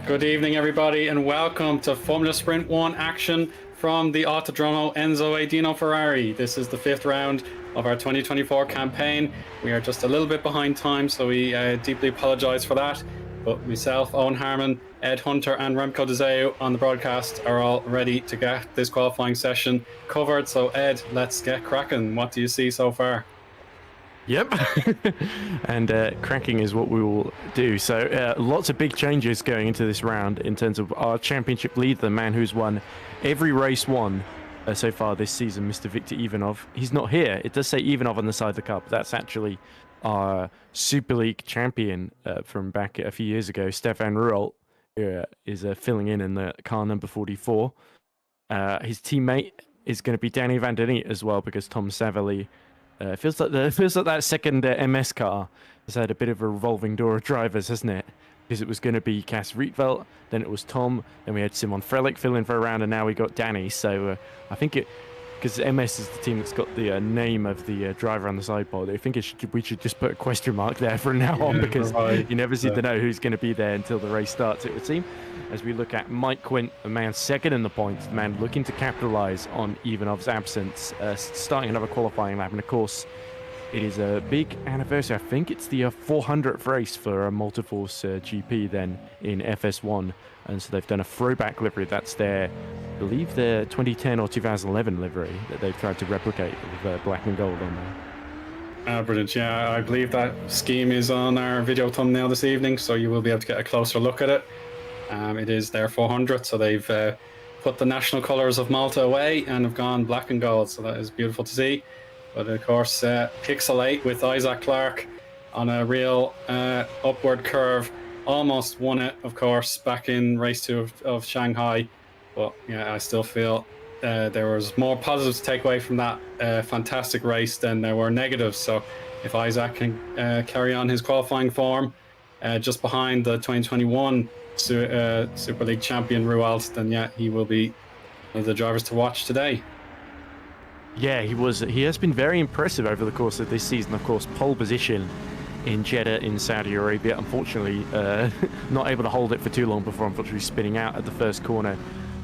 Good evening, everybody, and welcome to Formula Sprint 1 action from the Autodromo Enzo A. Dino Ferrari. This is the fifth round of our 2024 campaign. We are just a little bit behind time, so we deeply apologise for that. But myself, Eoin, Harmon, Ed Hunter, and Remco Zeeuw on the broadcast are all ready to get this qualifying session covered. So, Ed, let's get cracking. What do you see so far? Yep, and cracking is what we will do. So lots of big changes going into this round in terms of our championship leader, the man who's won every race won so far this season, Mr. Victor Ivanov. He's not here. It does say Ivanov on the side of the car, but that's actually our Super League champion from back a few years ago, Stefan Ruolt, is filling in the car number 44. His teammate is going to be Danny Van Der Neat as well, because Tom Savelli feels like that second MS car has had a bit of a revolving door of drivers, hasn't it? Because it was going to be Cas Rietveld, then it was Tom, then we had Simon Frelick fill in for a round, and now we got Danny. So I think because MS is the team that's got the name of the driver on the sideboard, I think we should just put a question mark there from now on, because you never seem to know who's going to be there until the race starts, it would seem. As we look at Mike Quint, the man second in the points, the man looking to capitalise on Ivanov's absence, starting another qualifying lap. And of course, it is a big anniversary. I think it's the 400th race for a Multiforce GP then in FS1. And so they've done a throwback livery. That's I believe their 2010 or 2011 livery that they've tried to replicate with black and gold on there. Brilliant. Yeah, I believe that scheme is on our video thumbnail this evening, so you will be able to get a closer look at it. It is their 400th, so they've put the national colours of Malta away and have gone black and gold, so that is beautiful to see. But of course, Pixelate with Isaac Clarke on a real upward curve, almost won it, of course, back in race 2 of Shanghai. But yeah, I still feel there was more positives to take away from that fantastic race than there were negatives. So if Isaac can carry on his qualifying form just behind the 2021 Super League champion Ruolt, then yeah, he will be one of the drivers to watch today. Yeah, he has been very impressive over the course of this season. Of course, pole position in Jeddah in Saudi Arabia, unfortunately not able to hold it for too long before unfortunately spinning out at the first corner.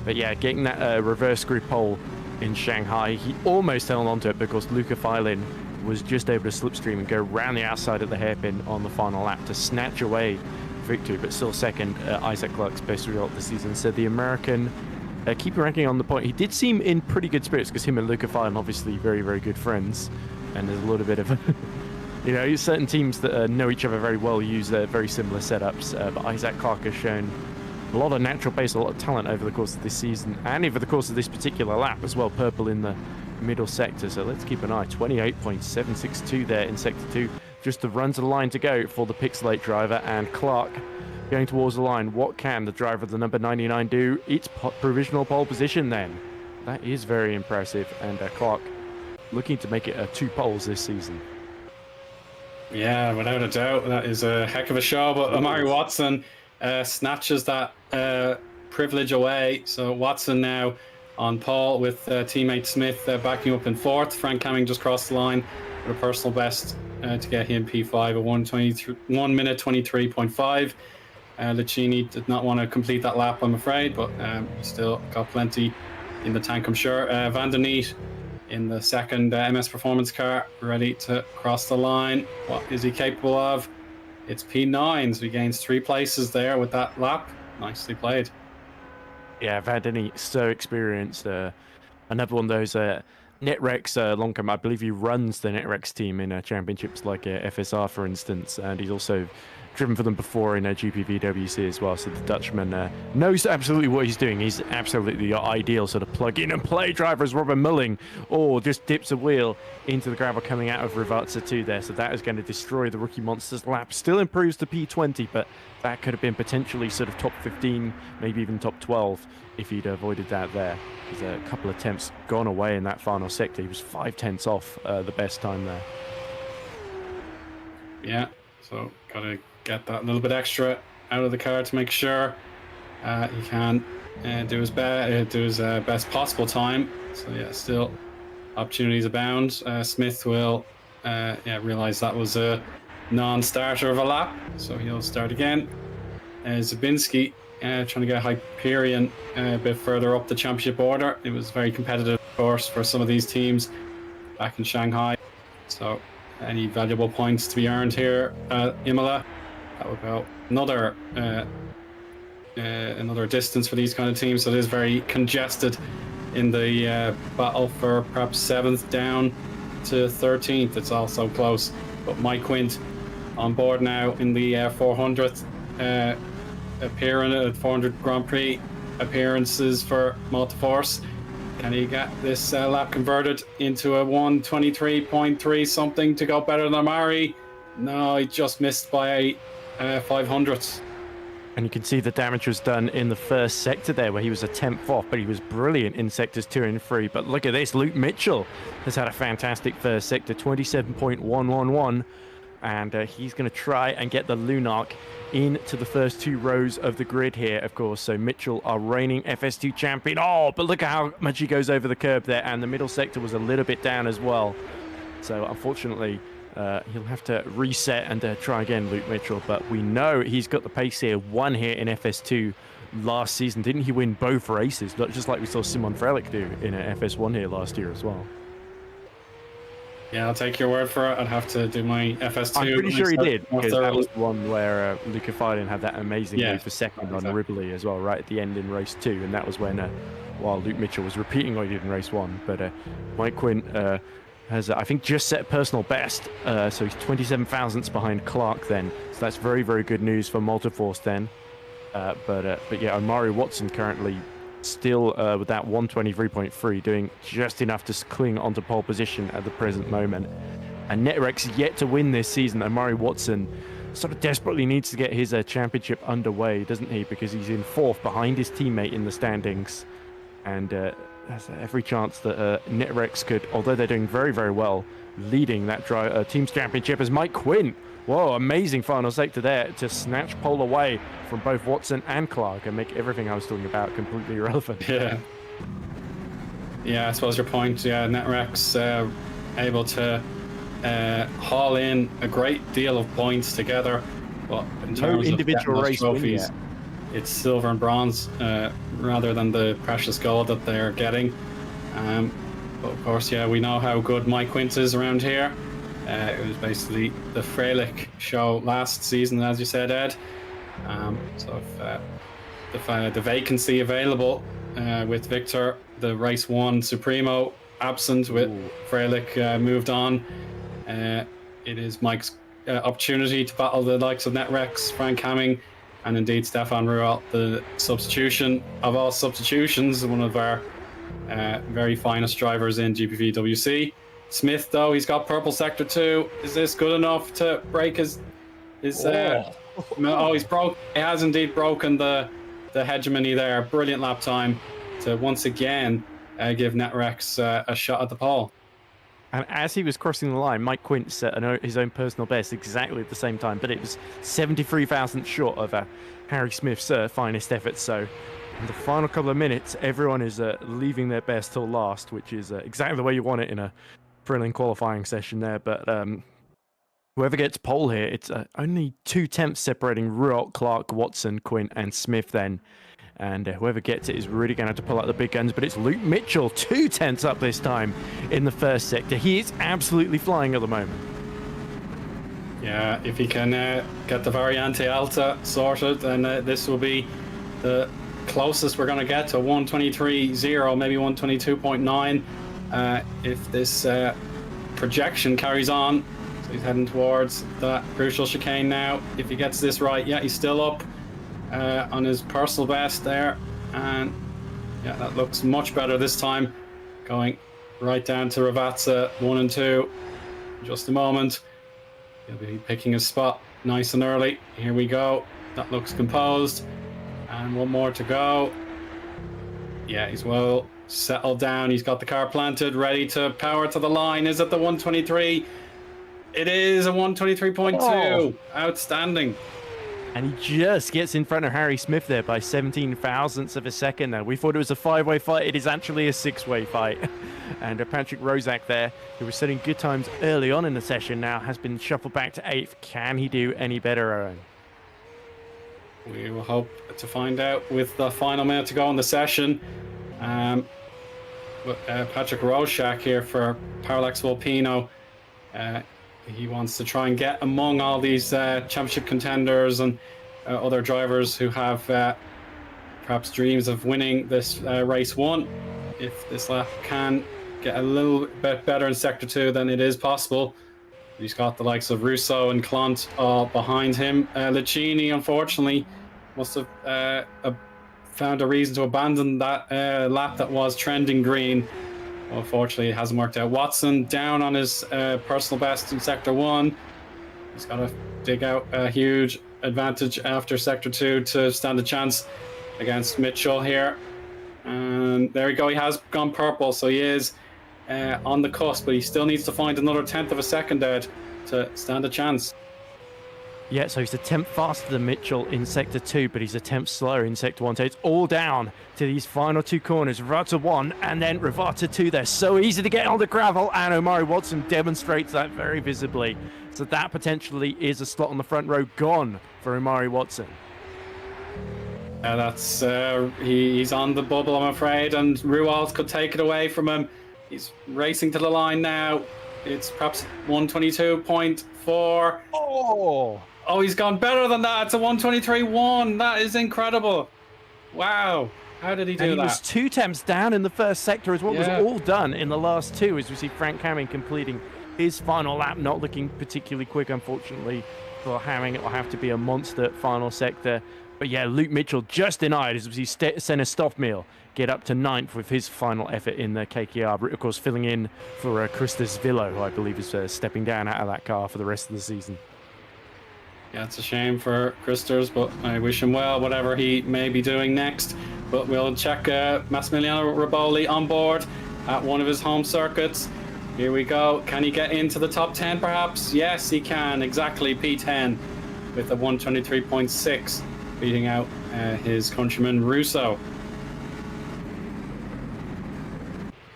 But yeah, getting that reverse group pole in Shanghai, he almost held onto it because Luca Filin was just able to slipstream and go round the outside of the hairpin on the final lap to snatch away victory, but still second. Isaac Clarke's best result this season. So the American keep ranking on the point. He did seem in pretty good spirits because him and Luca Filin obviously very, very good friends, and there's a little bit of certain teams that know each other very well use very similar setups, but Isaac Clarke has shown a lot of natural pace, a lot of talent over the course of this season and over the course of this particular lap as well. Purple in the middle sector, so let's keep an eye. 28.762 there in sector 2. Just the run to the line to go for the Pixelate driver, and Clarke going towards the line. What can the driver of the number 99 do? It's provisional pole position then. That is very impressive, and Clarke looking to make it 2 poles this season. Yeah, without a doubt, that is a heck of a show, but Amari Watson snatches that privilege away. So Watson now on pole with teammate Smith backing up in 4th. Frank Camming just crossed the line with a personal best to get him P5 at 1 minute 23.5. Licini did not want to complete that lap, I'm afraid, but still got plenty in the tank, I'm sure. Van Der Neat in the second MS Performance car, ready to cross the line. What is he capable of? It's P9, so he gains 3 places there with that lap. Nicely played. Yeah, Van Der Neat, so experienced. Another one of those Netrex long-term. I believe he runs the Netrex team in championships like FSR, for instance, and he's also driven for them before in GPVWC as well. So the Dutchman knows absolutely what he's doing. He's absolutely the ideal sort of plug-in-and-play driver as Robert Mulling, or just dips a wheel into the gravel coming out of Rivazza 2 there. So that is going to destroy the Rookie Monsters lap. Still improves to P20, but that could have been potentially sort of top 15, maybe even top 12 if he'd avoided that there. There's a couple of attempts gone away in that final sector. He was 5/10 off the best time there. Yeah, so got to get that little bit extra out of the car to make sure he can do his best possible time. So yeah, still opportunities abound. Smith will realize that was a non-starter of a lap, so he'll start again. Zabinski trying to get Hyperion a bit further up the championship order. It was very competitive, of course, for some of these teams back in Shanghai. So any valuable points to be earned here at Imola, that would go another distance for these kind of teams. So it is very congested in the battle for perhaps 7th down to 13th. It's also close. But Mike Quint on board now in the 400th appearance at 400 Grand Prix appearances for Multiforce. Can he get this lap converted into a 1:23.3 something to go better than Amari? No, he just missed by 500ths. And you can see the damage was done in the first sector there, where he was a 10th off, but he was brilliant in sectors 2 and 3. But look at this, Luke Mitchell has had a fantastic first sector, 27.111. And he's going to try and get the Lunark into the first 2 rows of the grid here, of course. So Mitchell, our reigning FS2 champion. Oh, but look at how much he goes over the curb there. And the middle sector was a little bit down as well. So unfortunately, he'll have to reset and try again, Luke Mitchell. But we know he's got the pace here. Won here in FS2 last season. Didn't he win both races? Just like we saw Simon Frelick do in FS1 here last year as well. Yeah, I'll take your word for it. I'd have to do my FS2. I'm pretty sure he did, because that was the one where Luca Fiden had that amazing move for second on Ribley as well, right at the end in race 2. And that was when, while Luke Mitchell was repeating what he did in race 1. But Mike Quint has, I think, just set personal best. So he's 27 thousandths behind Clark then. So that's very, very good news for Multiforce then. But yeah, Omari Watson currently still with that 123.3, doing just enough to cling onto pole position at the present moment. And Netrex yet to win this season. Omari Watson sort of desperately needs to get his championship underway, doesn't he? Because he's in 4th behind his teammate in the standings. And there's every chance that Netrex could, although they're doing very, very well, leading that team's championship as Mike Quint. Whoa, amazing final sector there to snatch pole away from both Watson and Clark and make everything I was talking about completely irrelevant. Yeah, I suppose your point. Yeah, Netrex able to haul in a great deal of points together, but in terms of individual race trophies, it's silver and bronze rather than the precious gold that they're getting. But of course, yeah, we know how good Mike Quint is around here. It was basically the Frelick show last season, as you said, Ed. So if the vacancy available with Victor, the race 1 Supremo absent with Frelick moved on, it is Mike's opportunity to battle the likes of Netrex, Frank Hamming, and indeed Stefan Ruel, the substitution of all substitutions, one of our very finest drivers in GPVWC. Smith, though, he's got purple sector 2. Is this good enough to break his he's broke. He has indeed broken the hegemony there. Brilliant lap time to once again give Netrex a shot at the pole. And as he was crossing the line, Mike Quint set his own personal best exactly at the same time, but it was 73 thousandths short of Harry Smith's finest effort. So in the final couple of minutes, everyone is leaving their best till last, which is exactly the way you want it in a thrilling qualifying session there. But whoever gets pole here, it's only 2/10 separating Ruel, Clark, Watson, Quint, and Smith then. And whoever gets it is really going to have to pull out the big guns. But it's Luke Mitchell, 2/10 up this time in the first sector. He is absolutely flying at the moment. Yeah, if he can get the Variante Alta sorted, then this will be the closest we're going to get to 123.0, maybe 122.9. If this projection carries on. So he's heading towards that crucial chicane now. If he gets this right, yeah, he's still up on his personal best there. And yeah, that looks much better this time. Going right down to Ravazza 1 and 2. Just a moment. He'll be picking his spot nice and early. Here we go. That looks composed. And one more to go. Yeah, he's well settled down. He's got the car planted, ready to power to the line. Is it the 123? It is a 123.2. Oh. Outstanding. And he just gets in front of Harry Smith there by 17 thousandths of a second now. We thought it was a 5-way fight. It is actually a 6-way fight. And Patrick Rozak there, who was setting good times early on in the session, now has been shuffled back to 8th. Can he do any better, Eoin? We will hope to find out with the final minute to go in the session. Patrick Rorschach here for Parallax Volpino. He wants to try and get among all these championship contenders and other drivers who have perhaps dreams of winning this race 1. If this lap can get a little bit better in Sector 2, then it is possible. He's got the likes of Russo and Clont all behind him. Licini, unfortunately, must have found a reason to abandon that lap that was trending green. Unfortunately, it hasn't worked out. Watson down on his personal best in Sector 1. He's got to dig out a huge advantage after Sector 2 to stand a chance against Mitchell here. And there we go. He has gone purple, so he is on the cusp, but he still needs to find another 1/10 of a second out to stand a chance. Yeah, so he's a tenth faster than Mitchell in Sector 2, but he's a tenth slower in Sector 1. So it's all down to these final 2 corners. Rivata 1 and then Rivata 2. They're so easy to get on the gravel, and Omari Watson demonstrates that very visibly. So that potentially is a slot on the front row gone for Omari Watson. That's he's on the bubble, I'm afraid, and Ruwald could take it away from him. He's racing to the line now. It's perhaps 122.4. Oh, he's gone better than that. It's a 123.1. That is incredible. Wow. How did he do that? He was 2 temps down in the first sector as well. It was all done in the last 2, as we see Frank Hamming completing his final lap, not looking particularly quick, unfortunately. For Hamming, it will have to be a monster final sector. But yeah, Luke Mitchell just denied as we see Senna Stoffmeal get up to 9th with his final effort in the KKR. Of course, filling in for Christos Villo, who I believe is stepping down out of that car for the rest of the season. Yeah, it's a shame for Christos, but I wish him well, whatever he may be doing next. But we'll check Massimiliano Riboli on board at one of his home circuits. Here we go. Can he get into the top 10 perhaps? Yes, he can. Exactly, P10 with a 123.6, beating out his countryman Russo.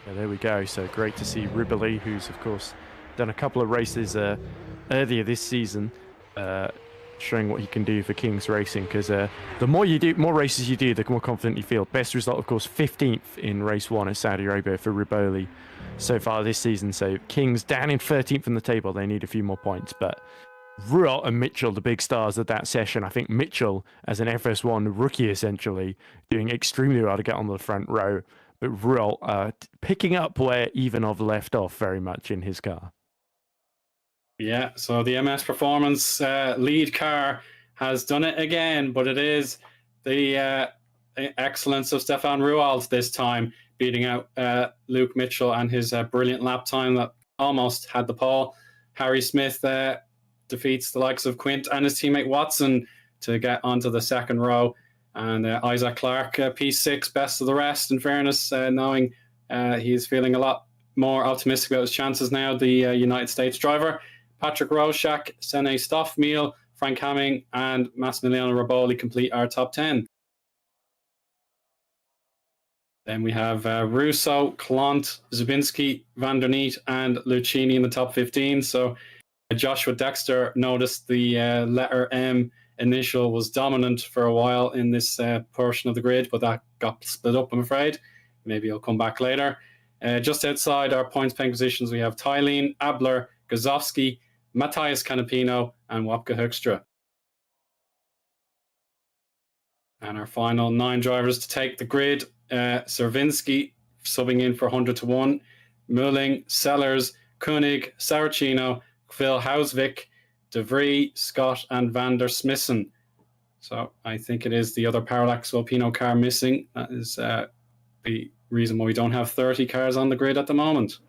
Yeah, there we go. So great to see Riboli, who's of course done a couple of races earlier this season, showing what he can do for Kings Racing. Because the more races you do, the more confident you feel. Best result, of course, 15th in race 1 at Saudi Arabia for Riboli so far this season. So Kings down in 13th in the table. They need a few more points, but Ruel and Mitchell, the big stars of that session. I think Mitchell, as an FS1 rookie, essentially doing extremely well to get on the front row, but Ruel picking up where Ivanov left off very much in his car. Yeah, so the MS Performance lead car has done it again, but it is the excellence of Stefan Ruwald this time, beating out Luke Mitchell and his brilliant lap time that almost had the pole. Harry Smith defeats the likes of Quint and his teammate Watson to get onto the second row. And Isaac Clark, P6, best of the rest, in fairness, knowing he's feeling a lot more optimistic about his chances now, the United States driver. Patrick Rorschach, Sene Stoffmeal, Frank Hamming, and Massimiliano Riboli complete our top 10. Then we have Russo, Clont, Zubinski, Van der Neet, and Lucchini in the top 15. So Joshua Dexter noticed the letter M initial was dominant for a while in this portion of the grid, but that got split up, I'm afraid. Maybe he'll come back later. Just outside our points paying positions, we have Tylene, Abler, Gazowski, Matthias Canapino, and Wopke Hoekstra. And our final 9 drivers to take the grid: Servinsky subbing in for 100 to 1, Mulling, Sellers, Koenig, Saracino, Phil Hausvik, De Vries, Scott, and Van der Smissen. So I think it is the other Parallax Volpino car missing. That is the reason why we don't have 30 cars on the grid at the moment.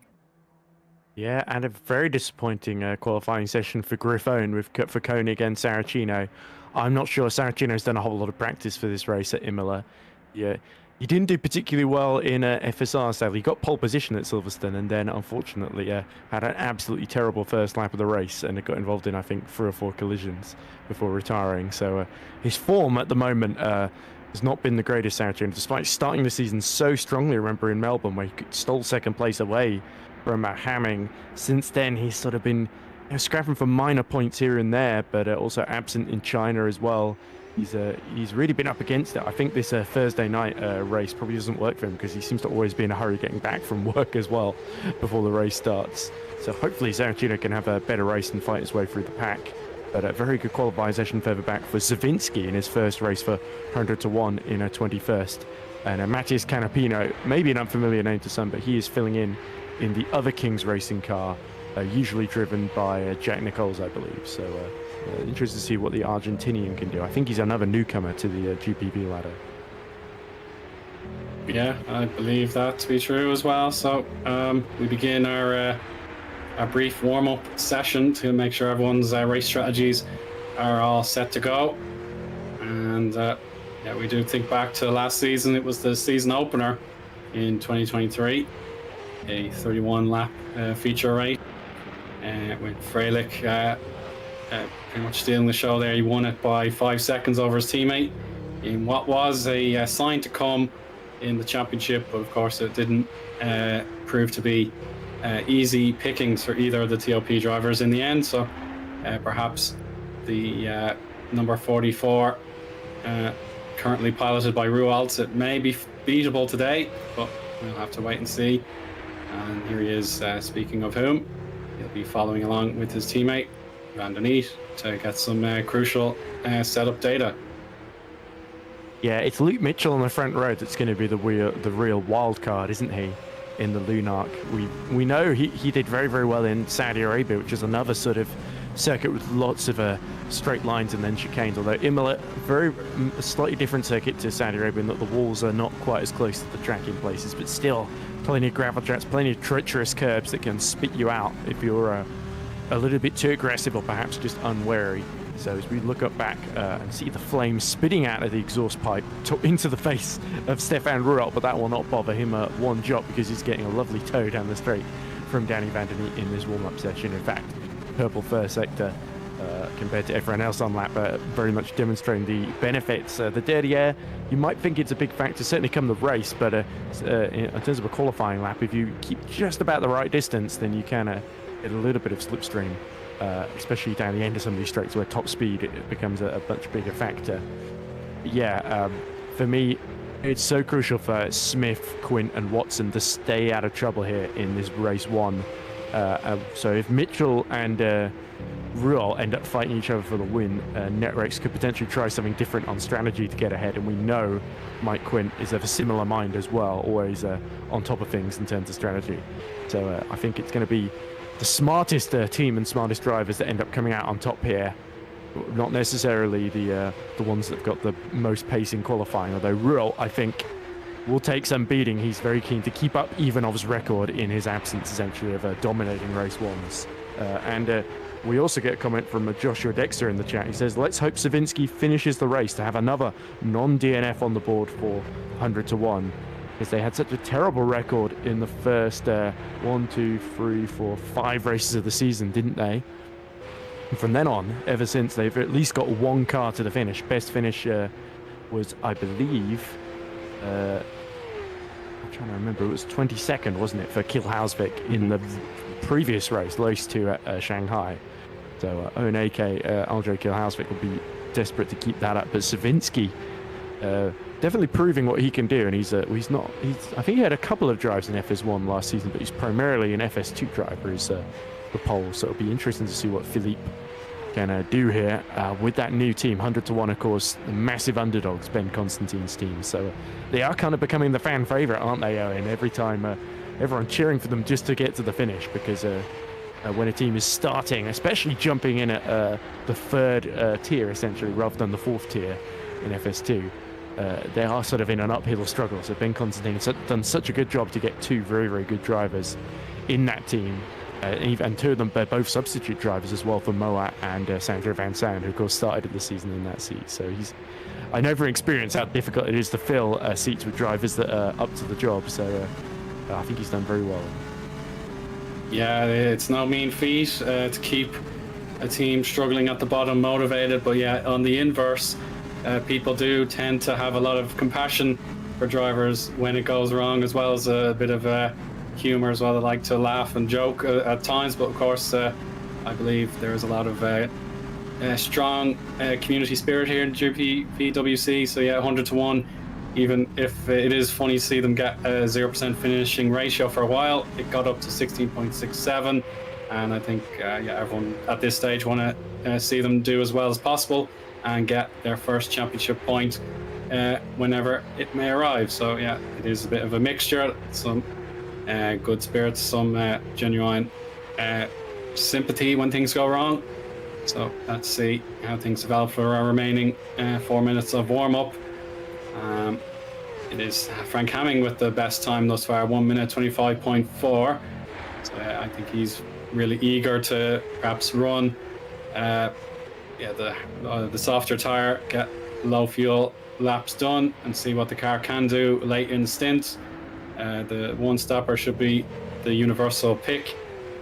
Yeah, and a very disappointing qualifying session for Griffon for Koenig and Saracino. I'm not sure Saracino's done a whole lot of practice for this race at Imola. Yeah, he didn't do particularly well in FSR, sadly. He got pole position at Silverstone and then, unfortunately, had an absolutely terrible first lap of the race and it got involved in, I think, 3 or 4 collisions before retiring. So his form at the moment has not been the greatest, Saracino, despite starting the season so strongly. Remember in Melbourne, where he stole second place away from Hamming. Since then, he's sort of been scrapping for minor points here and there, but also absent in China as well. he's really been up against it. I think this Thursday night race probably doesn't work for him because he seems to always be in a hurry getting back from work as well before the race starts. So hopefully Zeeuw can have a better race and fight his way through the pack. But a very good qualification further back for Zawinski in his first race for 100 to 1 in a 21st. And Matthias Canapino, maybe an unfamiliar name to some, but he is filling in the other Kings racing car, usually driven by Jack Nichols, I believe. So interested to see what the Argentinian can do. I think he's another newcomer to the GPV ladder. Yeah, I believe that to be true as well. So we begin our brief warm-up session to make sure everyone's race strategies are all set to go. And yeah, we do think back to last season. It was the season opener in 2023, a 31-lap feature race with Freilich pretty much stealing the show there. He won it by 5 seconds over his teammate in what was a sign to come in the championship, but of course it didn't prove to be easy pickings for either of the TOP drivers in the end. So perhaps the number 44 currently piloted by Rualtz, it may be beatable today, but we'll have to wait and see. And here he is, speaking of whom, he'll be following along with his teammate Van den Eet to get some crucial setup data. Yeah, it's Luke Mitchell on the front row that's going to be the real wild card, isn't he, in the Lunark? We know he did very, very well in Saudi Arabia, which is another sort of circuit with lots of straight lines and then chicanes, although Imola, a slightly different circuit to Saudi Arabia in that the walls are not quite as close to the track in places, but still plenty of gravel tracks, plenty of treacherous curbs that can spit you out if you're a little bit too aggressive or perhaps just unwary. So as we look up back and see the flames spitting out of the exhaust pipe into the face of Stefan Rualt, but that will not bother him one jot because he's getting a lovely tow down the straight from Danny Van den Eet in this warm-up session. In fact, purple first sector compared to everyone else on lap, very much demonstrating the benefits. The dirty air, you might think it's a big factor, certainly come the race, but in terms of a qualifying lap, if you keep just about the right distance, then you can get a little bit of slipstream, especially down the end of some of these straights where top speed it becomes a much bigger factor. But yeah, for me, it's so crucial for Smith, Quint and Watson to stay out of trouble here in this race one. So if Mitchell and Rualt end up fighting each other for the win, Netrex could potentially try something different on strategy to get ahead, and we know Mike Quint is of a similar mind as well, always on top of things in terms of strategy. So I think it's going to be the smartest team and smartest drivers that end up coming out on top here, not necessarily the ones that have got the most pace in qualifying, although Rualt, I think, will take some beating. He's very keen to keep up Ivanov's record in his absence, essentially, of dominating race ones. And we also get a comment from Joshua Dexter in the chat. He says, let's hope Zawinski finishes the race to have another non-DNF on the board for 100 to 1. Because they had such a terrible record in the first 1, 2, 3, 4, 5 races of the season, didn't they? And from then on, ever since, they've at least got one car to the finish. Best finish was, I believe, I'm trying to remember, it was 22nd, wasn't it, for Kilhausvik in the previous race, race 2 at Shanghai. So Owen AK, Andrei Kilhausvik will be desperate to keep that up, but Zawinski definitely proving what he can do, and I think he had a couple of drives in FS1 last season, but he's primarily an FS2 driver, is the pole, so it'll be interesting to see what Philippe can do here with that new team. 100 to 1, of course, the massive underdogs, Ben Constantine's team, so they are kind of becoming the fan favorite, aren't they, Eoin? Every time everyone cheering for them just to get to the finish, because when a team is starting, especially jumping in at the third tier essentially rather than the fourth tier in FS2, they are sort of in an uphill struggle. So Ben Constantine has done such a good job to get two very, very good drivers in that team. And two of them, they're both substitute drivers as well for Moat and Sandra Van Sand, who of course started the season in that seat. So I know from experience how difficult it is to fill seats with drivers that are up to the job. So I think he's done very well. Yeah, it's no mean feat to keep a team struggling at the bottom motivated. But yeah, on the inverse, people do tend to have a lot of compassion for drivers when it goes wrong, as well as a bit of humor as well. They like to laugh and joke at times, but of course I believe there is a lot of strong community spirit here in GPVWC. So yeah, 100-1. Even if it is funny to see them get a 0% finishing ratio for a while, it got up to 16.67, and I think everyone at this stage want to see them do as well as possible and get their first championship point whenever it may arrive. So yeah, it is a bit of a mixture. Some good spirits, some genuine sympathy when things go wrong. So let's see how things develop for our remaining 4 minutes of warm-up. It is Frank Hamming with the best time thus far, 1 minute 25.4. So I think he's really eager to perhaps run the softer tire, get low fuel laps done and see what the car can do late in the stint. The one stopper should be the universal pick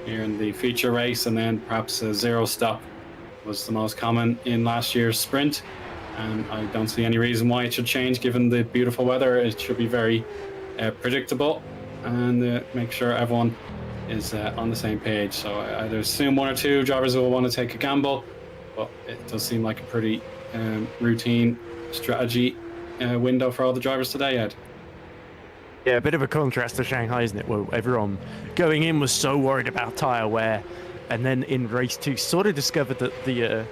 here in the feature race, and then perhaps a zero stop was the most common in last year's sprint. And I don't see any reason why it should change given the beautiful weather. It should be very predictable and make sure everyone is on the same page. So I'd assume one or two drivers will want to take a gamble, but it does seem like a pretty routine strategy window for all the drivers today, Ed. Yeah, a bit of a contrast to Shanghai, isn't it? Where everyone going in was so worried about tyre wear, and then in race 2 sort of discovered that the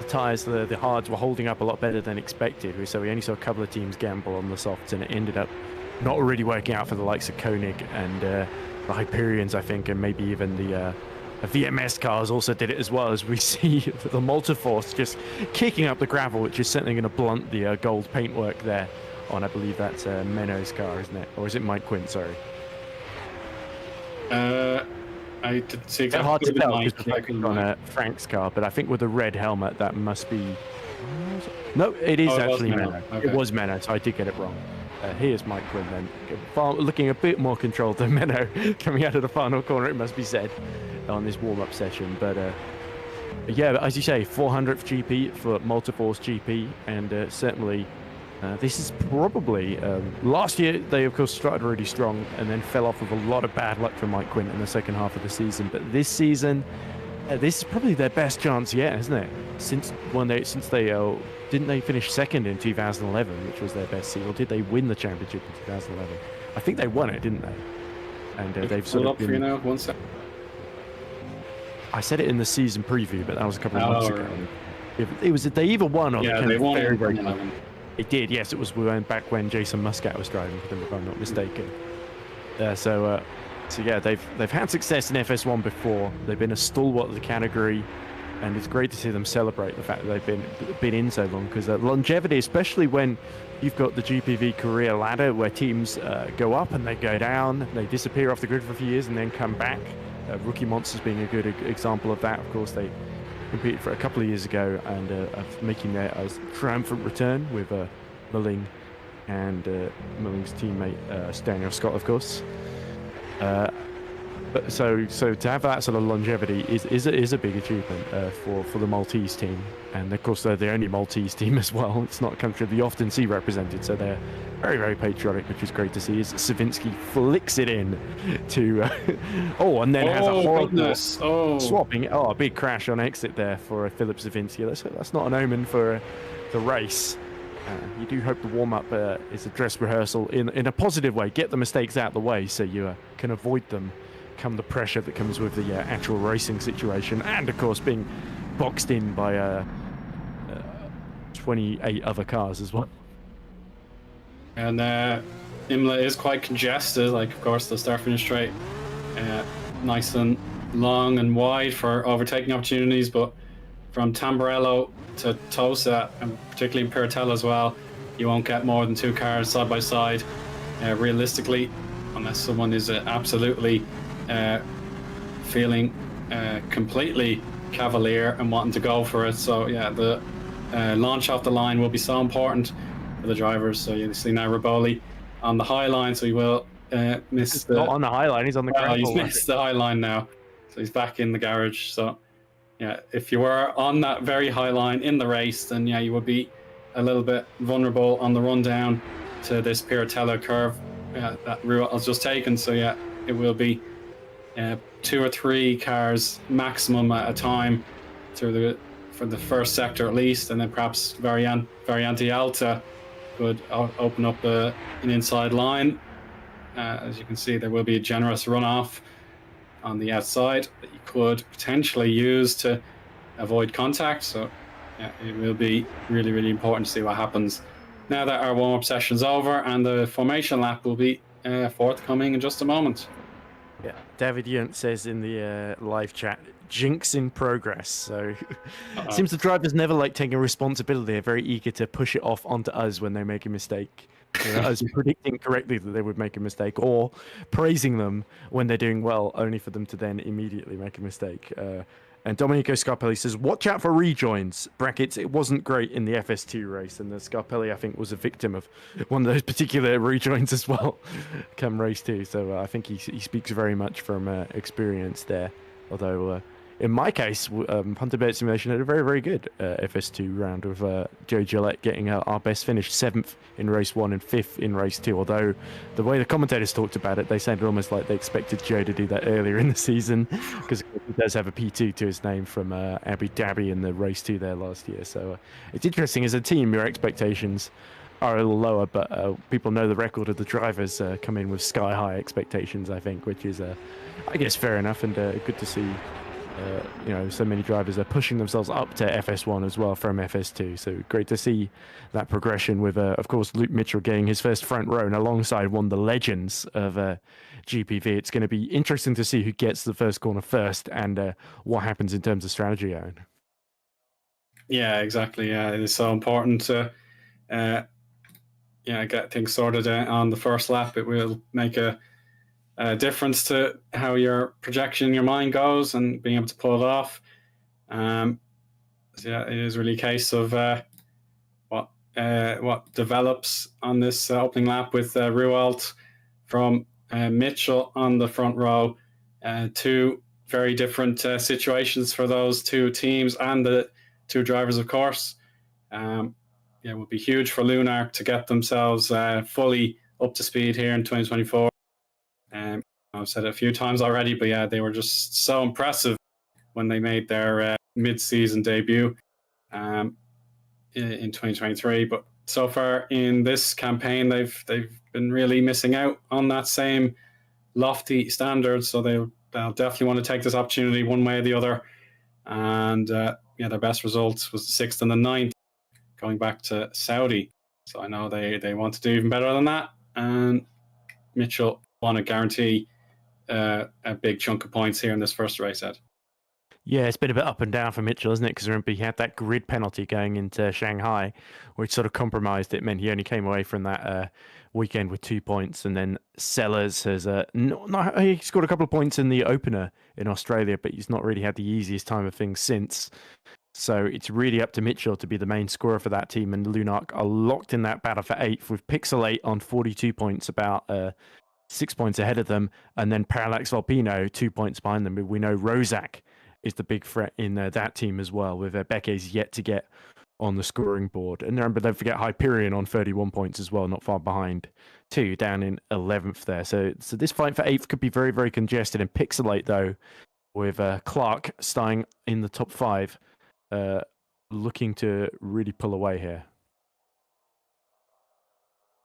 tyres, the hards, were holding up a lot better than expected. So we only saw a couple of teams gamble on the softs, and it ended up not really working out for the likes of Koenig and the Hyperions, I think, and maybe even the VMS cars also did it as well, as we see the Multiforce just kicking up the gravel, which is certainly going to blunt the gold paintwork there on, I believe that's Menno's car, isn't it? Or is it Mike Quinn, sorry? I didn't see exactly. It's hard to tell because we're focused on Frank's car, but I think with the red helmet, that must be... No, it is actually Menno. Okay. It was Menno, so I did get it wrong. Here's Mike Quinn then, looking a bit more controlled than Menno coming out of the final corner, it must be said, on this warm-up session. But yeah, as you say, 400th GP for Multiforce GP, and certainly this is probably... last year, they of course started really strong and then fell off with a lot of bad luck for Mike Quinn in the second half of the season. But this season, this is probably their best chance yet, isn't it? Since they didn't they finish second in 2011, which was their best season, or did they win the championship in 2011? I think they won it, didn't they? And they've sort of been... for you now, 1 second. I said it in the season preview, but that was a couple of months ago. It was they either won or they won in 2011. It did, yes. It was back when Jason Muscat was driving for them, if I'm not mistaken. So yeah, they've had success in FS1 before. They've been a stalwart of the category, and it's great to see them celebrate the fact that they've been in so long, because longevity, especially when you've got the GPV career ladder where teams go up and they go down, they disappear off the grid for a few years and then come back. Rookie Monsters being a good example of that. Of course, they competed for a couple of years ago and of making their triumphant return with Milling and Milling's teammate Daniel Scott, of course. But so to have that sort of longevity is a big achievement for the Maltese team, and of course they're the only Maltese team as well. It's not a country we often see represented, so they're very, very patriotic, which is great to see. As Savinsky flicks it in to and then has a horrible swapping. A big crash on exit there for Philip Savinsky. That's not an omen for the race. You do hope the warm-up is a dress rehearsal in a positive way. Get the mistakes out of the way so you can avoid them come the pressure that comes with the actual racing situation, and of course being boxed in by 28 other cars as well. And Imola is quite congested. Like, of course, the start-finish straight nice and long and wide for overtaking opportunities, but from Tamburello to Tosa, and particularly in Piratella as well, you won't get more than 2 cars side by side realistically, unless someone is absolutely feeling completely cavalier and wanting to go for it. So yeah, the launch off the line will be so important for the drivers. So you see now Riboli on the high line, so he will miss not on the high line, he's on the gravel. He's missed the high line now, so he's back in the garage. So yeah, if you were on that very high line in the race, then yeah, you would be a little bit vulnerable on the run down to this Piratella curve that route was just taken. So yeah, it will be 2 or 3 cars maximum at a time through the for the first sector at least, and then perhaps Variante Alta could open up an inside line. As you can see, there will be a generous runoff on the outside that you could potentially use to avoid contact. So yeah, it will be really, really important to see what happens now that our warm-up session's over, and the formation lap will be forthcoming in just a moment. Yeah, David Yunt says in the live chat, jinx in progress. So it seems the drivers never like taking responsibility. They're very eager to push it off onto us when they make a mistake. Us predicting correctly that they would make a mistake, or praising them when they're doing well, only for them to then immediately make a mistake. And Domenico Scarpelli says, watch out for rejoins. Brackets, it wasn't great in the FS2 race, and the Scarpelli, I think, was a victim of one of those particular rejoins as well, come race 2. So I think he speaks very much from experience there. Although, in my case, Hunter Burt Simulation had a very, very good FS2 round with Joe Gillette getting our best finish, 7th in race 1 and 5th in race 2. Although the way the commentators talked about it, they sounded almost like they expected Joe to do that earlier in the season, because he does have a P2 to his name from Abu Dhabi in the race 2 there last year. So it's interesting, as a team, your expectations are a little lower, but people know the record of the drivers come in with sky-high expectations, I think, which is, I guess, fair enough, and good to see. So many drivers are pushing themselves up to FS1 as well from FS2. So great to see that progression with, of course, Luke Mitchell getting his first front row, and alongside one of the legends of GPV. It's going to be interesting to see who gets the first corner first, and what happens in terms of strategy, Eoin. Yeah, exactly. Yeah, it is so important to get things sorted on the first lap. It will make a difference to how your projection in your mind goes and being able to pull it off. It is really a case of what develops on this opening lap with Ruwalt from Mitchell on the front row. Two very different situations for those two teams and the two drivers, of course. It would be huge for Lunark to get themselves fully up to speed here in 2024. I've said it a few times already, but yeah, they were just so impressive when they made their mid-season debut in 2023. But so far in this campaign, they've been really missing out on that same lofty standard. So they'll definitely want to take this opportunity one way or the other. And their best results was the 6th and the 9th, going back to Saudi. So I know they want to do even better than that. And Mitchell want to guarantee a big chunk of points here in this first race, Ed. Yeah, it's been a bit up and down for Mitchell, isn't it? Because remember, he had that grid penalty going into Shanghai, which sort of compromised it. It meant he only came away from that weekend with 2 points. And then Sellers has he scored a couple of points in the opener in Australia, but he's not really had the easiest time of things since. So it's really up to Mitchell to be the main scorer for that team. And Lunark are locked in that battle for 8th with Pixel 8 on 42 points, about 6 points ahead of them. And then Parallax Volpino 2 points behind them. We know Rozak is the big threat in that team as well, with Becke's yet to get on the scoring board. And remember, don't forget Hyperion on 31 points as well, not far behind too, down in 11th there. So this fight for 8th could be very, very congested. And Pixelate, though, with Clark starting in the top 5, looking to really pull away here.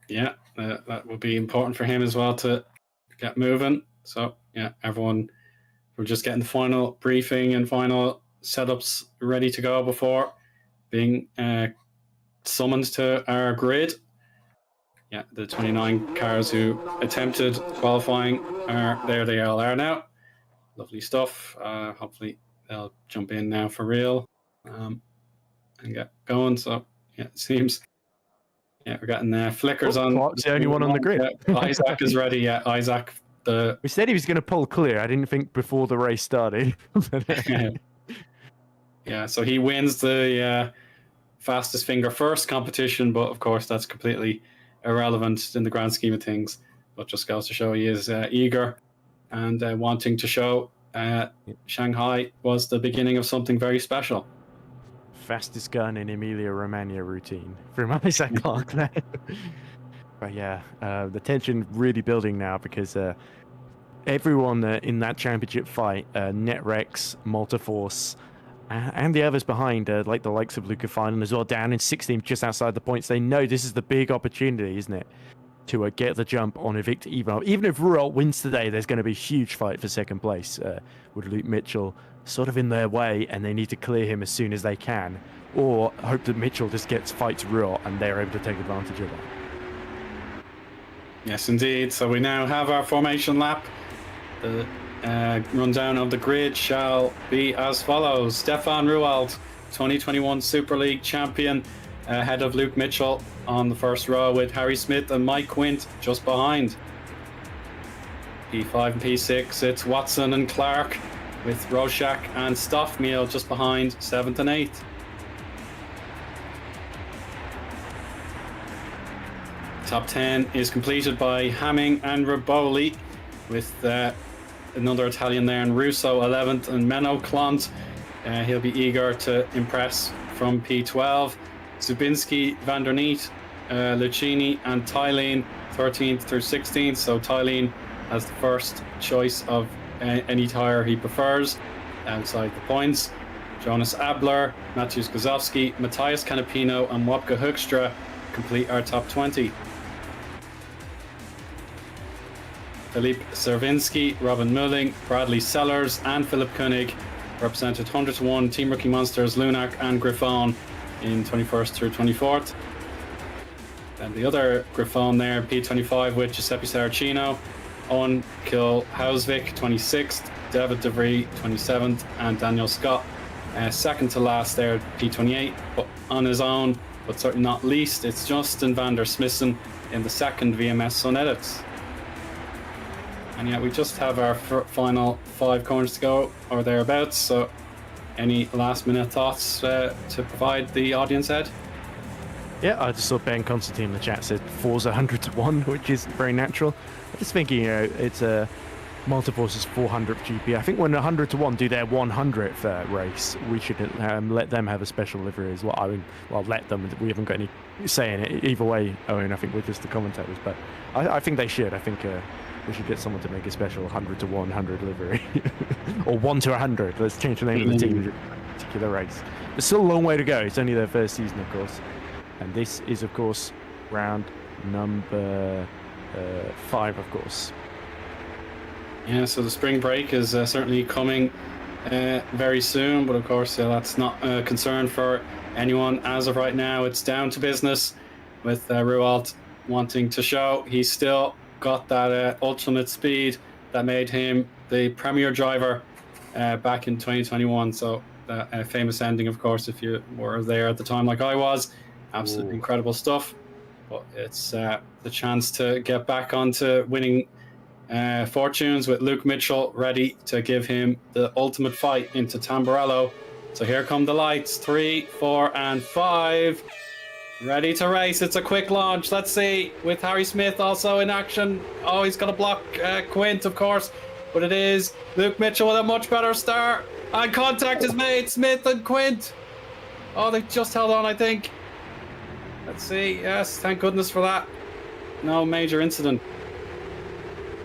Yeah, that will be important for him as well to get moving. So, yeah, everyone, we're just getting the final briefing and final setups ready to go before being summoned to our grid. Yeah, the 29 cars who attempted qualifying they all are now. Lovely stuff. Hopefully they'll jump in now for real and get going. So, yeah, it seems... Yeah, we're getting flickers on. Clark's the only one on the grid. Isaac is ready. Yeah, Isaac. We said he was going to pull clear. I didn't think before the race started. Yeah, so he wins the fastest finger first competition, but of course that's completely irrelevant in the grand scheme of things. But just goes to show he is eager and wanting to show Shanghai was the beginning of something very special. Fastest gun in Emilia-Romagna routine from Isaac Clark there. But yeah, the tension really building now because everyone in that championship fight, Netrex, Multiforce, And the others behind, like the likes of Luca Finan as well, down in 16th, just outside the points. They know this is the big opportunity, isn't it, to get the jump on Victor Ivanov. Even if Rualt wins today, there's going to be a huge fight for second place with Luke Mitchell sort of in their way, and they need to clear him as soon as they can, or hope that Mitchell just fights Rualt and they're able to take advantage of that. Yes, indeed. So we now have our formation lap. The rundown of the grid shall be as follows. Stefan Rualt, 2021 Super League champion, ahead of Luke Mitchell on the first row, with Harry Smith and Mike Quint just behind. P5 and P6, it's Watson and Clark, with Roshak and Stoffmeal just behind 7th and 8th. Top 10 is completed by Hamming and Riboli, with another Italian there, and Russo 11th, and Menno Klont. He'll be eager to impress from P12. Zubinski, Van der Neet, Lucchini, and Tylene 13th through 16th. So Tylene has the first choice of any tire he prefers outside the points. Jonas Abler, Mateusz Gazowski, Matthias Canapino, and Wopke Hoekstra complete our top 20. Filip Servinski, Robin Mulling, Bradley Sellers, and Philip Koenig represented 100 to 1 Team Rookie Monsters, Lunac and Griffon in 21st through 24th. And the other Griffon there, P25, with Giuseppe Saracino, Owen Kilhausvik, 26th, David DeVries, 27th, and Daniel Scott, second to last there, P28, but on his own, but certainly not least, it's Justin van der Smissen in the second VMS Sun Edits. And yeah, we just have our final 5 corners to go, or thereabouts. So, any last minute thoughts to provide the audience, Ed? Yeah, I just saw Ben Constantine in the chat said Forza 100 to 1, which is very natural. I'm just thinking, it's a Multiforce's 400 GP. I think when 100 to 1 do their 100th race, we should let them have a special livery as well. I mean, well, let them. We haven't got any say in it. Either way, Owen, I think we're just the commentators. But I think they should. I think we should get someone to make a special 100 to 100 livery. Or 1 to 100. Let's change the name of the team in a particular race. There's still a long way to go. It's only their first season, of course. And this is, of course, round number 5, of course. Yeah, so the spring break is certainly coming very soon, but of course that's not a concern for anyone as of right now. It's down to business with Rualt wanting to show he's still got that ultimate speed that made him the premier driver back in 2021. So that famous ending, of course, if you were there at the time like I was, absolutely incredible stuff. But it's the chance to get back onto winning fortunes with Luke Mitchell ready to give him the ultimate fight into Tamburello. So here come the lights, 3, 4, and 5. Ready to race. It's a quick launch. Let's see, with Harry Smith also in action. Oh, he's going to block Quint, of course. But it is Luke Mitchell with a much better start. And contact is made. Smith and Quint. Oh, they just held on, I think. Let's see. Yes, thank goodness for that. No major incident.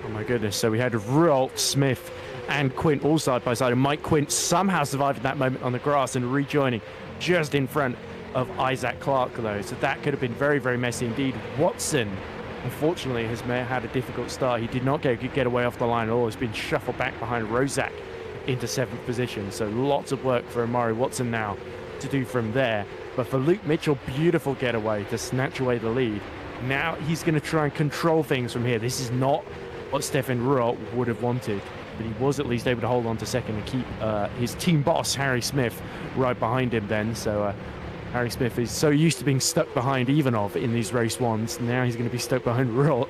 Oh my goodness. So we had Rualt, Smith, and Quint all side by side. And Mike Quint somehow survived that moment on the grass and rejoining just in front of Isaac Clark, though. So that could have been very, very messy indeed. Watson, unfortunately, has had a difficult start. He did not get away off the line at all. He's been shuffled back behind Rozak into 7th position. So lots of work for Amari Watson now to do from there. But for Luke Mitchell, beautiful getaway to snatch away the lead. Now he's going to try and control things from here. This is not what Stefan Rualt would have wanted, but he was at least able to hold on to second and keep his team boss, Harry Smith, right behind him then. So Harry Smith is so used to being stuck behind Ivanov in these race ones. Now he's going to be stuck behind Rualt,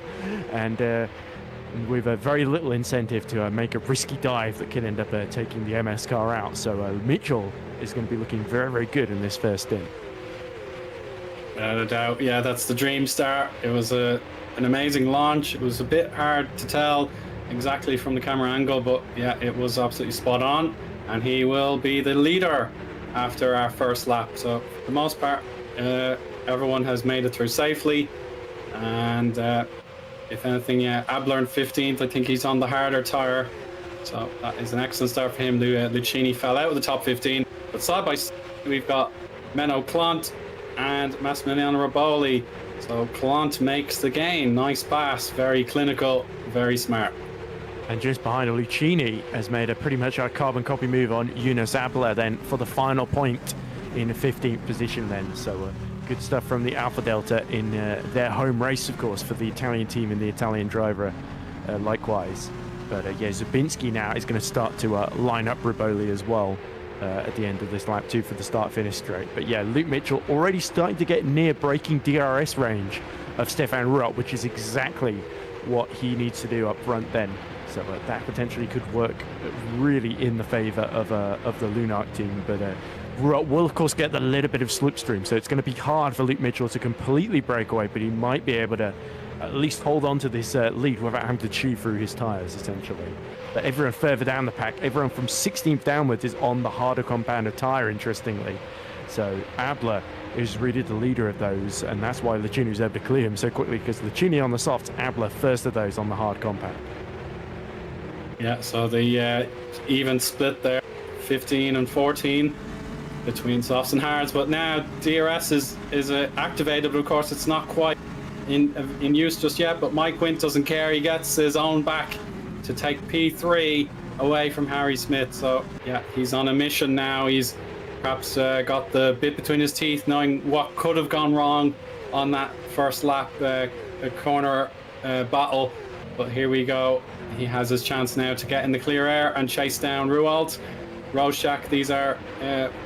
and with very little incentive to make a risky dive that can end up taking the MS car out. So Mitchell is going to be looking very, very good in this first stint. Without a doubt, yeah, that's the dream start. It was an amazing launch. It was a bit hard to tell exactly from the camera angle, but yeah, it was absolutely spot on, and he will be the leader after our first lap. So for the most part, everyone has made it through safely, and if anything, yeah, Abler in 15th. I think he's on the harder tire So that is an excellent start for him. Lucchini fell out of the top 15. But side by side, we've got Menno Clant and Massimiliano Riboli. So Clant makes the gain. Nice pass, very clinical, very smart. And just behind, Lucchini has made a pretty much a carbon copy move on Yunus Abler then for the final point in 15th position then. So good stuff from the Alpha Delta in their home race, of course, for the Italian team and the Italian driver likewise. But yeah, Zabinski now is going to start to line up Riboli as well at the end of this lap 2 for the start-finish straight. But yeah, Luke Mitchell already starting to get near breaking DRS range of Stefan Ruot, which is exactly what he needs to do up front then. So that potentially could work really in the favour of the Lunark team. But Ruot will, of course, get a little bit of slipstream, so it's going to be hard for Luke Mitchell to completely break away, but he might be able to at least hold on to this lead without having to chew through his tyres, essentially. But everyone further down the pack, everyone from 16th downwards is on the harder compounded tyre, interestingly. So Abler is really the leader of those, and that's why Lucchini was able to clear him so quickly, because Lucchini on the softs, Abler first of those on the hard compound. Yeah, so the even split there, 15 and 14 between softs and hards. But now DRS is activated, but of course it's not quite in use just yet. But Mike Quint doesn't care. He gets his own back to take P3 away from Harry Smith. So yeah, he's on a mission now. He's perhaps got the bit between his teeth, knowing what could have gone wrong on that first lap corner battle. But here we go. He has his chance now to get in the clear air and chase down Ruwald. Rorschach, these are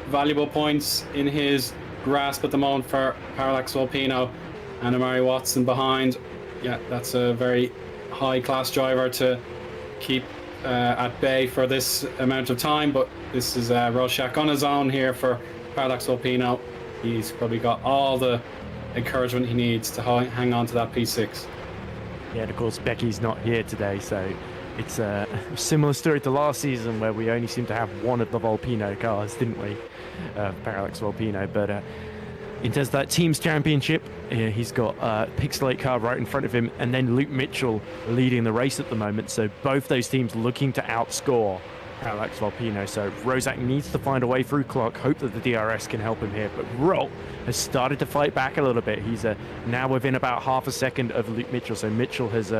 valuable points in his grasp at the moment for Parallax Volpino. And Amari Watson behind. Yeah, that's a very high-class driver to keep at bay for this amount of time. But this is Rorschach on his own here for Parallax Volpino. He's probably got all the encouragement he needs to hang on to that P6. Yeah, and of course Becky's not here today, so it's a similar story to last season where we only seem to have one of the Volpino cars, didn't we? Parallax Volpino. But in terms of that team's championship, he's got a Pixelate car right in front of him, and then Luke Mitchell leading the race at the moment. So both those teams looking to outscore Parallax Volpino. So Rozak needs to find a way through Clark, hope that the DRS can help him here. But Ruot has started to fight back a little bit. He's now within about half a second of Luke Mitchell. So Mitchell has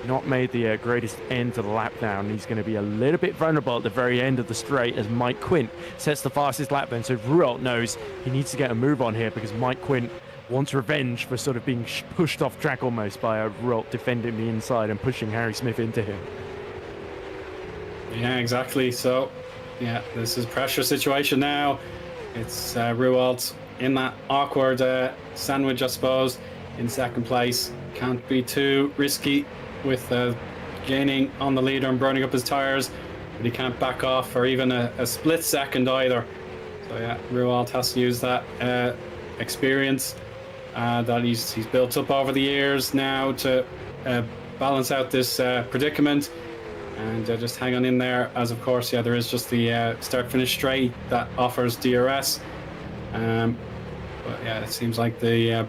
not made the greatest end to the lap down. He's going to be a little bit vulnerable at the very end of the straight as Mike Quint sets the fastest lap then. So Ruot knows he needs to get a move on here because Mike Quint wants revenge for sort of being pushed off track almost by Ruot defending the inside and pushing Harry Smith into him. Yeah, exactly. So, yeah, this is a pressure situation now. It's Ruwald in that awkward sandwich, I suppose, in second place. Can't be too risky with gaining on the leader and burning up his tyres, but he can't back off for even a split second either. So yeah, Ruwald has to use that experience that he's built up over the years now to balance out this predicament and just hang on in there, as of course, yeah, there is just the start-finish straight that offers DRS. But yeah, it seems like the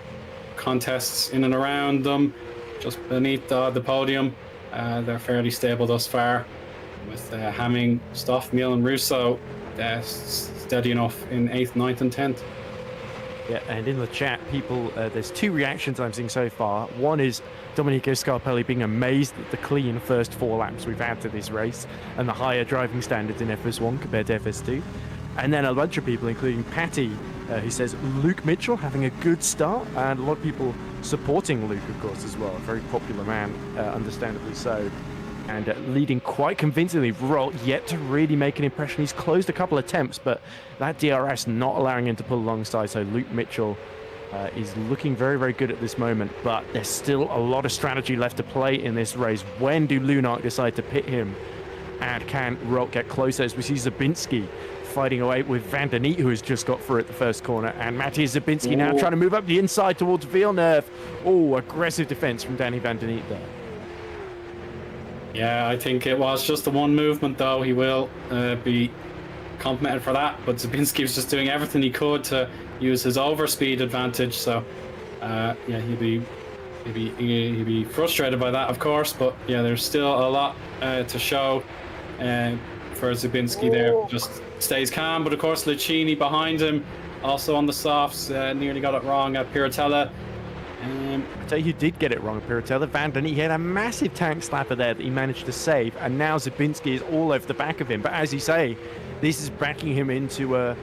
contests in and around them, just beneath the podium, they're fairly stable thus far, with Hamming, Stoff, Miel and Russo steady enough in 8th, 9th and 10th. Yeah, and in the chat, people, there's two reactions I'm seeing so far. One is Domenico Scarpelli being amazed at the clean first 4 laps we've had to this race and the higher driving standards in FS1 compared to FS2. And then a bunch of people, including Patty, who says Luke Mitchell having a good start, and a lot of people supporting Luke, of course, as well. A very popular man, understandably so. And leading quite convincingly. Ruot yet to really make an impression. He's closed a couple of attempts, but that DRS not allowing him to pull alongside. So Luke Mitchell is looking very, very good at this moment. But there's still a lot of strategy left to play in this race. When do Lunark decide to pit him? And can Ruot get closer? As we see Zabinski fighting away with Van der Neet, who has just got through at the first corner. And Matthias Zabinski now trying to move up the inside towards Villeneuve. Oh, aggressive defense from Danny Van der Neet there. Yeah, I think it was just the one movement, though. He will be complimented for that. But Zabinski was just doing everything he could to use his overspeed advantage. So, yeah, he'd be frustrated by that, of course. But yeah, there's still a lot to show for Zabinski there. Just stays calm, but of course Lucchini behind him, also on the softs, nearly got it wrong at Piratella. I tell you who did get it wrong, Piratella. Van Den, he had a massive tank slapper there that he managed to save, and now Zabinski is all over the back of him. But as you say, this is backing him into the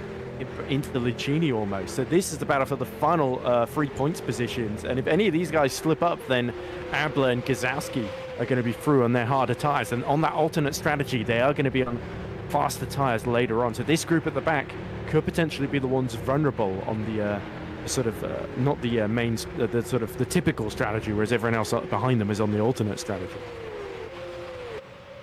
Lucchini almost. So this is the battle for the final 3 points positions. And if any of these guys slip up, then Abler and Gazowski are going to be through on their harder tires. And on that alternate strategy, they are going to be on faster tires later on. So this group at the back could potentially be the ones vulnerable on the sort of not the main, the sort of the typical strategy, whereas everyone else behind them is on the alternate strategy.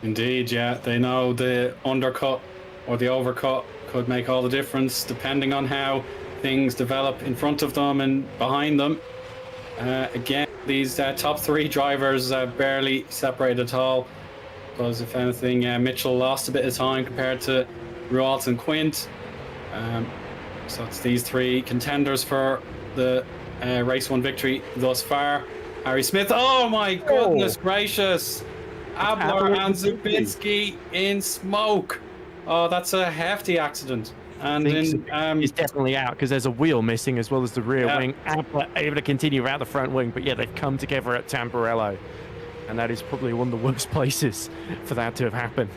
Indeed, yeah, they know the undercut or the overcut could make all the difference depending on how things develop in front of them and behind them. Again, these top 3 drivers barely separated at all, because if anything, Mitchell lost a bit of time compared to Rualt and Quint. So it's these 3 contenders for the race 1 victory thus far. Harry Smith, oh my goodness gracious! Abler and Zabinski in smoke. Oh, that's a hefty accident. And he's definitely out because there's a wheel missing as well as the rear wing. Abler able to continue without the front wing, but yeah, they've come together at Tamburello, and that is probably one of the worst places for that to have happened.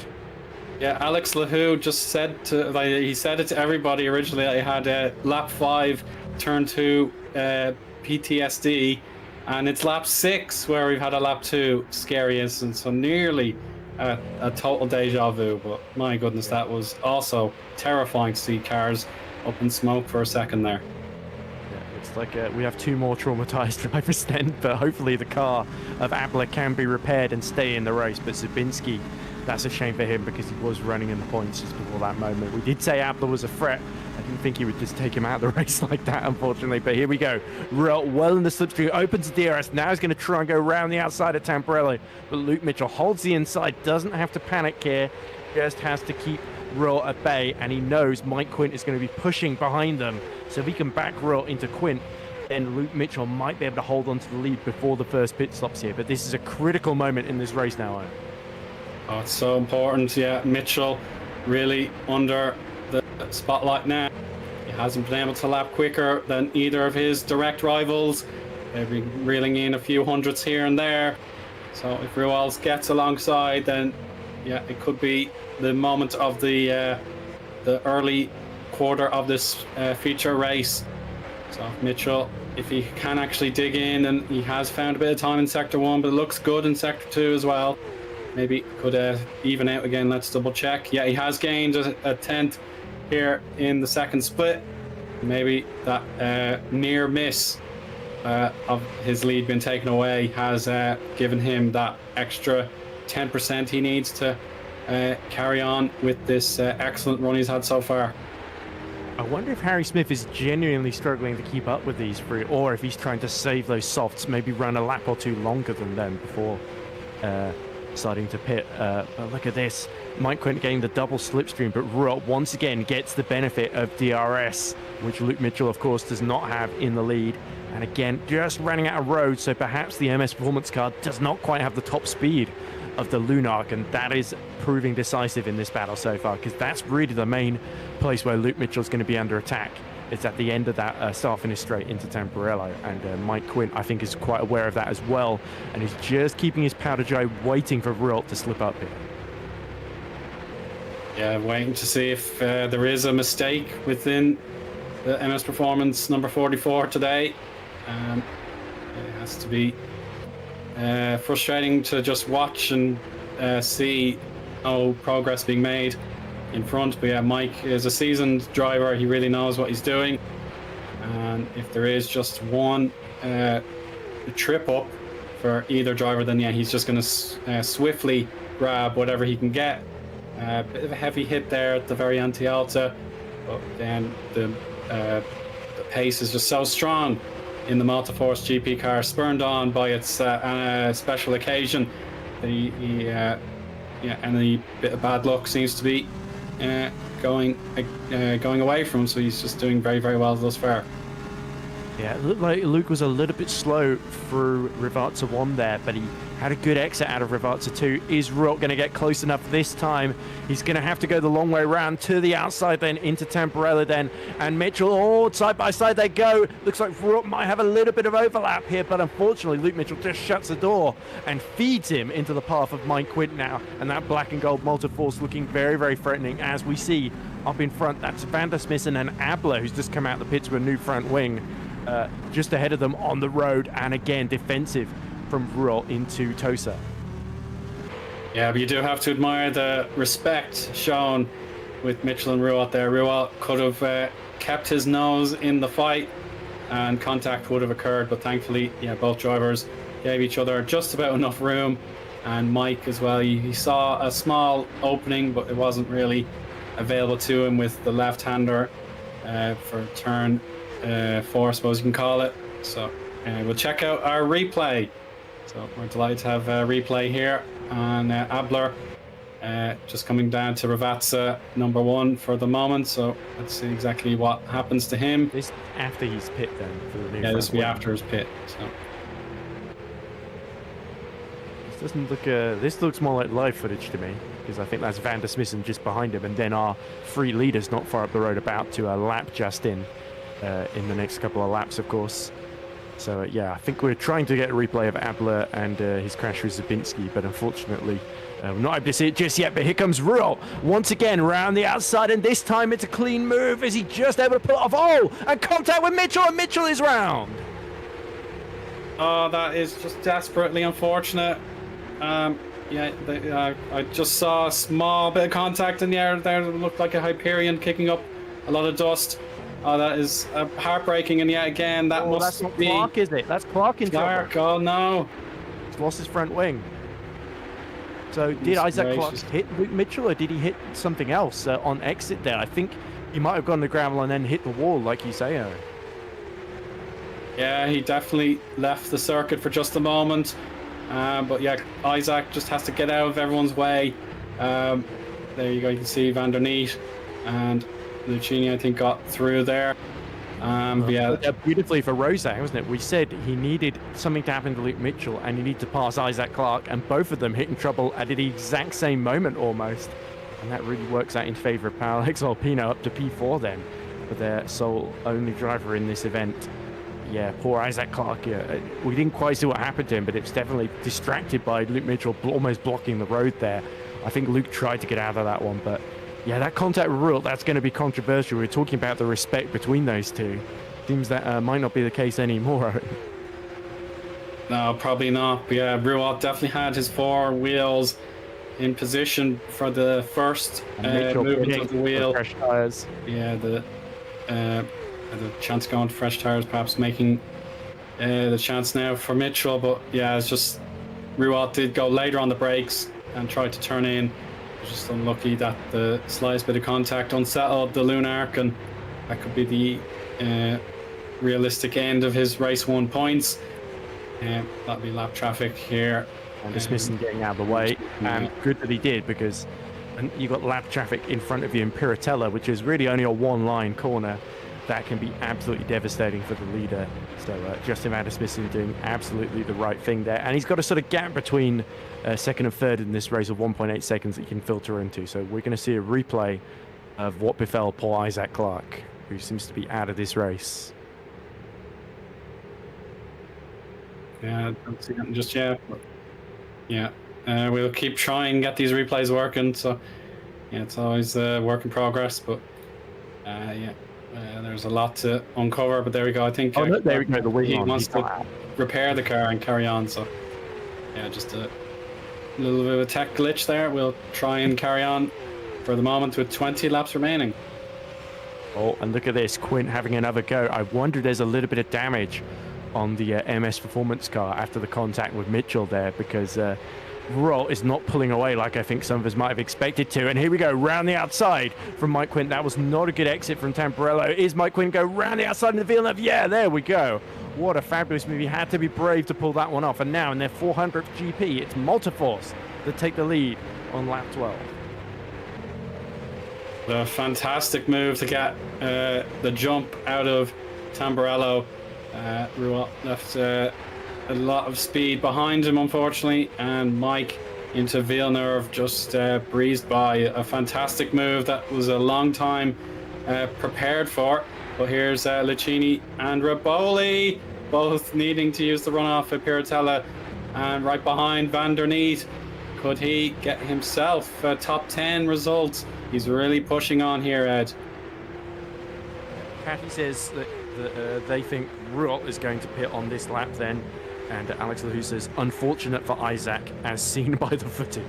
Yeah, Alex Lahou just said he said it to everybody originally. I had lap 5, turn 2 PTSD, and it's lap 6 where we've had a lap 2 scary instance. So nearly a total deja vu. But my goodness, that was also terrifying to see cars up in smoke for a second there. Yeah, looks like we have 2 more traumatized drivers then, but hopefully the car of Abler can be repaired and stay in the race. But Zabinski, that's a shame for him because he was running in the points just before that moment. We did say Abler was a threat. I didn't think he would just take him out of the race like that, unfortunately. But here we go. Well in the slipstream, opens the DRS. Now he's going to try and go around the outside of Tamburello. But Luke Mitchell holds the inside, doesn't have to panic here. Just has to keep Rualt at bay. And he knows Mike Quint is going to be pushing behind them. So if he can back Rualt into Quint, then Luke Mitchell might be able to hold on to the lead before the first pit stops here. But this is a critical moment in this race now, Eoin. Oh, it's so important. Yeah, Mitchell really under the spotlight now. He hasn't been able to lap quicker than either of his direct rivals. They've been reeling in a few hundredths here and there. So if Rualt gets alongside, then yeah, it could be the moment of the early quarter of this feature race. So Mitchell, if he can actually dig in, and he has found a bit of time in sector 1, but it looks good in sector 2 as well. Maybe could even out again. Let's double check. Yeah, he has gained a tenth here in the second split. Maybe that near miss of his lead being taken away has given him that extra 10% he needs to carry on with this excellent run he's had so far. I wonder if Harry Smith is genuinely struggling to keep up with these 3, or if he's trying to save those softs, maybe run a lap or 2 longer than them before starting to pit. But look at this. Mike Quint getting the double slipstream, but Rualt once again gets the benefit of DRS, which Luke Mitchell, of course, does not have in the lead. And again, just running out of road, so perhaps the MS Performance car does not quite have the top speed of the Lunark, and that is proving decisive in this battle so far, because that's really the main place where Luke Mitchell is going to be under attack. It's at the end of that start-finish straight into Tamburello, and Mike Quint, I think, is quite aware of that as well, and he's just keeping his powder dry, waiting for Rualt to slip up here. Yeah, waiting to see if there is a mistake within the MS Performance number 44 today. It has to be frustrating to just watch and see no progress being made in front. But yeah, Mike is a seasoned driver. He really knows what he's doing. And if there is just one trip up for either driver, then yeah, he's just going to swiftly grab whatever he can get. Bit of a heavy hit there at the very anti-alta, but then the pace is just so strong in the Multiforce GP car, spurned on by its special occasion. Yeah, any bit of bad luck seems to be going away from him, so he's just doing very, very well thus far. Yeah, it looked like Luke was a little bit slow through Rivarza 1 there, but he Had a good exit out of Rivazza too. Is Ruot going to get close enough this time? He's going to have to go the long way around to the outside, then into Tamburello then. And Mitchell, oh, side by side they go. Looks like Ruot might have a little bit of overlap here, but unfortunately Luke Mitchell just shuts the door and feeds him into the path of Mike Quint now. And that black and gold Multiforce looking very, very threatening, as we see up in front. That's Van der Smissen and Abler, who's just come out the pits with a new front wing, just ahead of them on the road. And again, defensive from Ruot into Tosa. Yeah, but you do have to admire the respect shown with Mitchell and Ruot there. Ruot could have kept his nose in the fight and contact would have occurred, but thankfully, yeah, both drivers gave each other just about enough room. And Mike as well, he saw a small opening, but it wasn't really available to him with the left-hander for turn 4, I suppose you can call it. So we'll check out our replay. So we're delighted to have a replay here on Abler, just coming down to Rivazza number 1 for the moment. So let's see exactly what happens to him. This after he's pit then for the new. Yeah, this will be after his pit. So this doesn't look. This looks more like live footage to me, because I think that's Van der Smissen just behind him, and then our 3 leaders not far up the road, about to lap just in the next couple of laps, of course. So yeah, I think we're trying to get a replay of Abler and his crash with Zabinski, but unfortunately we're not able to see it just yet. But here comes Ruot once again around the outside, and this time it's a clean move as he just able to pull it off. Oh, and contact with Mitchell, and Mitchell is round. Oh, that is just desperately unfortunate. Yeah, I just saw a small bit of contact in the air there. It looked like a Hyperion kicking up a lot of dust. Oh, that is heartbreaking, and yet again, that must that's not be Clark, is it? That's Clark in Clark. trouble. Oh no, He's lost his front wing. So did Isaac Clark hit Luke Mitchell, or did he hit something else on exit there? I think he might have gone to gravel and then hit the wall, like you say, Eoin. Yeah, he definitely left the circuit for just a moment. But yeah, Isaac just has to get out of everyone's way. There you go, you can see Van der Neet and Lucchini, I think, got through there. Yeah, beautifully for Rozak, wasn't it? We said he needed something to happen to Luke Mitchell, and he needed to pass Isaac Clark, and both of them hit in trouble at the exact same moment almost. And that really works out in favour of Parallax Alpino up to P4 then, for their sole only driver in this event. Yeah, poor Isaac Clark. Yeah, we didn't quite see what happened to him, but it's definitely distracted by Luke Mitchell almost blocking the road there. I think Luke tried to get out of that one, but yeah, that contact with Ruot, that's going to be controversial. We're talking about the respect between those two. Seems that might not be the case anymore. No, probably not. But yeah, Ruot definitely had his 4 wheels in position for the first movement of the wheel. Fresh tires. Yeah, the chance going to fresh tires, perhaps making the chance now for Mitchell. But yeah, it's just Ruot did go later on the brakes and tried to turn in. Just unlucky that the slightest bit of contact unsettled the Lunark, and that could be the realistic end of his race 1 points. That'll be lap traffic here. And Smithson getting out of the way, and good that he did, because you got lap traffic in front of you in Piratella, which is really only a 1-line corner. That can be absolutely devastating for the leader. So Justin Van der Smissen doing absolutely the right thing there, and he's got a sort of gap between second and third in this race of 1.8 seconds that you can filter into. So we're going to see a replay of what befell poor Isaac Clark, who seems to be out of this race. Yeah, I don't see that just yet, but yeah, we'll keep trying and get these replays working. So yeah, it's always a work in progress, but yeah. There's a lot to uncover, but there we go. I think look, there we go. The wing he wants to repair the car and carry on. So yeah, just a little bit of a tech glitch there. We'll try and carry on for the moment with 20 laps remaining. Oh, and look at this, Quint having another go. I wonder there's a little bit of damage on the MS Performance car after the contact with Mitchell there, because Ruot is not pulling away like I think some of us might have expected to. And here we go, round the outside from Mike Quint. That was not a good exit from Tamburello. Is Mike Quint go round the outside in the Villeneuve? Yeah, there we go. What a fabulous move. He had to be brave to pull that one off. And now in their 400th GP, it's Multiforce that take the lead on lap 12. A fantastic move to get the jump out of Tamburello. Ruot left a lot of speed behind him, unfortunately, and Mike into Villeneuve just breezed by. A fantastic move that was a long time prepared for. But here's Lucchini and Raboli, both needing to use the runoff at Piratella, and right behind Van der Neet. Could he get himself a top 10 result? He's really pushing on here, Ed. Patty says that they think Ruot is going to pit on this lap then, and Alex Lahu says, unfortunate for Isaac, as seen by the footage.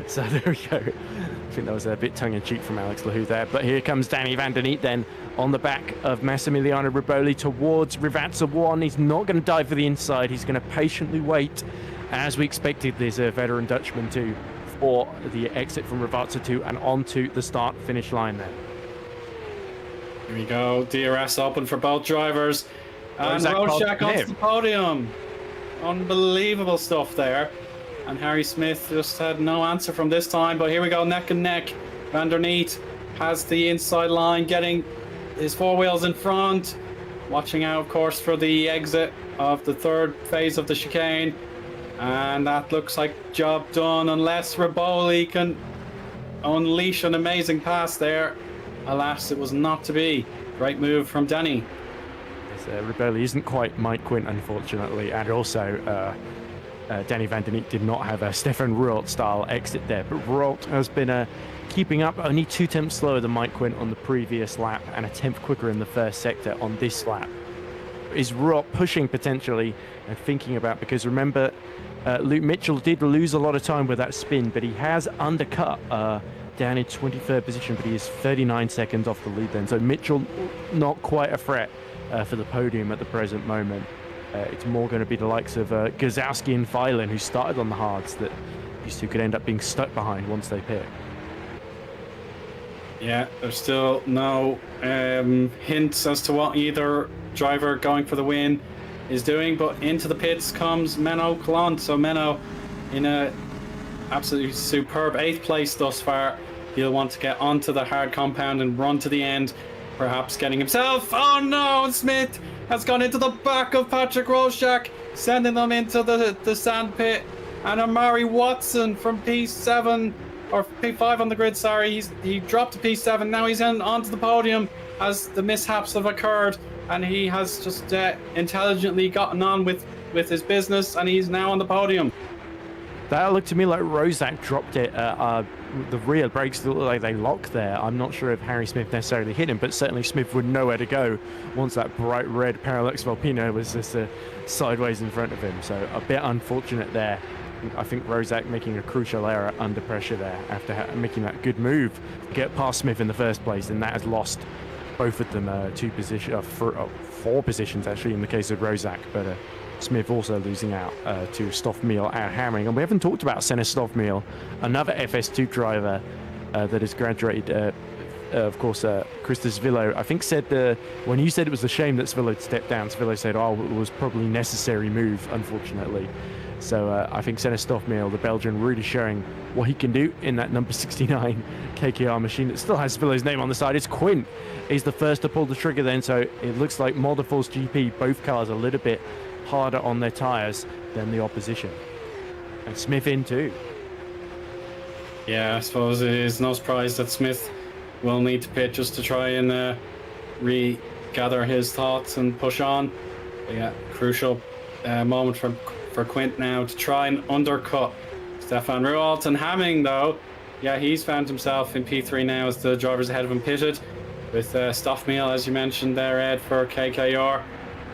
So there we go. I think that was a bit tongue-in-cheek from Alex Lahu there. But here comes Danny Van der Neet then on the back of Massimiliano Riboli towards Rivazza 1. He's not going to dive for the inside. He's going to patiently wait. As we expected, there's a veteran Dutchman too for the exit from Rivazza 2 and onto the start-finish line there. Here we go. DRS open for both drivers. And Rojak onto the podium. Unbelievable stuff there. And Harry Smith just had no answer from this time. But here we go, neck and neck. Van der Neet has the inside line, getting his four wheels in front. Watching out, of course, for the exit of the third phase of the chicane. And that looks like job done, unless Riboli can unleash an amazing pass there. Alas, it was not to be. Great move from Danny. Riboli isn't quite Mike Quint, unfortunately, and also Danny Van der Neet did not have a Stefan Ruot style exit there, but Ruot has been keeping up, only 2 tenths slower than Mike Quint on the previous lap and a tenth quicker in the first sector on this lap. Is Ruot pushing potentially and thinking about, because remember, Luke Mitchell did lose a lot of time with that spin, but he has undercut down in 23rd position, but he is 39 seconds off the lead then, so Mitchell not quite a threat for the podium at the present moment. It's more going to be the likes of Gazowski and Weiland, who started on the hards, that these two could end up being stuck behind once they pit. Yeah, there's still no hints as to what either driver going for the win is doing, but into the pits comes Menno Clant. So Menno in a absolutely superb 8th place thus far. He'll want to get onto the hard compound and run to the end, perhaps getting himself, oh no, Smith has gone into the back of Patrick Rojak, sending them into the sand pit. And Amari Watson from P7 or P5 on the grid, sorry, he dropped to P7. Now he's onto the podium as the mishaps have occurred, and he has just intelligently gotten on with his business, and he's now on the podium. That looked to me like Rozak dropped it. The rear brakes look like they locked there. I'm not sure if Harry Smith necessarily hit him, but certainly Smith would know where to go once that bright red Parallax Volpino was just sideways in front of him. So a bit unfortunate there. I think Rozak making a crucial error under pressure there after making that good move to get past Smith in the first place, and that has lost both of them 4 positions actually in the case of Rozak, but Smith also losing out to Stoffmeal and Hammering. And we haven't talked about Senna Stoffmeal, another FS2 driver that has graduated. Of course, Krista Svillo, I think, said when you said it was a shame that Svillo stepped down, Svillo said, oh, it was probably a necessary move, unfortunately. So I think Senna Stoffmeal, the Belgian, really showing what he can do in that number 69 KKR machine that still has Svillo's name on the side. It's Quint is the first to pull the trigger then, so it looks like Modderforce GP, both cars a little bit harder on their tyres than the opposition. And Smith in too. Yeah, I suppose it is no surprise that Smith will need to pit just to try and regather his thoughts and push on. But yeah, crucial moment for Quint now to try and undercut Stefan Rualt. And Hamming, though, yeah, he's found himself in P3 now as the drivers ahead of him pitted, with Stoffmeal, as you mentioned there, Ed, for KKR.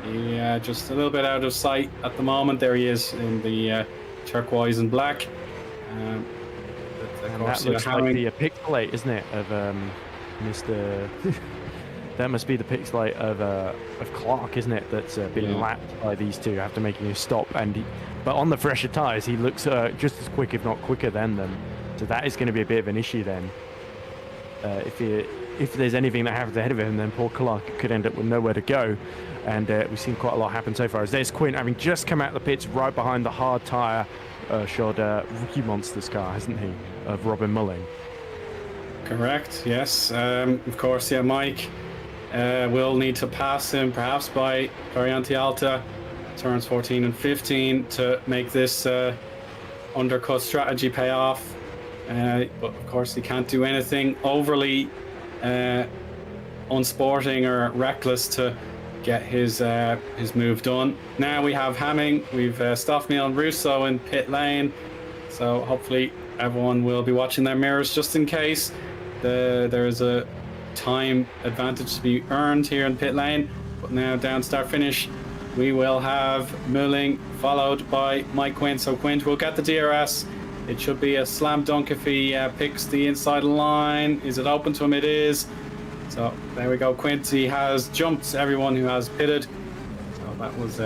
He just a little bit out of sight at the moment. There he is in the turquoise and black. And that looks like the pixelate, isn't it, of Mr. That must be the pixelate of Clark, isn't it? That's been lapped by these two after making a stop. But on the fresher tyres, he looks just as quick, if not quicker, than them. So that is going to be a bit of an issue then. If there's anything that happens ahead of him, then poor Clark could end up with nowhere to go. And we've seen quite a lot happen so far. As there's Quint having just come out of the pits right behind the hard tyre shod rookie monsters car, hasn't he, of Robin Mulling. Correct, yes. Of course, yeah, Mike will need to pass him perhaps by Variante Alta turns 14 and 15 to make this undercut strategy pay off. But of course, he can't do anything overly unsporting or reckless to get his move done. Now we have Hamming, we've Stoffmeal and Russo in pit lane, so hopefully everyone will be watching their mirrors just in case there is a time advantage to be earned here in pit lane. But now down start finish, we will have Mulling followed by Mike Quint. So Quint will get the DRS. It should be a slam dunk if he picks the inside line. Is it open to him? It is. So there we go. Quint, he has jumped everyone who has pitted. So that was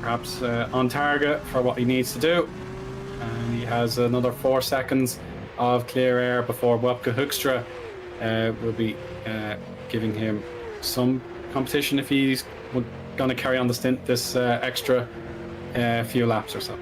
perhaps on target for what he needs to do. And he has another 4 seconds of clear air before Wopke Hoekstra will be giving him some competition if he's going to carry on the stint this extra few laps or so.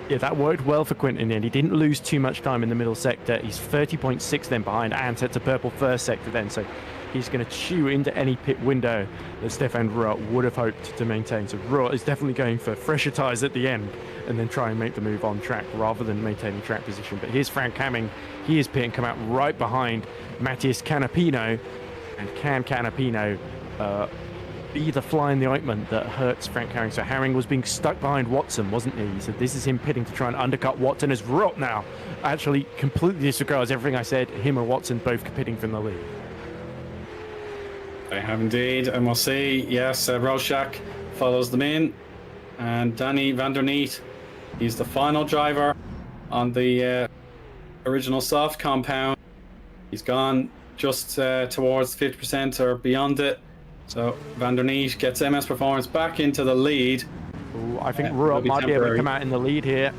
Yeah, that worked well for Quint in the end. He didn't lose too much time in the middle sector. He's 30.6 then behind and set to purple first sector then, so he's going to chew into any pit window that Stefan Ruot would have hoped to maintain. So Ruot is definitely going for fresher tyres at the end and then try and make the move on track rather than maintaining track position. But here's Frank Hamming. He is pitting, come out right behind Matthias Canapino. And can Canapino be the fly in the ointment that hurts Frank Hamming? So Hamming was being stuck behind Watson, wasn't he? So this is him pitting to try and undercut Watson as Ruot now actually completely disregards everything I said. Him and Watson both pitting from the lead. They have indeed, and we'll see. Yes, Rorschach follows them in, and Danny van der Neet, he's the final driver on the original soft compound. He's gone just towards 50% or beyond it. So van der Neet gets MS Performance back into the lead. Ooh, I think Ruot might be able to come out in the lead here.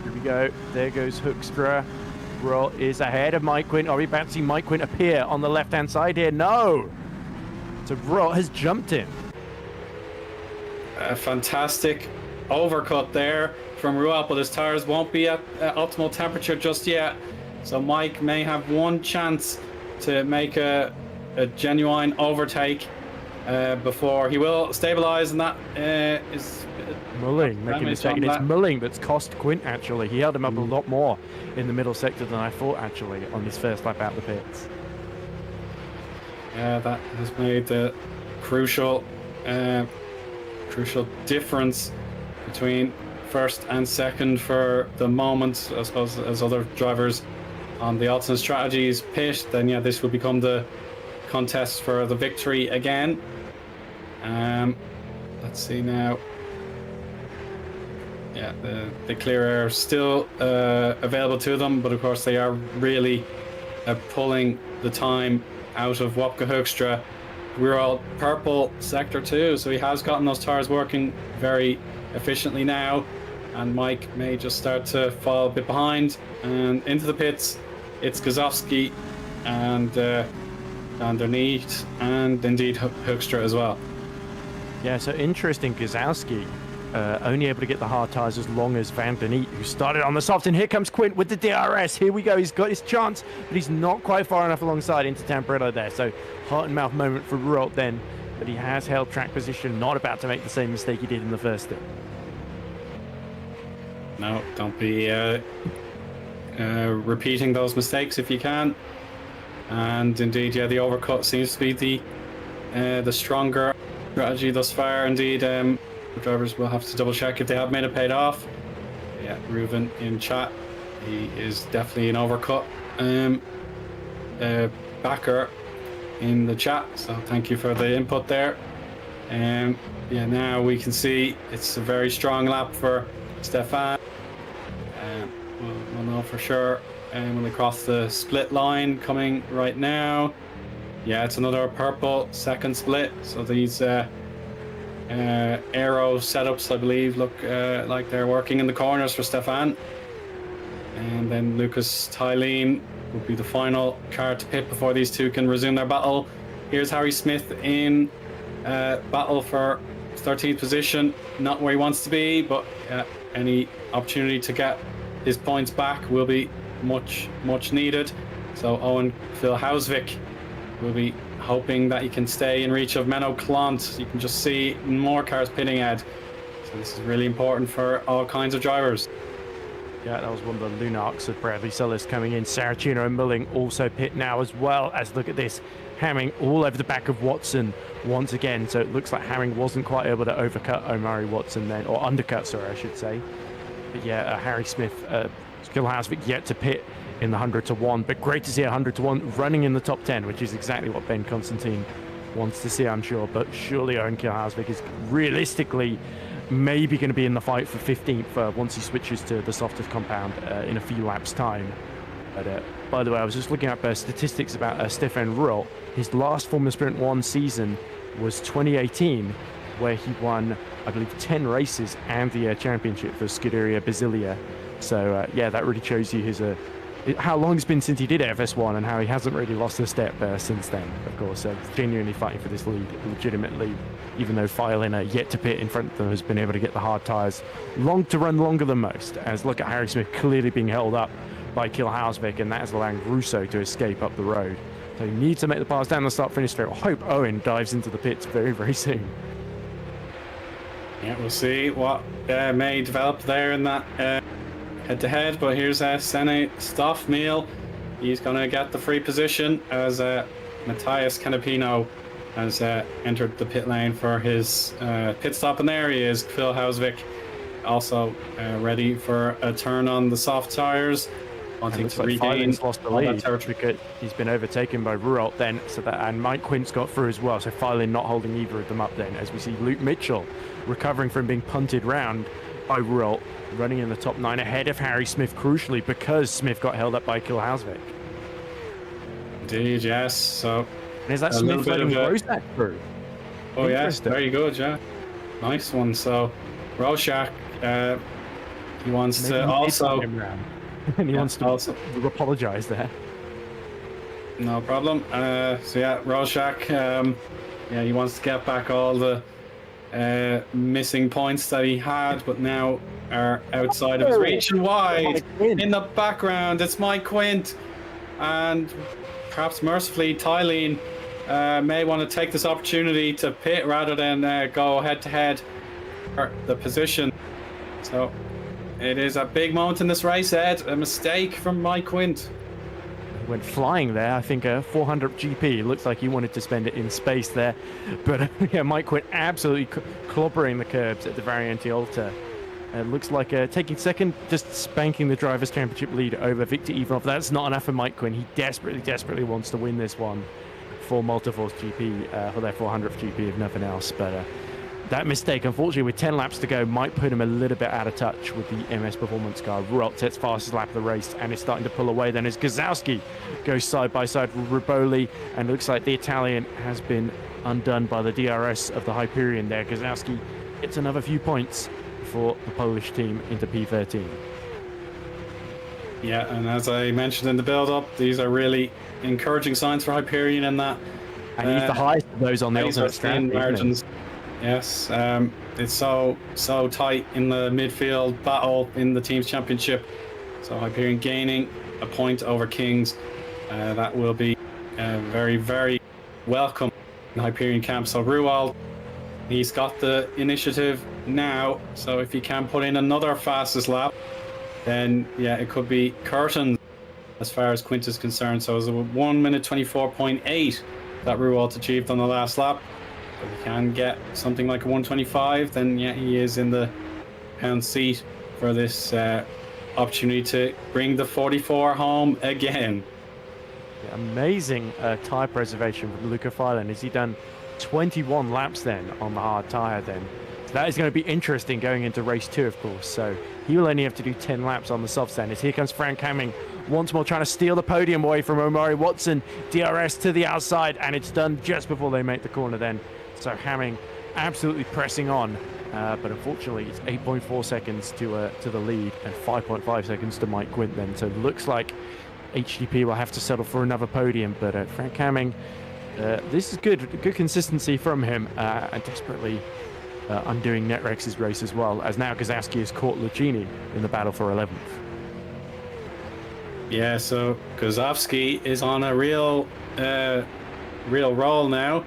Here we go. There goes Hoekstra. Ruot is ahead of Mike Quint. Are we about to see Mike Quint appear on the left-hand side here? No! So Ruot has jumped him. A fantastic overcut there from Ruot, but his tires won't be at optimal temperature just yet. So Mike may have one chance to make a genuine overtake before he will stabilize, and that is Mulling making a mistake. It's Mulling that's cost Quint actually. He held him up a lot more in the middle sector than I thought actually on his first lap out the pits. Yeah, that has made the crucial difference between first and second for the moment. I suppose as other drivers on the alternate strategies pit, then yeah, this will become the contest for the victory again. Let's see now. Yeah, the clear air is still available to them, but of course they are really pulling the time out of Wopke Hoekstra. We're all purple sector 2, so he has gotten those tires working very efficiently now, and Mike may just start to fall a bit behind. And into the pits, it's Gazowski and van der Neet, and indeed Hoekstra as well. Yeah, so interesting. Gazowski only able to get the hard tires as long as van der Neet, who started on the soft. And here comes Quint with the DRS. Here we go. He's got his chance, but he's not quite far enough alongside into Tamburello there. So heart and mouth moment for Ruot then, but he has held track position, not about to make the same mistake he did in the first stint. No, don't be repeating those mistakes if you can. And indeed, yeah, the overcut seems to be the stronger strategy thus far. Indeed, drivers will have to double check if they have made it paid off. Yeah, Reuven in chat, he is definitely an overcut backer in the chat, so thank you for the input there. Yeah, now we can see it's a very strong lap for Stefan. We'll know for sure when they cross the split line coming right now. Yeah, it's another purple second split, so these aero setups, I believe, look like they're working in the corners for Stefan. And then Lucas Tylene will be the final car to pit before these two can resume their battle. Here's Harry Smith in battle for 13th position. Not where he wants to be, but any opportunity to get his points back will be much needed. So Owen Phil Hausvik will be hoping that he can stay in reach of Menno Clant. You can just see more cars pitting ahead. So this is really important for all kinds of drivers. Yeah, that was one of the Lunarks of Bradley Sellers coming in. Saracino and Mulling also pit now as well, as look at this, Hamming all over the back of Watson once again. So it looks like Hamming wasn't quite able to overcut Omari Watson then, or undercut, sorry, I should say. But yeah, Harry Smith, Skillhouse yet to pit in the 100 to 1, but great to see 100 to 1 running in the top 10, which is exactly what Ben Constantine wants to see, I'm sure. But surely Eoin Kilhausvik is realistically maybe going to be in the fight for 15th once he switches to the softest compound in a few laps time. But by the way, I was just looking up statistics about Stefan Ruhl. His last Formula Sprint 1 season was 2018, where he won, I believe, 10 races and the championship for Scuderia Basilia. So yeah, that really shows you his how long it's been since he did FS1 and how he hasn't really lost a step since then. Of course, genuinely fighting for this lead legitimately, even though Fiolin yet to pit in front of them has been able to get the hard tyres to run longer than most. As look at Harry Smith clearly being held up by Kilhausvik, and that is allowing Russo to escape up the road. So he needs to make the pass down the start-finish straight. I hope Eoin dives into the pits very, very soon. Yeah, we'll see what may develop there in that head-to-head, but here's Sene Stoffmeal. He's going to get the free position as Matthias Canapino has entered the pit lane for his pit stop, and there he is, Phil Hausvik, also ready for a turn on the soft tyres, wanting to regain lost the lead because he's been overtaken by Rural then, so that, and Mike Quint's got through as well, so Fiolin not holding either of them up then, as we see Luke Mitchell recovering from being punted round by Rural, running in the top 9 ahead of Harry Smith, crucially because Smith got held up by Kilhausvik. Indeed, yes. So and is that Smith letting Rosak through? Oh yes, very good, yeah. Nice one. So Rorschach, he wants maybe to also and he wants to also apologize there. No problem. So yeah, Rorschach, yeah, he wants to get back all the missing points that he had, but now are outside of his reach and wide. In the background, it's Mike Quint, and perhaps mercifully Tylene may want to take this opportunity to pit rather than go head-to-head for the position. So it is a big moment in this race, Ed. A mistake from Mike Quint. He went flying there. I think a 400 GP. Looks like he wanted to spend it in space there. But yeah, Mike Quint absolutely clobbering the curbs at the Variante Alta. Looks like taking second, just spanking the Drivers' Championship lead over Victor Ivanov. That's not enough for Mike Quinn. He desperately wants to win this one for Multiforce GP, for their 400th GP, if nothing else. But that mistake, unfortunately, with 10 laps to go, might put him a little bit out of touch with the MS Performance car. Ruralt sets fastest lap of the race and is starting to pull away. Then as Gazowski goes side by side with Riboli, and looks like the Italian has been undone by the DRS of the Hyperion there. Gazowski gets another few points for the Polish team into P13. Yeah, and as I mentioned in the build-up, these are really encouraging signs for Hyperion in that. And he's the highest of those on the ultimate strategy, margins. Yes, it's so tight in the midfield battle in the team's championship. So Hyperion gaining a point over Kings. That will be very, very welcome in the Hyperion camp. So Ruwald, he's got the initiative now, so if he can put in another fastest lap, then yeah, it could be curtains as far as Quint is concerned. So it was a 1 minute 24.8 that Ruwalt achieved on the last lap. If he can get something like a 125, then yeah, he is in the pound seat for this opportunity to bring the 44 home again. Yeah, amazing tyre preservation from Luca Filan. Has he done 21 laps then on the hard tyre then? So that is going to be interesting going into race 2, of course. So he will only have to do 10 laps on the soft standards. Here comes Frank Hamming once more, trying to steal the podium away from Omari Watson. DRS to the outside, and it's done just before they make the corner then. So Hamming absolutely pressing on, but unfortunately it's 8.4 seconds to the lead and 5.5 seconds to Mike Quint then. So it looks like HGP will have to settle for another podium, but Frank Hamming, this is good consistency from him, and desperately undoing Netrex's race as well, as now Gazowski has caught Lucchini in the battle for 11th. Yeah, so Gazowski is on a real roll now.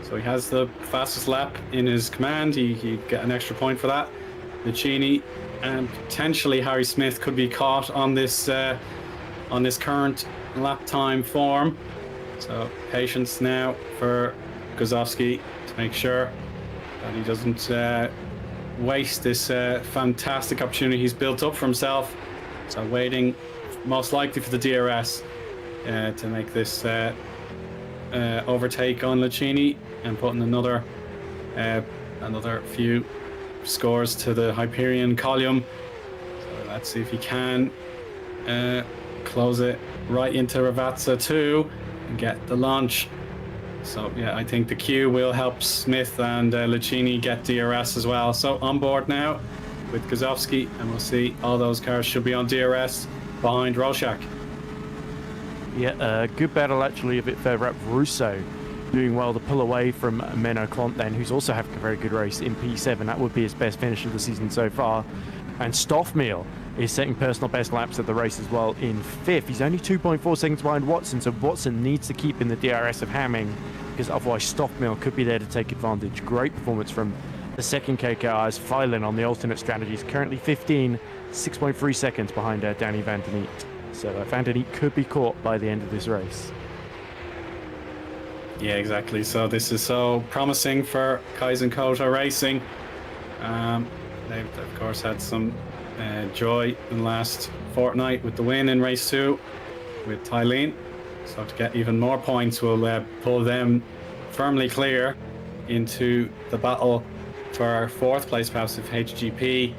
So he has the fastest lap in his command. He'd get an extra point for that. Lucchini and potentially Harry Smith could be caught on this current lap time form. So patience now for Guzowski to make sure that he doesn't waste this fantastic opportunity he's built up for himself. So waiting most likely for the DRS to make this overtake on Lucchini and putting another few scores to the Hyperion column. So let's see if he can close it right into Ravazza 2 and get the launch. So yeah, I think the Q will help Smith and Lucchini get DRS as well. So on board now with Guzowski, and we'll see all those cars should be on DRS behind Rorschach. Yeah, good battle actually a bit further up. Russo doing well to pull away from Menno Klont then, who's also having a very good race in P7. That would be his best finish of the season so far. And Stoffmehl is setting personal best laps at the race as well in 5th. He's only 2.4 seconds behind Watson, so Watson needs to keep in the DRS of Hamming, because otherwise Stoffmehl could be there to take advantage. Great performance from the second KKR as Phylan on the alternate strategies. Currently 15, 6.3 seconds behind Danny Van Den Eet. So Van Den Eet could be caught by the end of this race. Yeah, exactly. So this is so promising for Kaizen Koto Racing. They've of course had some joy in the last fortnight with the win in race 2 with Thailand. So to get even more points will pull them firmly clear into the battle for 4th place perhaps of HGP,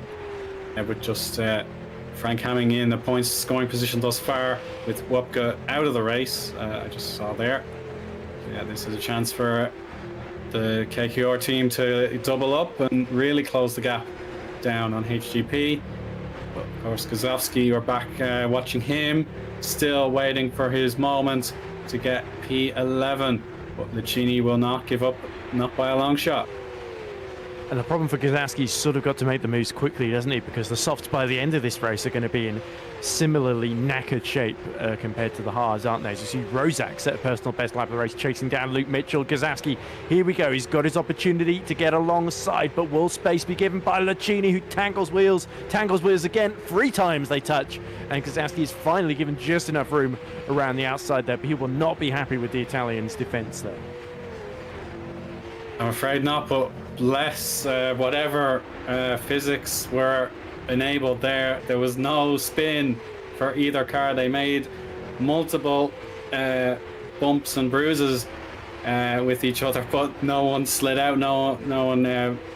with just Frank Hamming in the points scoring position thus far, with Wupke out of the race. I just saw there. Yeah, this is a chance for the KKR team to double up and really close the gap down on HGP. But of course, Guzowski, we're back watching him, still waiting for his moment to get P11. But Lucchini will not give up, not by a long shot. And the problem for Guzowski, he's sort of got to make the moves quickly, doesn't he? Because the softs by the end of this race are going to be in similarly knackered shape compared to the hards, aren't they? So you see Rozak set a personal best lap of the race, chasing down Luke Mitchell. Guzowski, here we go. He's got his opportunity to get alongside, but will space be given by Lucchini, who tangles wheels again. 3 times they touch, and Guzowski is finally given just enough room around the outside there, but he will not be happy with the Italian's defense there. I'm afraid not, but bless whatever physics were enabled there. There was no spin for either car. They made multiple bumps and bruises with each other, but no one slid out. No one.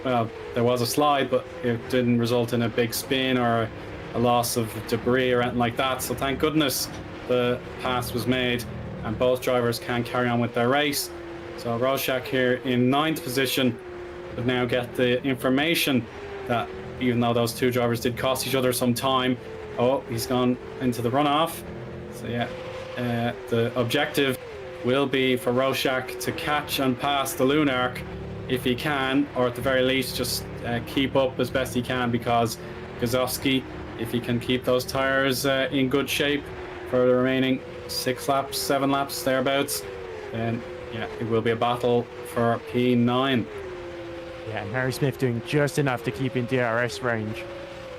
Well, there was a slide, but it didn't result in a big spin or a loss of debris or anything like that. So thank goodness the pass was made, and both drivers can carry on with their race. So Rorschach here in 9th position would now get the information that even though those 2 drivers did cost each other some time, he's gone into the runoff. So yeah, the objective will be for Rorschach to catch and pass the Lunark if he can, or at the very least just keep up as best he can, because Guzowski, if he can keep those tires in good shape for the remaining 6 laps, 7 laps thereabouts, then yeah, it will be a battle for P9. Yeah, and Harry Smith doing just enough to keep in DRS range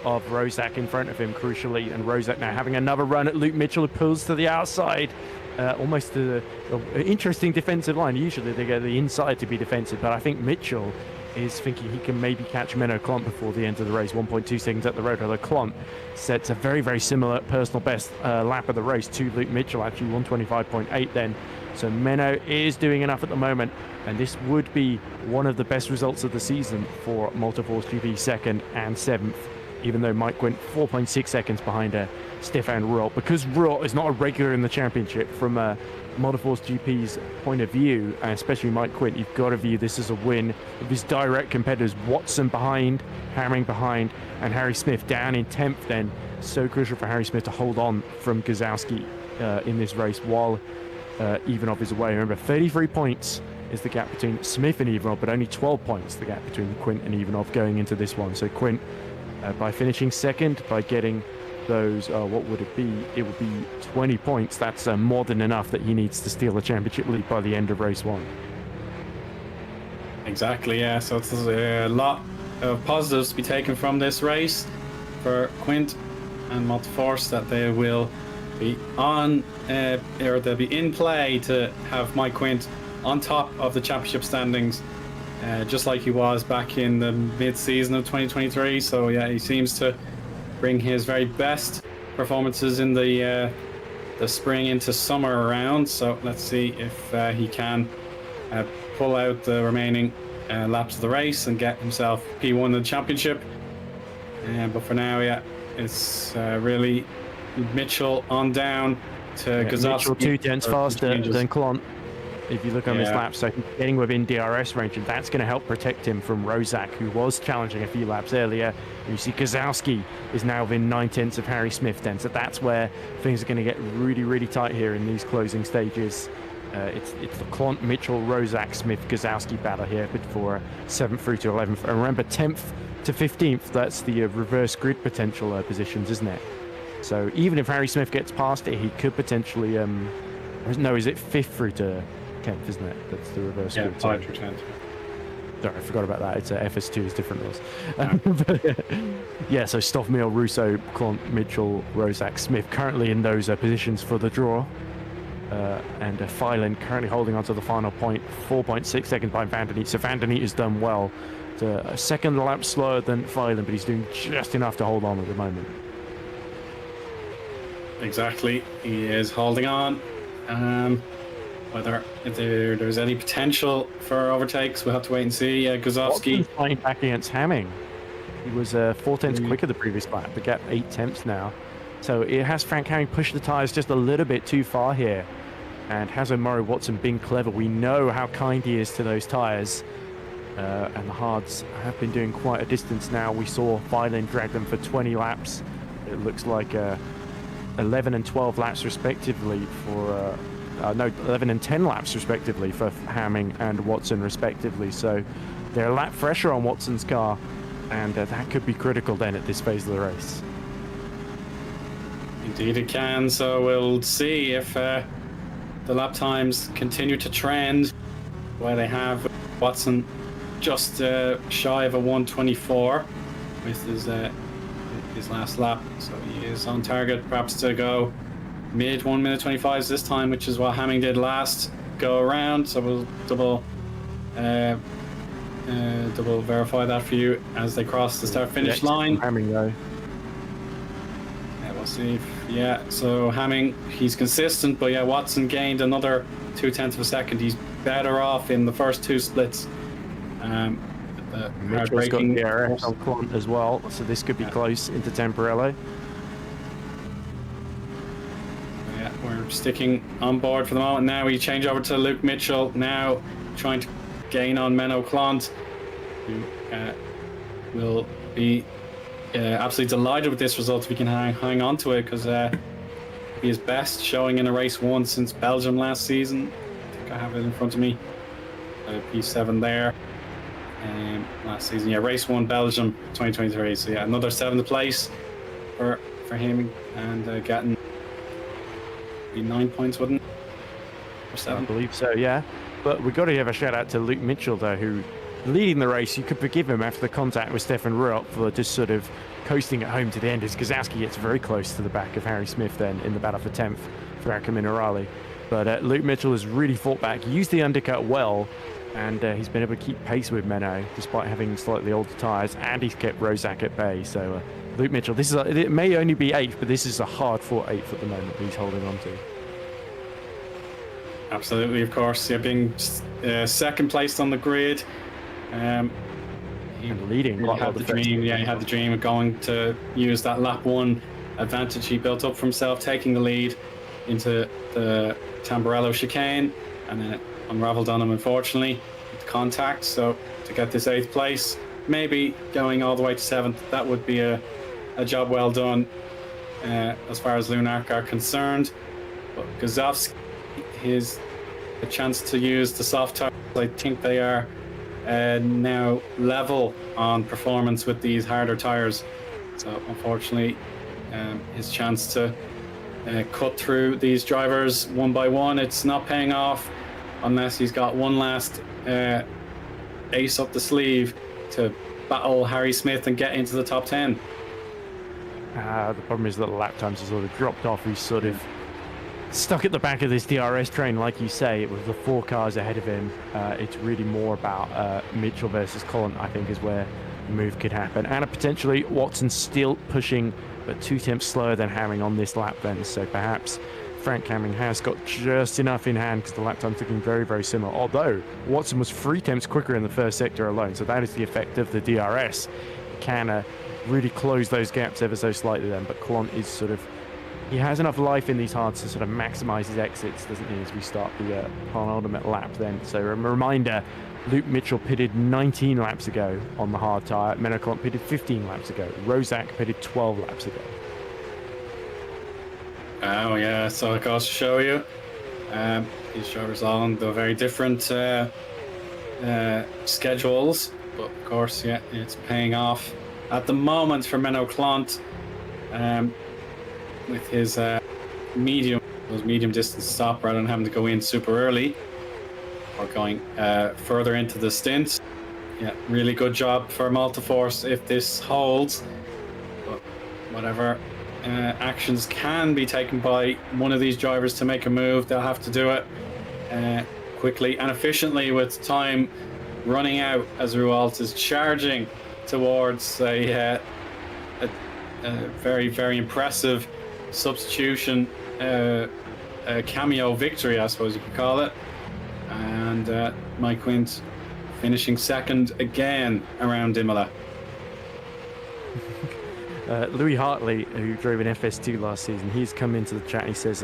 of Rozak in front of him, crucially. And Rozak now having another run at Luke Mitchell, who pulls to the outside. Almost an interesting defensive line. Usually they get the inside to be defensive, but I think Mitchell is thinking he can maybe catch Menno Klont before the end of the race. 1.2 seconds at the road. Although Klont sets a very, very similar personal best lap of the race to Luke Mitchell, actually 125.8 then. So Menno is doing enough at the moment, and this would be one of the best results of the season for Multiforce GP 2nd and 7th, even though Mike went 4.6 seconds behind Stefan Ruot. Because Ruot is not a regular in the championship, from Multiforce GP's point of view, and especially Mike Quint, you've got to view this as a win of his direct competitors. Watson behind, Hamming behind, and Harry Smith down in 10th then. So crucial for Harry Smith to hold on from Guzowski in this race while Ivanov is away. Remember, 33 points is the gap between Smith and Ivanov, but only 12 points the gap between Quint and Ivanov going into this one. So Quint, by finishing 2nd, by getting those, what would it be? It would be 20 points. That's more than enough that he needs to steal the championship lead by the end of race 1. Exactly, yeah. So it's a lot of positives to be taken from this race for Quint and Monteforce, that they will be on, or they'll be in play to have Mike Quint on top of the championship standings, just like he was back in the mid-season of 2023. So yeah, he seems to bring his very best performances in the spring into summer round. So let's see if he can pull out the remaining laps of the race and get himself P1 in the championship. But for now, yeah, it's really Mitchell on down to Gazowski. Mitchell 2/10 faster than Clont, if you look on his lap, so getting within DRS range, and that's going to help protect him from Rozak, who was challenging a few laps earlier. You see Gazowski is now within 9/10 of Harry Smith then, so that's where things are going to get really, really tight here in these closing stages. It's the Clont, Mitchell, Rozak, Smith, Gazowski battle here for 7th through to 11th. And remember, 10th to 15th, that's the reverse grid potential positions, isn't it? So even if Harry Smith gets past it, he could potentially... no, is it 5th through to 10th, isn't it? That's the reverse grid. 5 through 10th. Sorry, I forgot about that. It's FS2 is different rules. Yeah, so Stoffmeal, Russo, Clont, Mitchell, Rozak, Smith currently in those positions for the draw. And Phylan currently holding on to the final point, 4.6 seconds behind Van der Neet. So Van der Neet has done well. A second lap slower than Phylan, but he's doing just enough to hold on at the moment. Exactly, he is holding on. Whether there's any potential for overtakes, we'll have to wait and see. Gazowski fighting back against Hamming. He was 4/10 quicker the previous lap, but got 8/10 now. So it has Frank Hamming pushed the tyres just a little bit too far here. And has Murray Watson been clever? We know how kind he is to those tyres. And the hards have been doing quite a distance now. We saw Phylan drag them for 20 laps. It looks like 11 and 12 laps respectively for... no, 11 and 10 laps respectively for Hamming and Watson respectively. So they're a lap fresher on Watson's car, and that could be critical then at this phase of the race. Indeed it can. So we'll see if the lap times continue to trend where they have. Watson just shy of a 1:24 with his last lap, so he is on target perhaps to go mid 1:25 this time, which is what Hamming did last go around. So we'll double verify that for you as they cross the start finish line. Hamming though. Yeah, we'll see. So Hamming, he's consistent, but yeah, Watson gained another 0.2 of a second. He's better off in the first two splits. Mitchell's got the DRS on Clont as well, so this could be close into Temporello. Yeah, we're sticking on board for the moment. Now we change over to Luke Mitchell, now trying to gain on Menno Clont, who will be absolutely delighted with this result if we can hang on to it, because he is best showing in a race won since Belgium last season. I think I have it in front of me. P7 there. Last season, yeah, race 1 Belgium 2023. So yeah, another 7th place for him, and getting 9 points, wouldn't it? Or 7? I believe so, yeah. But we've got to give a shout out to Luke Mitchell though, who leading the race. You could forgive him after the contact with Stefan Rupp for just sort of coasting at home to the end, as Gazowski gets very close to the back of Harry Smith then in the battle for 10th for Acca Minerale. But Luke Mitchell has really fought back, used the undercut well, and he's been able to keep pace with Menno despite having slightly older tyres, and he's kept Rozak at bay. So Luke Mitchell, it may only be 8th, but this is a hard-fought 8th at the moment he's holding on to. Absolutely, of course. Yeah, being second placed on the grid. And leading. He had the dream. Yeah, he had the dream of going to use that lap 1 advantage he built up for himself, taking the lead into the Tamburello chicane, and then it unraveled on him, unfortunately, with contact. So to get this 8th place, maybe going all the way to 7th, that would be a job well done as far as Lunark are concerned. But Gazowski, a chance to use the soft tires. I think they are now level on performance with these harder tires. So unfortunately, his chance to cut through these drivers one by one, it's not paying off unless he's got one last ace up the sleeve to battle Harry Smith and get into the top 10. The problem is that the lap times have sort of dropped off. He's sort of stuck at the back of this DRS train, like you say, with the 4 cars ahead of him. It's really more about Mitchell versus Colin, I think, is where the move could happen. And potentially Watson still pushing, but 2 tenths slower than Hamming on this lap then. So perhaps Frank Hamming has got just enough in hand, because the lap time's looking very, very similar. Although Watson was 3 tenths quicker in the first sector alone. So that is the effect of the DRS. It can really close those gaps ever so slightly then. But Colin is sort of, he has enough life in these hards to sort of maximize his exits, doesn't he, as we start the penultimate lap then. So a reminder, Luke Mitchell pitted 19 laps ago on the hard tyre. Menno Colin pitted 15 laps ago. Rozak pitted 12 laps ago. Oh yeah, so it goes to show you, these drivers all on the very different schedules, but of course, yeah, it's paying off at the moment for Menno Clont, with his medium distance stop rather than having to go in super early or going further into the stint. Yeah, really good job for Multiforce if this holds, but whatever actions can be taken by one of these drivers to make a move, they'll have to do it quickly and efficiently, with time running out as Rualt is charging towards a very, very impressive substitution, a cameo victory, I suppose you could call it. And Mike Quint finishing second again around Imola. Louis Hartley, who drove an FS2 last season, he's come into the chat and he says,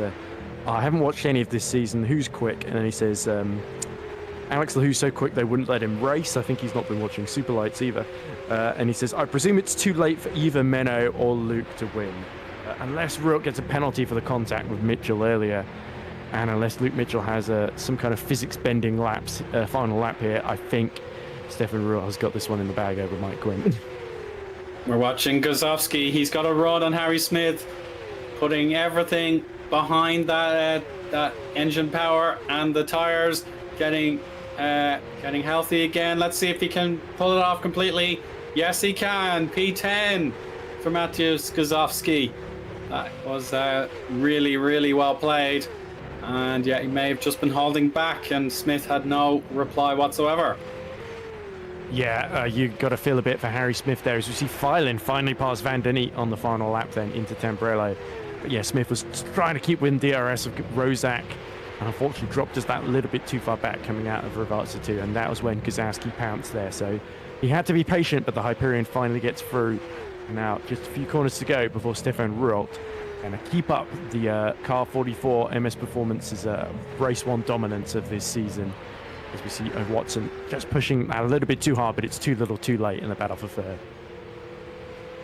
I haven't watched any of this season, who's quick? And then he says, Alex LaHoo's so quick they wouldn't let him race. I think he's not been watching Superlights either. And he says, I presume it's too late for either Menno or Luke to win. Unless Rook gets a penalty for the contact with Mitchell earlier, and unless Luke Mitchell has some kind of physics-bending final lap here, I think Stefan Ruhl has got this one in the bag over Mike Quinn. We're watching Gazowski. He's got a rod on Harry Smith, putting everything behind that engine power and the tires, getting healthy again. Let's see if he can pull it off completely. Yes, he can. P10 for Mateusz Gazowski. That was really, really well played. And yeah, he may have just been holding back, and Smith had no reply whatsoever. Yeah, you got to feel a bit for Harry Smith there, as we see Phelan finally pass Van Den Eet on the final lap then into Tamburello. But yeah, Smith was trying to keep within DRS of Rozak, and unfortunately dropped just that little bit too far back coming out of Rivazza 2, and that was when Gazowski pounced there. So he had to be patient, but the Hyperion finally gets through. Now just a few corners to go before Stefan Ruolt going to keep up the Car 44 MS Performance's race 1 dominance of this season, as we see Watson just pushing a little bit too hard, but it's too little too late in the battle for third.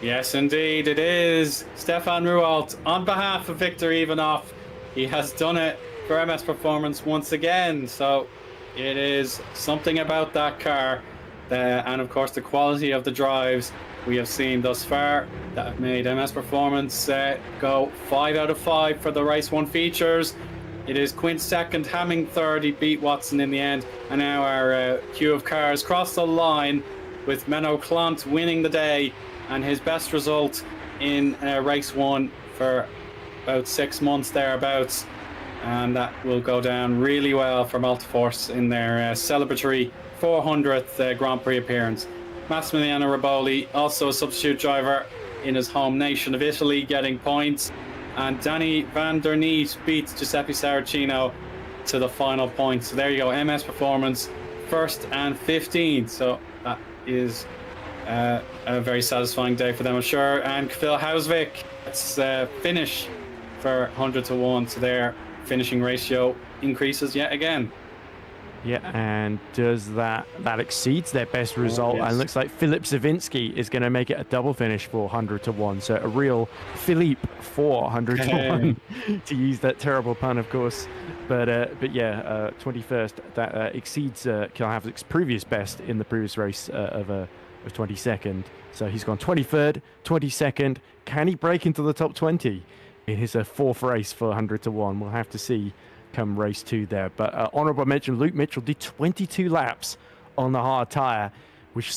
Yes, indeed, it is. Stefan Ruolt on behalf of Victor Ivanov. He has done it for MS Performance once again. So it is something about that car, and of course the quality of the drives we have seen thus far that have made MS Performance go 5 out of 5 for the Race 1 features. It is Quint second, Hamming third. He beat Watson in the end. And now our queue of cars cross the line with Menno Clont winning the day, and his best result in Race 1 for about 6 months thereabouts. And that will go down really well for Multiforce in their celebratory 400th Grand Prix appearance. Massimiliano Riboli, also a substitute driver in his home nation of Italy, getting points. And Danny Van Der Neet beats Giuseppe Saracino to the final point. So there you go, MS Performance, 1st and 15th. So that is a very satisfying day for them, I'm sure. And Phil Hausvik, let's finish for 100 to 1. So their finishing ratio increases yet again. Yeah, and does that exceeds their best result? Yes. And looks like Filip Zawinski is going to make it a double finish for 100 to 1. So a real Philippe for 100 to 1, to use that terrible pun, of course. But yeah, 21st, that exceeds Kilhavik's previous best in the previous race of 22nd. So he's gone 23rd, 22nd. Can he break into the top 20 in his 4th race for 100 to 1? We'll have to see come race 2 there. But honorable mention, Luke Mitchell did 22 laps on the hard tyre,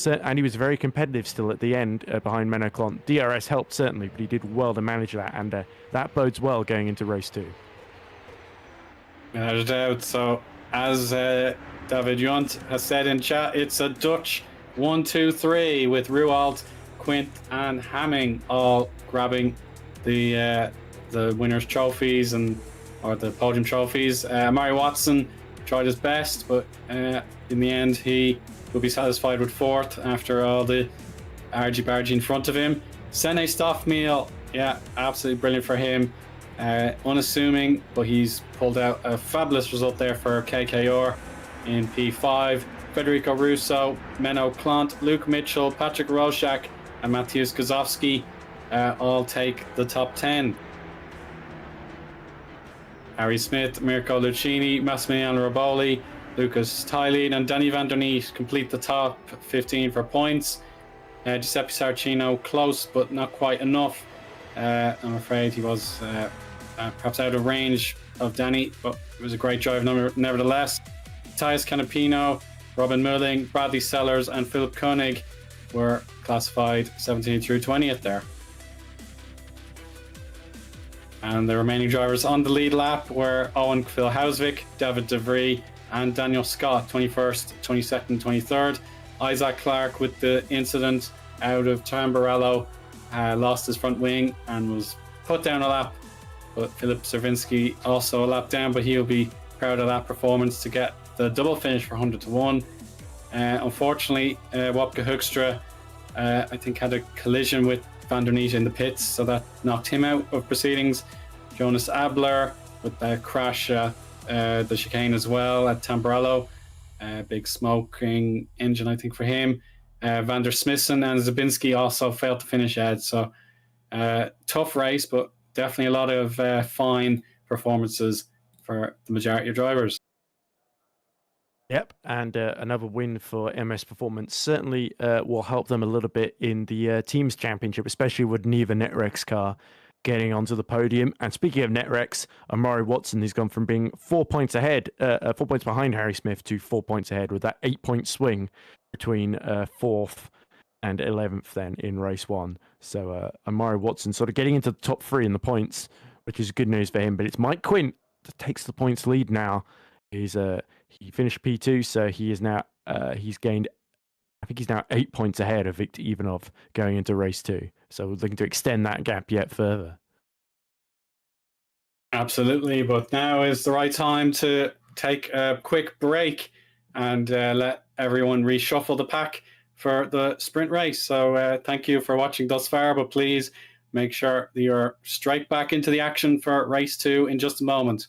and he was very competitive still at the end behind Menno Klont. DRS helped certainly, but he did well to manage that, and that bodes well going into race 2. Without a doubt. So, as David Junt has said in chat, it's a Dutch 1, 2, 3 with Ruwald, Quint, and Hamming all grabbing the winners' trophies or the podium trophies. Murray Watson tried his best, but in the end, he will be satisfied with 4th after all the argy-bargy in front of him. Sene Stoffmeal, yeah, absolutely brilliant for him. Unassuming, but he's pulled out a fabulous result there for KKR in P5. Federico Russo, Menno Klont, Luke Mitchell, Patrick Roszak, and Matthias Kozowski all take the top 10. Harry Smith, Mirko Lucchini, Massimiliano Roboli, Lucas Tylene, and Danny Van Der Neet complete the top 15 for points. Giuseppe Saracino close, but not quite enough. I'm afraid he was perhaps out of range of Danny, but it was a great drive nevertheless. Matthias Canapino, Robin Mulling, Bradley Sellers, and Philip Koenig were classified 17th through 20th there. And the remaining drivers on the lead lap were Owen Phil-Hausvik, David De Vries, and Daniel Scott, 21st, 22nd, 23rd. Isaac Clark, with the incident out of Tamburello, lost his front wing and was put down a lap. But Philip Cervinski also a lap down, but he'll be proud of that performance to get the double finish for 100 to 1. Unfortunately, Wopke Hoekstra, I think, had a collision with Van Der Neet in the pits, so that knocked him out of proceedings. Jonas Abler with the crash, the chicane as well at Tamburello. Big smoking engine, I think, for him. Van der Smissen and Zabinski also failed to finish ahead. So tough race, but definitely a lot of fine performances for the majority of drivers. Yep, and another win for MS Performance certainly will help them a little bit in the Teams Championship, especially with Niva Netrex car getting onto the podium. And speaking of Netrex, Amari Watson has gone from being 4 points ahead, 4 points behind Harry Smith to 4 points ahead with that 8-point swing between 4th and 11th then in race 1. So Amari Watson sort of getting into the top 3 in the points, which is good news for him. But it's Mike Quint that takes the points lead now. He finished P2, so he is now he's gained, I think he's now 8 points ahead of Viktor Ivanov going into race 2. So we're looking to extend that gap yet further. Absolutely, but now is the right time to take a quick break and let everyone reshuffle the pack for the sprint race. So thank you for watching thus far, but please make sure that you're straight back into the action for race 2 in just a moment.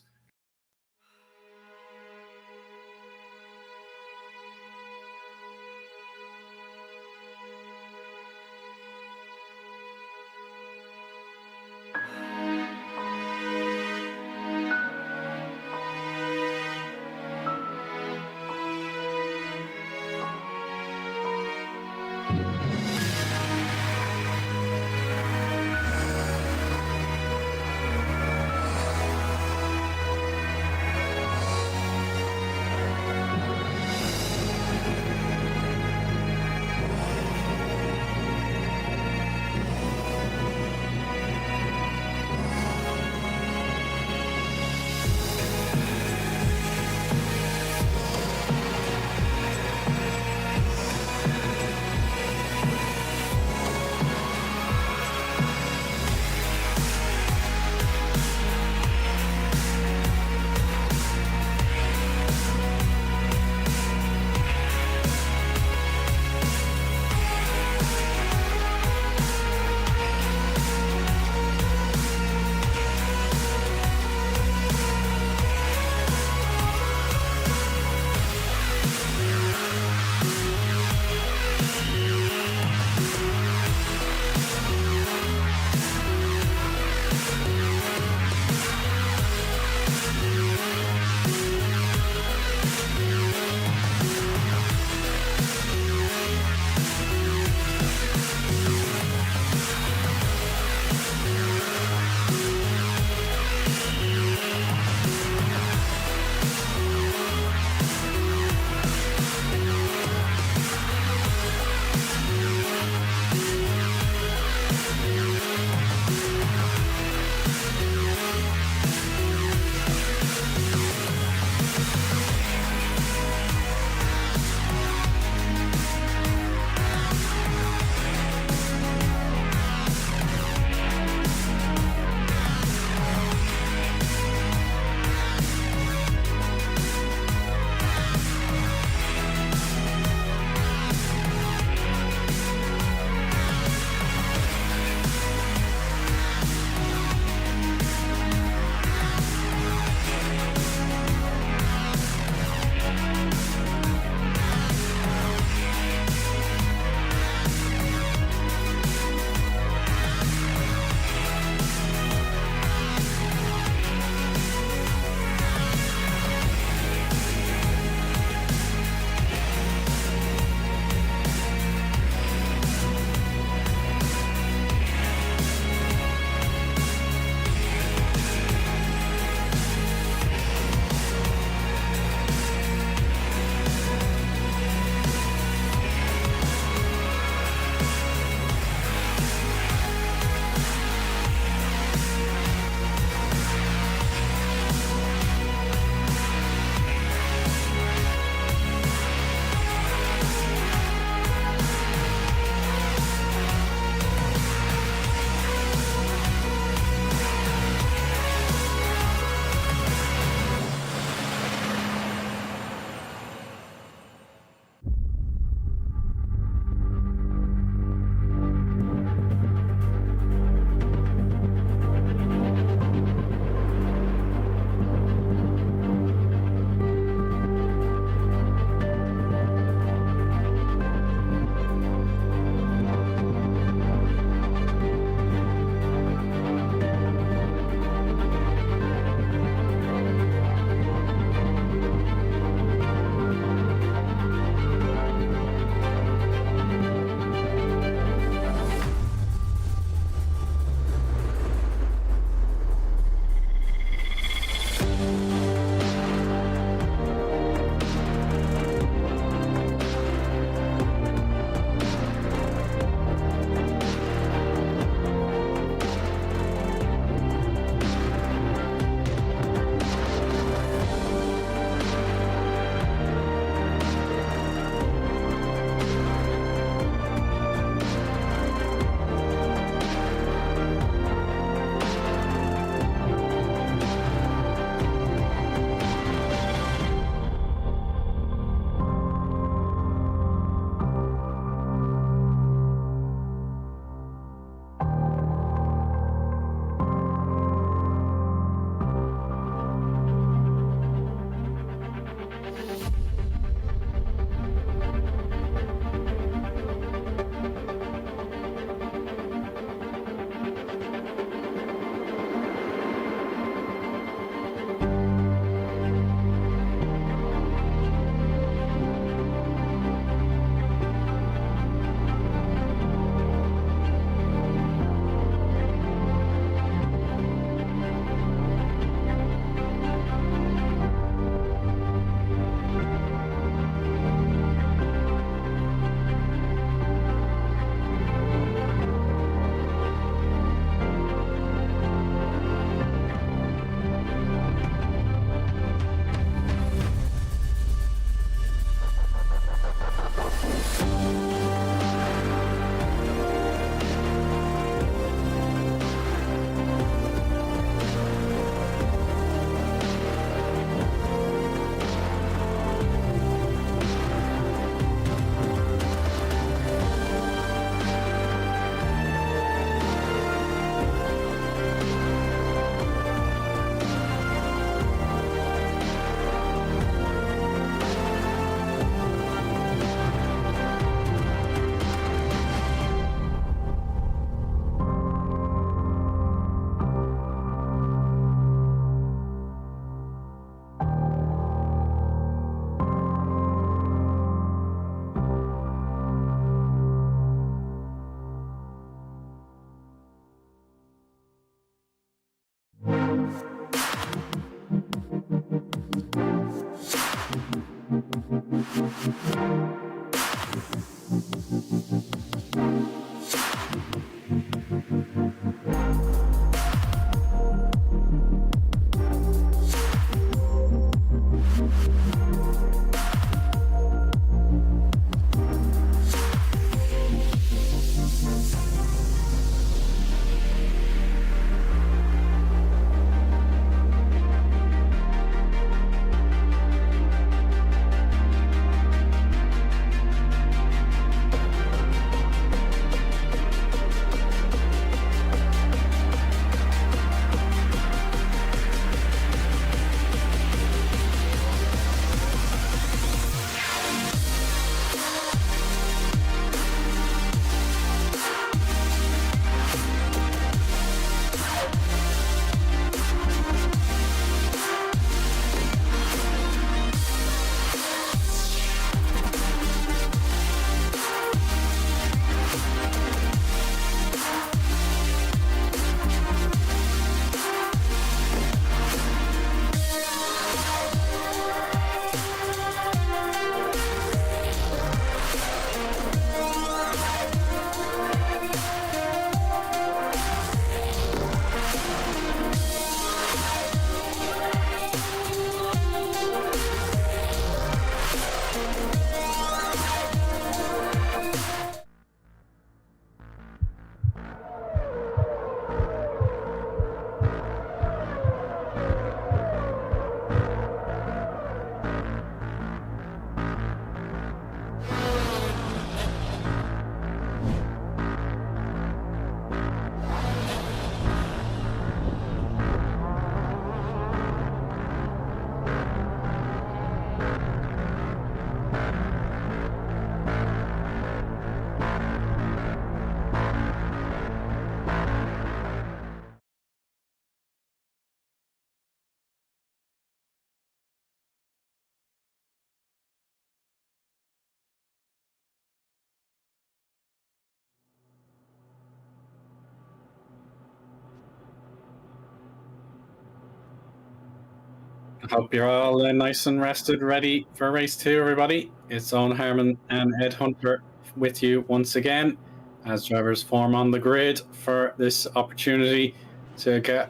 I hope you're all nice and rested, ready for race 2, everybody. It's Eoin, Harmon and Ed Hunter with you once again as drivers form on the grid for this opportunity to get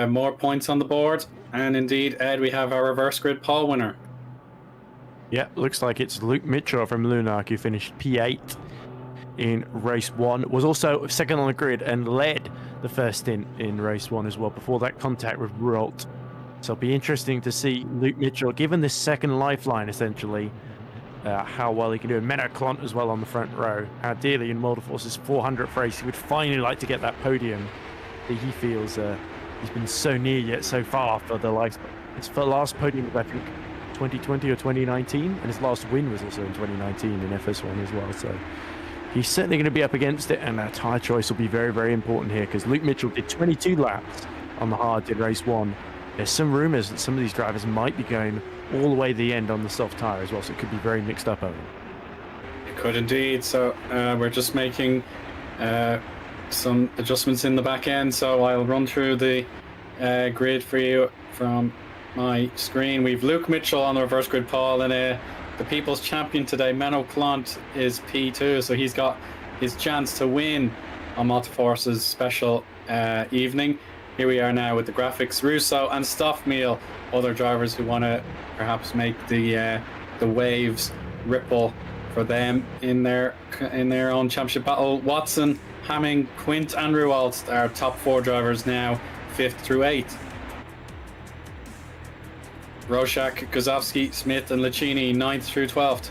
more points on the board. And indeed, Ed, we have our reverse grid pole winner. Yeah, looks like it's Luke Mitchell from Lunark who finished P8 in race 1. Was also second on the grid and led the first stint in race 1 as well before that contact with Rult. So it'll be interesting to see Luke Mitchell, given this second lifeline essentially, how well he can do. And Menno Clont as well on the front row. How dearly in Multiforce's 400th race he would finally like to get that podium that he feels he's been so near yet so far for the last podium of, I think, 2020 or 2019, and his last win was also in 2019 in FS1 as well. So he's certainly going to be up against it, and that tyre choice will be very, very important here because Luke Mitchell did 22 laps on the hard in race 1. There's some rumours that some of these drivers might be going all the way to the end on the soft tyre as well, so it could be very mixed up over. It could indeed. So we're just making some adjustments in the back end, so I'll run through the grid for you from my screen. We've Luke Mitchell on the reverse grid pole, and the People's Champion today, Menno Clont, is P2, so he's got his chance to win on Multiforce's special evening. Here we are now with the graphics. Russo and Stoffmeal, other drivers who want to perhaps make the waves ripple for them in their own championship battle. Watson, Hamming, Quint and Ruwalt are top 4 drivers now, 5th through 8th. Roshak, Gozowski, Smith and Lacini, 9th through 12th.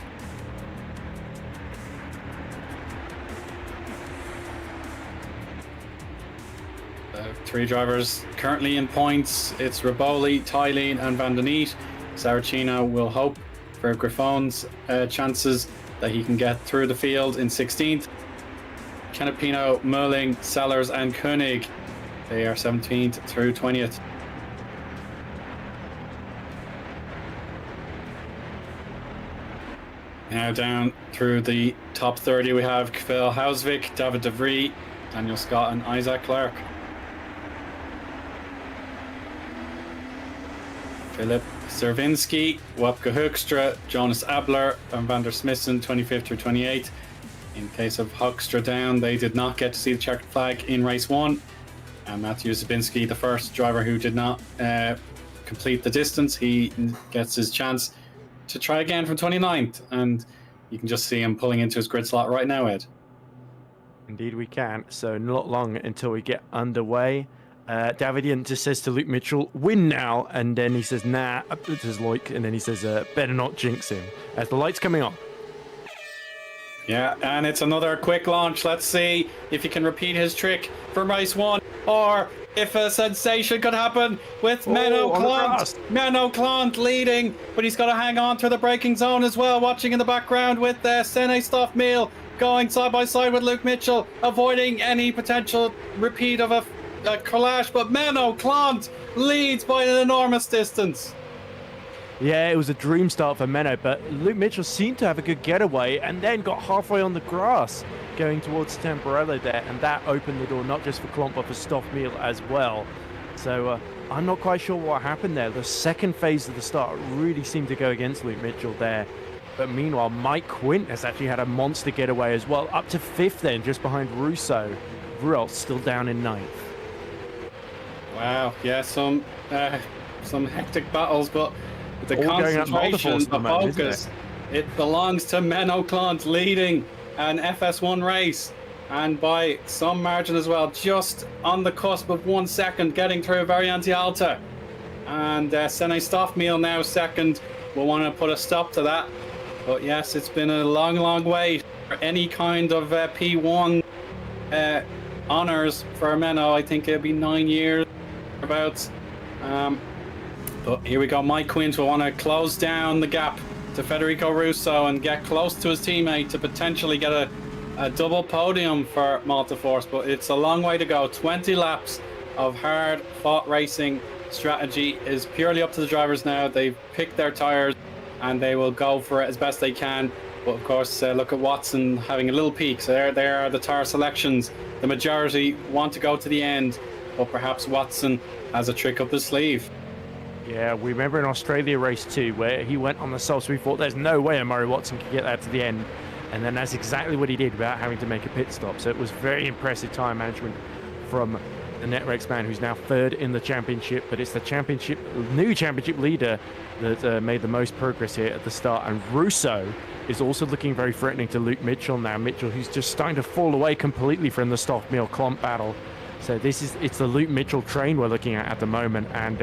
Three drivers currently in points. It's Raboli, Tylene and Van den Eet. Saracino will hope for Griffon's chances that he can get through the field in 16th. Canapino, Merling, Sellers and Koenig, they are 17th through 20th. Now down through the top 30 we have Phil Hausvik, David De Vries, Daniel Scott and Isaac Clark. Philip Servinski, Wopke Hoekstra, Jonas Abler and Van der Smissen, 25th through 28th. In case of Hoekstra down, they did not get to see the checkered flag in race 1. And Matthew Zabinski, the first driver who did not complete the distance, he gets his chance to try again from 29th, and you can just see him pulling into his grid slot right now, Ed. Indeed we can. So not long until we get underway. Davidian just says to Luke Mitchell, win now, and then he says, nah, this is Loic, and then he says, better not jinx him, as the light's coming on. Yeah, and it's another quick launch. Let's see if he can repeat his trick from race 1, or if a sensation could happen with Menno Clont. Menno Clont leading, but he's got to hang on through the braking zone as well. Watching in the background with Sene Stoffmeal going side by side with Luke Mitchell, avoiding any potential repeat of a clash. But Menno Clont leads by an enormous distance. Yeah, it was a dream start for Menno, but Luke Mitchell seemed to have a good getaway and then got halfway on the grass going towards Temporello there, and that opened the door not just for Clont but for Stoffmeal as well. So I'm not quite sure what happened there. The second phase of the start really seemed to go against Luke Mitchell there. But meanwhile, Mike Quint has actually had a monster getaway as well, up to 5th then, just behind Russo. Ruel still down in 9th. Wow, yeah, some hectic battles, but the all concentration, the focus, it belongs to Menno Clont leading an FS1 race, and by some margin as well, just on the cusp of 1 second, getting through Variante Alta. And Sene Stoffmeal now second. We'll want to put a stop to that. But yes, it's been a long, long wait for any kind of P1 honours for Menno. I think it'll be 9 years about. But here we go. Mike Quint will want to close down the gap to Federico Russo and get close to his teammate to potentially get a double podium for Multiforce. But it's a long way to go. 20 laps of hard fought racing. Strategy is purely up to the drivers now. They've picked their tyres and they will go for it as best they can. But of course, look at Watson having a little peek. So there are the tyre selections. The majority want to go to the end, but perhaps Watson has a trick up his sleeve. Yeah, we remember in Australia race 2 where he went on the softs. We thought there's no way Murray Watson could get that to the end. And then that's exactly what he did without having to make a pit stop. So it was very impressive time management from the Netrex man, who's now 3rd in the championship. But it's the new championship leader that made the most progress here at the start. And Russo is also looking very threatening to Luke Mitchell now. Mitchell, who's just starting to fall away completely from the Stoffmeal-Klomp battle. So it's the Luke Mitchell train we're looking at the moment. And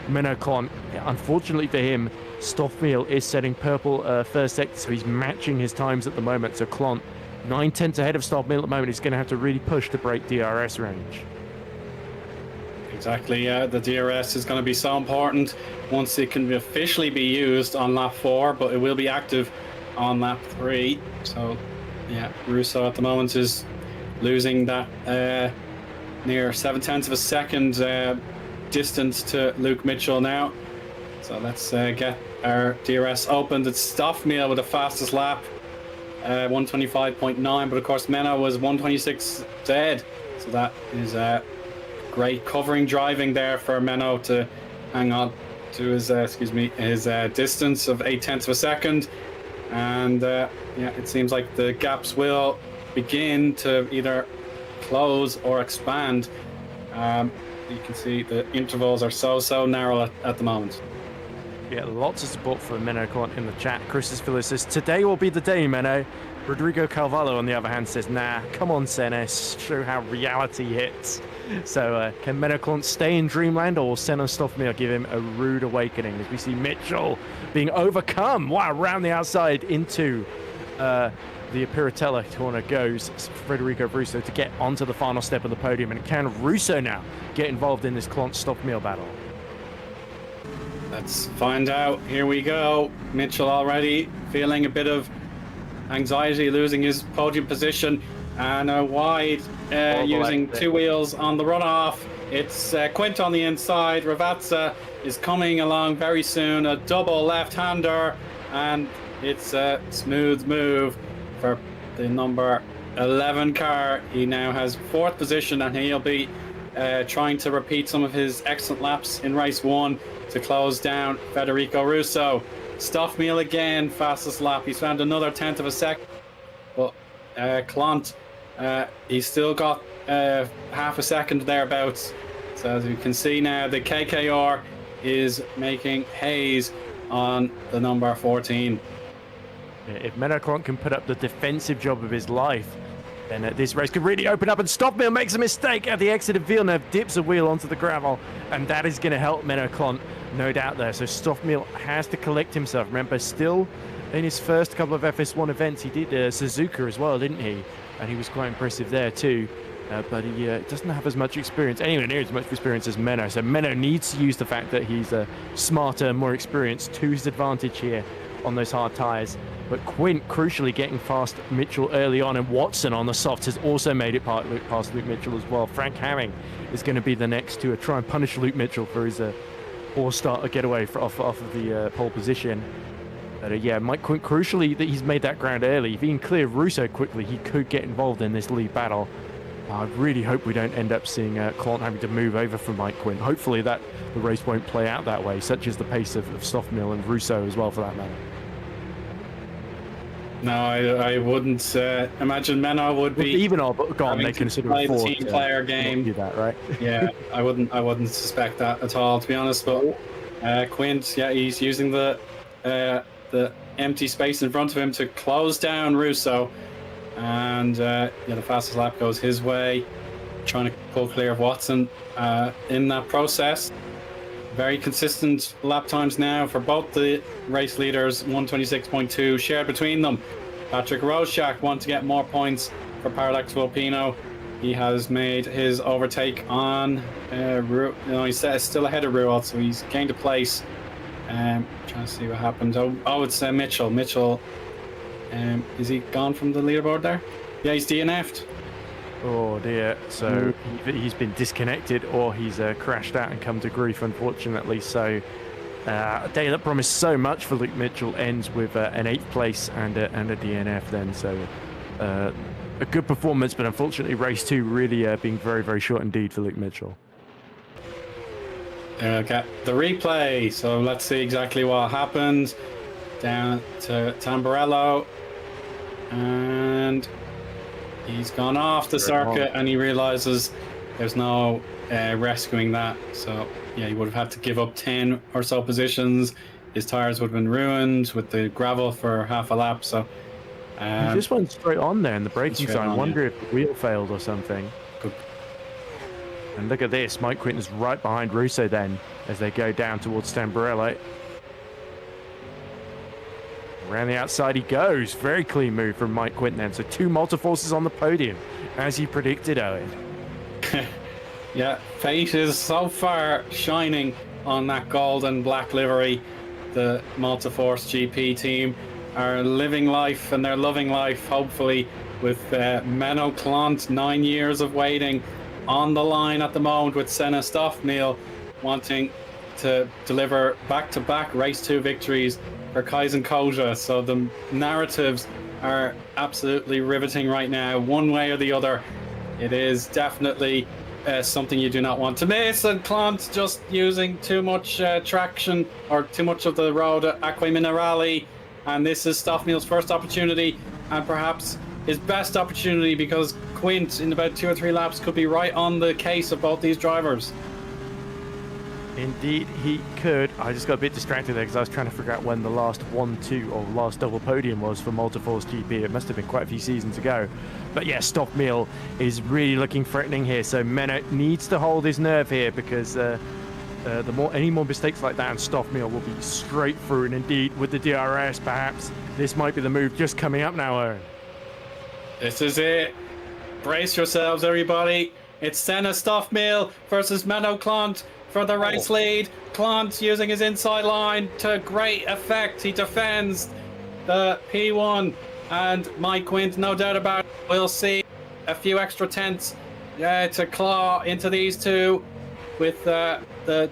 Menno Klomp, unfortunately for him, Stoffmeal is setting purple first sector, so he's matching his times at the moment. So Klomp, 9/10 ahead of Stoffmeal at the moment. He's going to have to really push to break DRS range. Exactly, yeah. The DRS is going to be so important once it can officially be used on lap 4, but it will be active on lap 3. So, yeah, Russo at the moment is losing that near 7/10 of a second distance to Luke Mitchell now. So let's get our DRS opened. It's Stoffmeal with the fastest lap, 125.9, but of course Menno was 126 dead. So that is great covering driving there for Menno to hang on to his distance of 8/10 of a second. And yeah, it seems like the gaps will begin to either close or expand. You can see the intervals are so narrow at the moment. Yeah, lots of support for Menno Klomp in the chat. Chris Phyllis says, today will be the day, Menno. Rodrigo Carvalho, on the other hand, says, nah, come on, Senes, show how reality hits. So can Menno Klomp stay in Dreamland, or will Senna Stoffmeal give him a rude awakening? As we see Mitchell being overcome, wow, around the outside into the Piratella corner goes Federico Russo to get onto the final step of the podium. And can Russo now get involved in this Klomp-Stoffmeal battle? Let's find out. Here we go. Mitchell already feeling a bit of anxiety, losing his podium position, and a wide using 2 wheels on the runoff. It's Quint on the inside. Ravazza is coming along very soon. A double left-hander, and it's a smooth move for the number 11 car. He now has 4th position, and he'll be trying to repeat some of his excellent laps in race 1 to close down Federico Russo. Stoffmeal again, fastest lap. He's found another 10th of a second, but Klomp, he's still got half a second thereabouts. So as you can see now, the KKR is making haze on the number 14. If Menno Klomp can put up the defensive job of his life, then this race could really open up. And Stoffmeal makes a mistake at the exit of Villeneuve, dips a wheel onto the gravel, and that is going to help Menno Klomp, no doubt there. So Stoffmeal has to collect himself. Remember, still in his first couple of FS1 events, he did Suzuka as well, didn't he? And he was quite impressive there too. But he doesn't have as much experience, anywhere near as much experience as Menno. So Menno needs to use the fact that he's smarter, more experienced to his advantage here on those hard tyres. But Quint, crucially, getting past Mitchell early on, and Watson on the softs has also made it past Luke Mitchell as well. Frank Hamming is going to be the next to try and punish Luke Mitchell for his poor start or getaway off of the pole position. But yeah, Mike Quint, crucially, that he's made that ground early. If he can clear Russo quickly, he could get involved in this lead battle. I really hope we don't end up seeing Klomp having to move over from Mike Quint. Hopefully that the race won't play out that way, such as the pace of Stoffmeal and Russo as well, for that matter. No, I wouldn't imagine Menno would be even gone. They consider play the forward team player game. Do that, right? Yeah, I wouldn't suspect that at all, to be honest. But Quint, yeah, he's using the empty space in front of him to close down Russo, and yeah, the fastest lap goes his way, trying to pull clear of Watson in that process. Very consistent lap times now for both the race leaders, 126.2 shared between them. Patrick Roszak wants to get more points for Parallax Volpino. He has made his overtake on he's still ahead of Ruel, so he's gained a place. Trying to see what happened. Oh, it's Mitchell. Mitchell, is he gone from the leaderboard there? Yeah, he's DNF'd. Oh dear, so he's been disconnected, or he's crashed out and come to grief, unfortunately. So a day that promised so much for Luke Mitchell ends with an 8th place and a DNF then. So a good performance, but unfortunately race 2 really being very short indeed for Luke Mitchell. get the replay. So let's see exactly what happened. Down to Tamburello, and he's gone off the circuit, and he realizes there's no rescuing that. So yeah, he would have had to give up 10 or so positions. His tires would have been ruined with the gravel for half a lap. So he just went straight on there in the braking zone. I wonder if the wheel failed or something. Good. And look at this, Mike Quinton's right behind Russo then as they go down towards Tamburello. Around the outside he goes. Very clean move from Mike Quinton then. So 2 multiforces on the podium, as you predicted, Eoin. Yeah, fate is so far shining on that gold and black livery. The Multiforce GP team are living life, and they're loving life, hopefully, with Menno Clant, 9 years of waiting on the line at the moment, with Senna Stoffmeal wanting to deliver back-to-back Race 2 victories for Kaizen Koja. So the narratives are absolutely riveting right now, one way or the other. It is definitely something you do not want to miss, and Clant just using too much traction, or too much of the road at Acqua Minerale, and this is Stoffmeal's first opportunity, and perhaps his best opportunity, because Quint in about 2 or 3 laps could be right on the case of both these drivers. Indeed, he could. I just got a bit distracted there because I was trying to figure out when the last 1-2 or last double podium was for Multiforce GP. It must have been quite a few seasons ago. But yeah, Stoffmeal is really looking threatening here. So Menno needs to hold his nerve here, because any more mistakes like that, and Stoffmeal will be straight through. And indeed, with the DRS, perhaps this might be the move just coming up now, Eoin. This is it. Brace yourselves, everybody. It's Senna Stoffmeal versus Menno Clant for the race lead. Clant using his inside line to great effect. He defends the P1, and Mike Quint, no doubt about it, we'll see a few extra tenths to claw into these two with the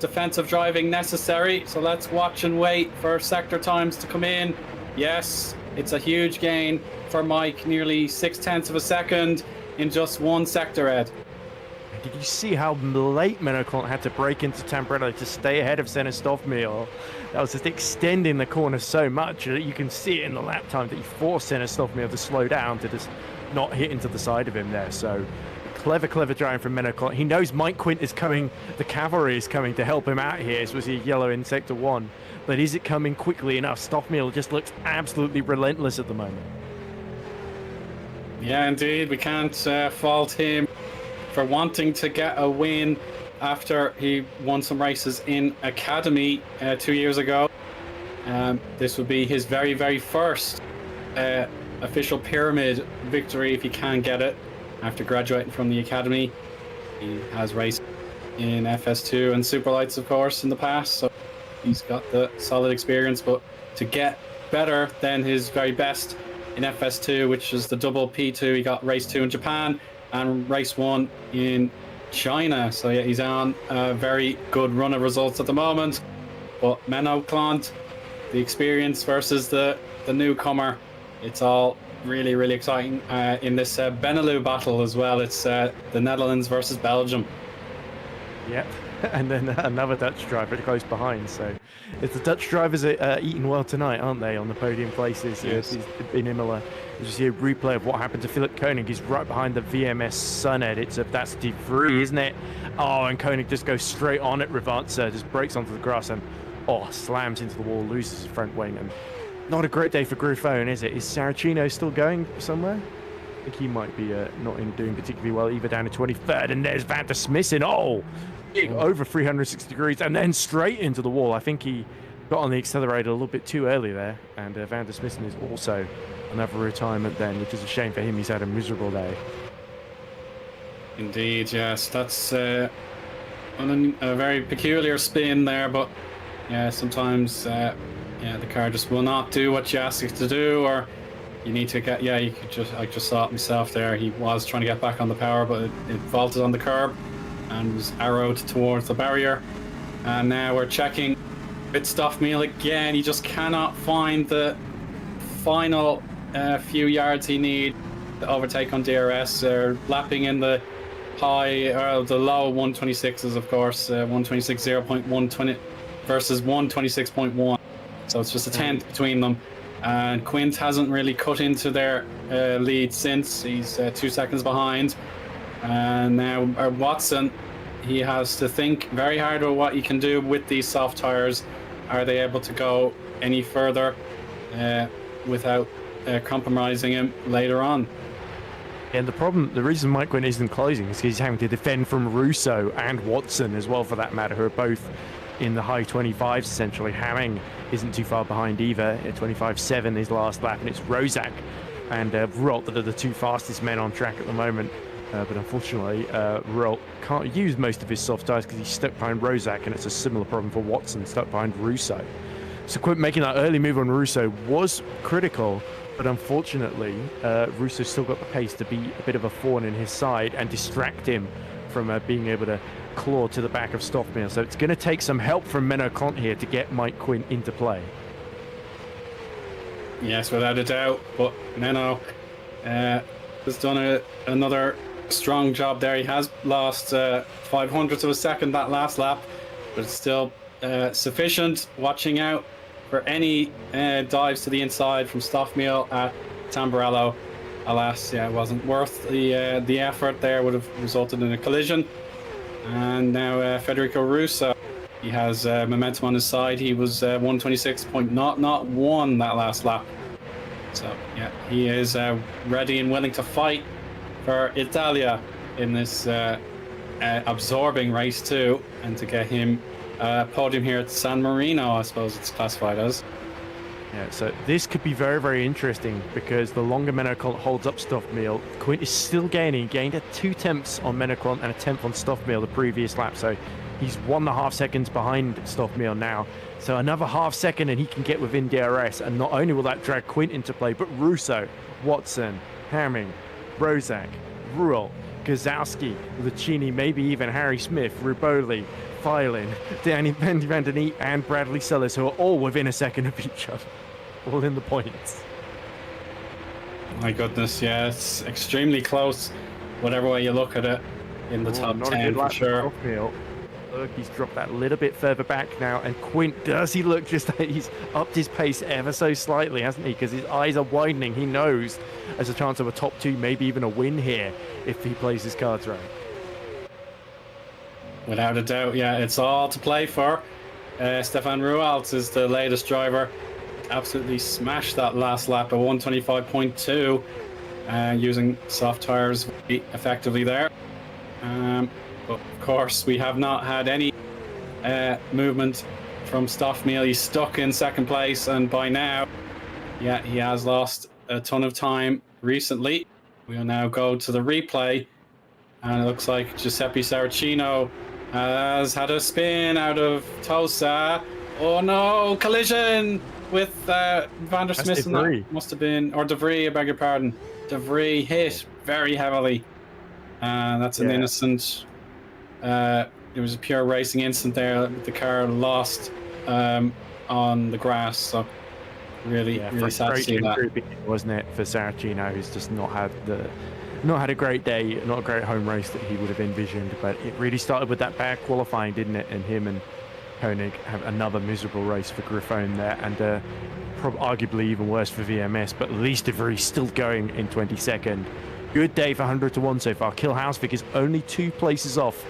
defensive driving necessary. So let's watch and wait for sector times to come in. Yes, it's a huge gain for Mike, nearly 0.6 of a second in just one sector, Ed. Did you see how late Menno Clant had to break into Tamburello to stay ahead of Senna Stoffmeal? That was just extending the corner so much that you can see it in the lap time that he forced Senna Stoffmeal to slow down, to just not hit into the side of him there. So clever driving from Menno Clant. He knows Mike Quint is coming, the cavalry is coming to help him out here, as we see yellow in sector 1. But is it coming quickly enough? Stoffmeal just looks absolutely relentless at the moment. Yeah, indeed. We can't fault him for wanting to get a win after he won some races in Academy 2 years ago. This would be his very first official pyramid victory, if he can get it, after graduating from the Academy. He has raced in FS2 and Superlights, of course, in the past, so he's got the solid experience. But to get better than his very best in FS2, which is the double P2, he got race 2 in Japan and race 1 in China. So yeah, he's on a very good run of results at the moment. But Menno Clant, the experience versus the newcomer, it's all really exciting in this Benelux battle as well. It's the Netherlands versus Belgium. Yep. And then another Dutch driver close behind. So it's the Dutch drivers are eating well tonight, aren't they, on the podium places? Yes. In Imola. As you see a replay of what happened to Philip Koenig. He's right behind the VMS Sunhead. That's De Vries, isn't it? Oh, and Koenig just goes straight on at Rivanza, just breaks onto the grass and slams into the wall, loses his front wing. And not a great day for Gruffon, is it? Is Saracino still going somewhere? I think he might be not doing particularly well either, down to 23rd. And there's Van der Smissen. Big over 360 degrees and then straight into the wall. I think he got on the accelerator a little bit too early there. And Van der Smissen is also another retirement then, which is a shame for him. He's had a miserable day. Indeed, yes. That's a very peculiar spin there, but yeah, sometimes the car just will not do what you ask it to do, or you need to get, I just saw it myself there. He was trying to get back on the power, but it vaulted on the curb and was arrowed towards the barrier. And now we're checking with Stoffmeal again. He just cannot find the final few yards he needs to overtake on DRS. They're lapping in the the low 126s, of course, 126.0.120 versus 126.1. So it's just a tenth between them. And Quint hasn't really cut into their lead since. He's 2 seconds behind. And now Watson, he has to think very hard about what he can do with these soft tires. Are they able to go any further without compromising him later on? And the reason Mike Quint isn't closing is because he's having to defend from Russo and Watson as well, for that matter, who are both in the high 25s essentially. Hamming isn't too far behind either at 25.7 his last lap, and it's Rozak and Rult that are the two fastest men on track at the moment. But unfortunately, Rult can't use most of his soft tyres because he's stuck behind Rozak, and it's a similar problem for Watson, stuck behind Russo. So Quint making that early move on Russo was critical, but unfortunately, Russo still got the pace to be a bit of a thorn in his side and distract him from being able to claw to the back of Stoffmeer. So it's going to take some help from Menno Kont here to get Mike Quint into play. Yes, without a doubt. But Menno has done another strong job there. He has lost 500ths of a second that last lap, but it's still sufficient. Watching out for any dives to the inside from Stoffmeer at Tamburello. Alas, yeah, it wasn't worth the effort there. Would have resulted in a collision. And now Federico Russo, he has momentum on his side. He was 126.001 that last lap. So yeah, he is ready and willing to fight for Italia in this absorbing race too, and to get him podium here at San Marino, I suppose it's classified as. Yeah, so this could be very, very interesting because the longer Menno Kont holds up Stoffmeer, Quint is still gaining. He gained 2 tenths on Menno Kont and a tenth on Stoffmeer the previous lap, so he's 1.5 seconds behind Stoffmeer now. So another half second and he can get within DRS, and not only will that drag Quint into play, but Russo, Watson, Hamming, Rozak, Ruel, Gazowski, Lucchini, maybe even Harry Smith, Ruboli, Filin, Danny van den Eet, and Bradley Sellers, who are all within a second of each other, all in the points. My goodness, yeah, it's extremely close, whatever way you look at it, in the top 10 for sure. Look, he's dropped that little bit further back now, and Quint, does he look just like he's upped his pace ever so slightly, hasn't he? Because his eyes are widening. He knows there's a chance of a top 2, maybe even a win here if he plays his cards right. Without a doubt, yeah, it's all to play for. Stefan Rualt is the latest driver. Absolutely smashed that last lap at 125.2, using soft tires effectively there. But of course, we have not had any movement from Stoffmeer. He's stuck in second place, and by now, yeah, he has lost a ton of time recently. We'll now go to the replay, and it looks like Giuseppe Saracino has had a spin out of Tosa. Oh no, collision with Van der Smissen. Must have been, or De Vries, I beg your pardon. De Vries hit very heavily. That's an innocent. It was a pure racing incident there. The car lost on the grass, so really sad to see that. Wasn't it, for Saracino, who's just not had a great day, not a great home race that he would have envisioned. But it really started with that bad qualifying, didn't it? And him and Koenig have another miserable race for Griffon there, and arguably even worse for VMS. But at least De Vries still going in 22nd. Good day for 100 to 1 so far. Kilhausvik is only 2 places off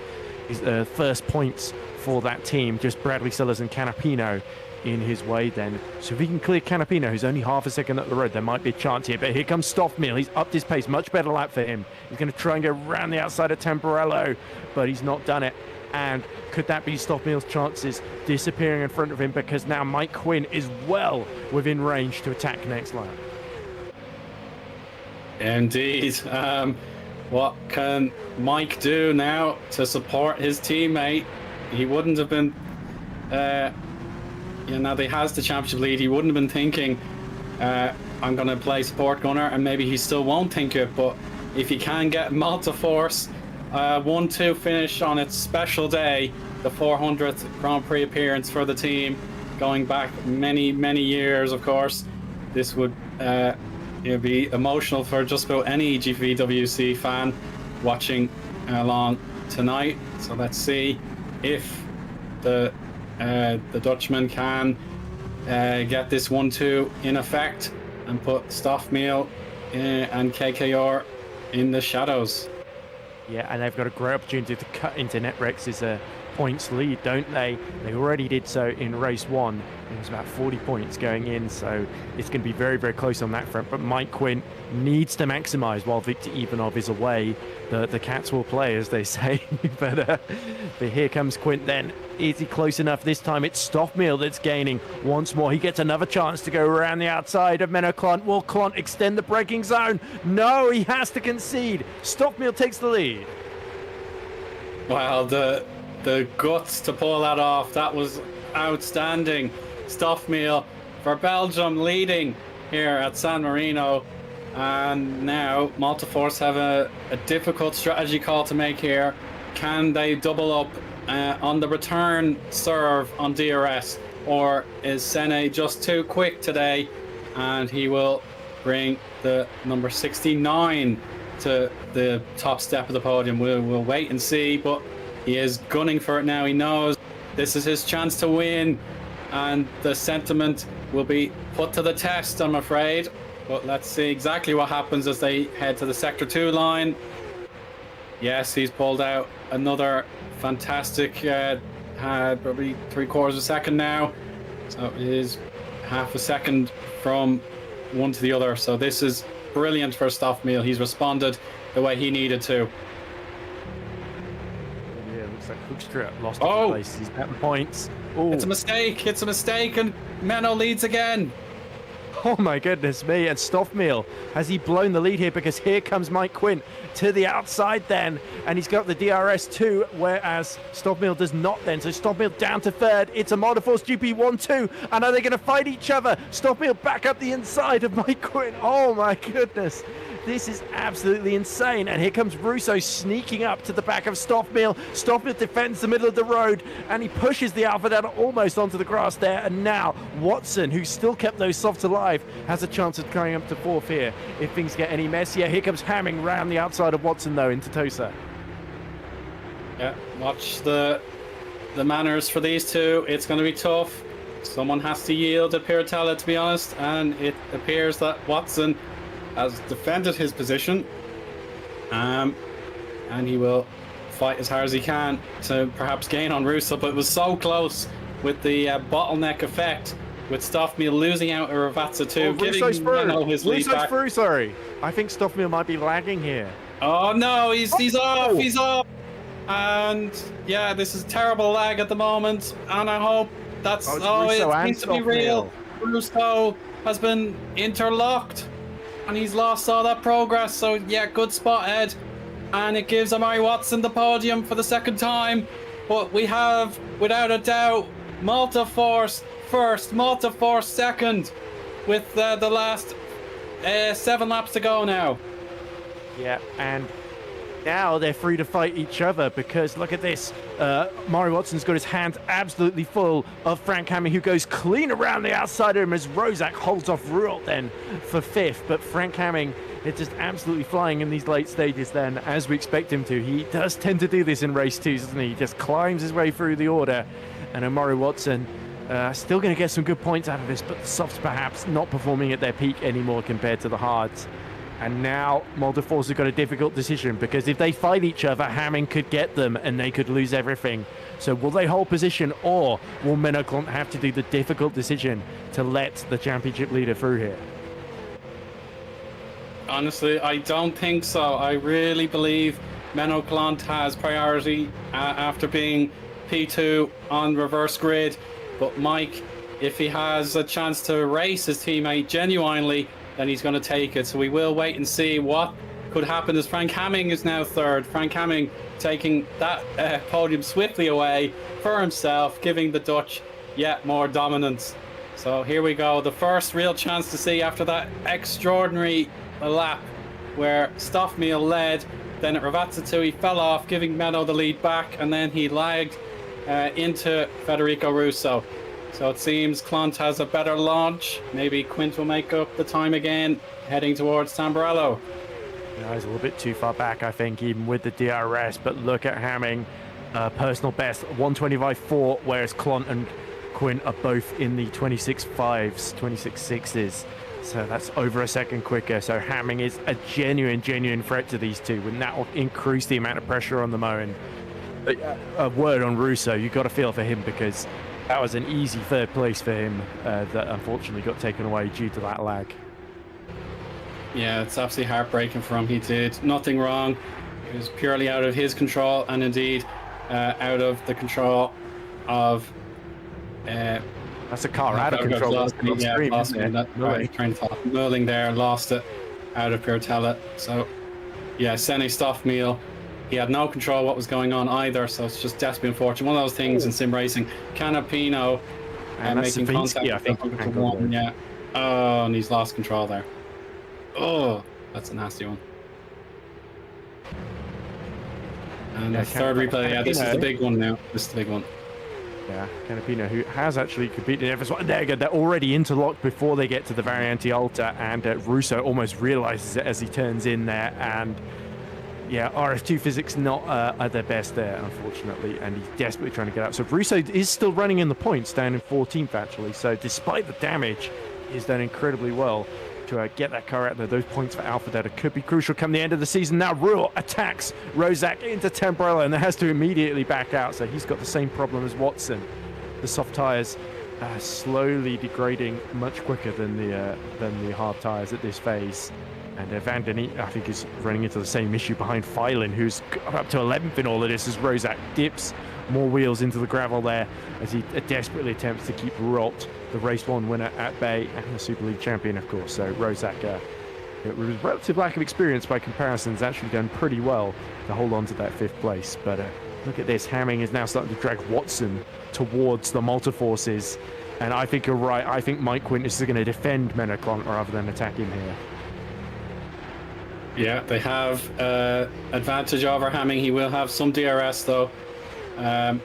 his first points for that team. Just Bradley Sellers and Canapino in his way then. So if he can clear Canapino, who's only half a second up the road, there might be a chance here. But here comes Stoffmeer. He's upped his pace. Much better lap for him. He's going to try and go around the outside of Tamburello, but he's not done it. And could that be Stoffmeer's chances disappearing in front of him, because now Mike Quinn is well within range to attack next lap? Indeed. What can Mike do now to support his teammate? He wouldn't have been, now that he has the championship lead, he wouldn't have been thinking, I'm going to play support gunner, and maybe he still won't think it, but if he can get Malta Force 1-2 finish on its special day, the 400th Grand Prix appearance for the team, going back many, many years, of course, this would be emotional for just about any GPVWC fan watching along tonight. So let's see if the Dutchman can get this 1-2 in effect and put Stoffmeal and KKR in the shadows. Yeah, and they've got a great opportunity to cut into Netrex's points lead, don't they? They already did so in race 1. It was about 40 points going in, so it's going to be very, very close on that front. But Mike Quint needs to maximise while Victor Ivanov is away. The cats will play, as they say. but here comes Quint then. Is he close enough? This time it's Stoffmeal that's gaining once more. He gets another chance to go around the outside of Menno Klont. Will Klont extend the braking zone? No, he has to concede. Stoffmeal takes the lead. Wow, the guts to pull that off. That was outstanding. Stoffmeal for Belgium leading here at San Marino. And now Malta Force have a difficult strategy call to make here. Can they double up on the return serve on DRS, or is Sene just too quick today and he will bring the number 69 to the top step of the podium? We'll wait and see, but he is gunning for it now. He knows this is his chance to win, and the sentiment will be put to the test, I'm afraid. But let's see exactly what happens as they head to the Sector 2 line. Yes, he's pulled out another fantastic, probably 3/4 of a second now. So it is half a second from one to the other. So this is brilliant for Stoffmeal. He's responded the way he needed to. Yeah, it looks like Hoekstra lost a place. He's at points. Ooh. It's a mistake. It's a mistake, and Menno leads again. Oh my goodness me, and Stoffmeal, has he blown the lead here? Because here comes Mike Quint to the outside then, and he's got the DRS too, whereas Stoffmeal does not then. So Stoffmeal down to third. It's a Malta Force GP 1-2, and are they going to fight each other? Stoffmeal back up the inside of Mike Quint. Oh my goodness. This is absolutely insane. And here comes Russo sneaking up to the back of Stoffmeal. Stoffmeal defends the middle of the road, and he pushes the Alpha down almost onto the grass there. And now Watson, who's still kept those softs alive, has a chance of going up to fourth here if things get any messier. Here comes Hamming round the outside of Watson, though, into Tosa. Yeah, watch the manners for these two. It's going to be tough. Someone has to yield at Piratella, to be honest, and it appears that Watson has defended his position, and he will fight as hard as he can to perhaps gain on Russo, but it was so close with the bottleneck effect, with Stoffmeal losing out a Ravazza too, giving Menno his lead back. Through, sorry. I think Stoffmeal might be lagging here. Oh no, he's off, and yeah, this is terrible lag at the moment, and I hope that's it needs to be real. Russo has been interlocked, and he's lost all that progress. So yeah, good spot, Ed, and it gives Amari Watson the podium for the second time. But we have, without a doubt, Malta Force first, Malta Force second, with the last 7 laps to go now. Yeah, and now they're free to fight each other, because look at this. Mari Watson's got his hands absolutely full of Frank Hamming, who goes clean around the outside of him as Rozak holds off Rualt then for fifth. But Frank Hamming is just absolutely flying in these late stages then, as we expect him to. He does tend to do this in race 2, doesn't he? He just climbs his way through the order. And Amari Watson still going to get some good points out of this, but the softs perhaps not performing at their peak anymore compared to the hards. And now Malta Force have got a difficult decision, because if they fight each other, Hamming could get them and they could lose everything. So will they hold position, or will Menno Klont have to do the difficult decision to let the championship leader through here? Honestly, I don't think so. I really believe Menno Klont has priority after being P2 on reverse grid. But Mike, if he has a chance to race his teammate genuinely, then he's going to take it. So we will wait and see what could happen, as Frank Hamming is now third. Frank Hamming taking that podium swiftly away for himself, giving the Dutch yet more dominance. So here we go, the first real chance to see after that extraordinary lap where Stoffmeal led. Then at Ravazza 2 he fell off, giving Menno the lead back, and then he lagged into Federico Russo. So it seems Klont has a better launch. Maybe Quint will make up the time again, heading towards Tamburello. He's a little bit too far back, I think, even with the DRS. But look at Hamming, personal best 125.4, whereas Clont and Quint are both in the 26.5s, 26.6s. So that's over a second quicker. So Hamming is a genuine threat to these two, and that will increase the amount of pressure on the Mo. And a word on Russo, you got to feel for him, because that was an easy third place for him that unfortunately got taken away due to that lag. Yeah, it's absolutely heartbreaking for him. He did nothing wrong. It was purely out of his control, and indeed out of the control of... that's a car out of control. Mulling there, lost it out of Pirtella. So, yeah, Sene Stoffmeal, he had no control what was going on either, so it's just desperately unfortunate. One of those things in sim racing. Canapino making contact. I think yeah. Oh, and he's lost control there. Oh, that's a nasty one. And the third replay, yeah, this is the big one now. This is the big one. Yeah, Canapino, who has actually competed in F1. There you go, they're already interlocked before they get to the Variante Alta, and Russo almost realizes it as he turns in there. And yeah, RF2 physics not at their best there, unfortunately, and he's desperately trying to get out. So Russo is still running in the points, down in 14th, actually. So despite the damage, he's done incredibly well to get that car out there. Those points for Alpha Data could be crucial come the end of the season. Now Ruhl attacks Rozak into Temporella, and has to immediately back out. So he's got the same problem as Watson. The soft tyres slowly degrading much quicker than the hard tyres at this phase. And Van Den Eek, I think, is running into the same issue behind Phelan, who's got up to 11th in all of this, as Rozak dips more wheels into the gravel there as he desperately attempts to keep Rot, the race 1 winner, at bay, and the Super League champion, of course. So Rozak, with a relative lack of experience by comparison, has actually done pretty well to hold on to that 5th place. But look at this, Hamming is now starting to drag Watson towards the Multiforces, and I think you're right. I think Mike Quint is going to defend Menaclon rather than attack him here. Yeah, they have advantage over Hamming. He will have some DRS though, but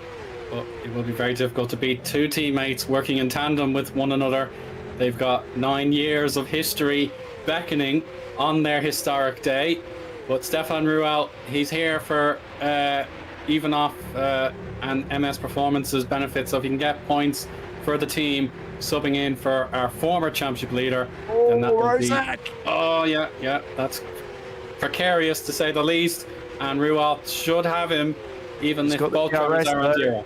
it will be very difficult to beat two teammates working in tandem with one another. They've got 9 years of history beckoning on their historic day, but Stefan Ruel, he's here for even off and MS Performance's benefits, so if he can get points for the team, subbing in for our former championship leader. Oh, and that will be, Rozak! oh yeah, that's precarious to say the least, and Ruel should have him, even if both drivers are on 0.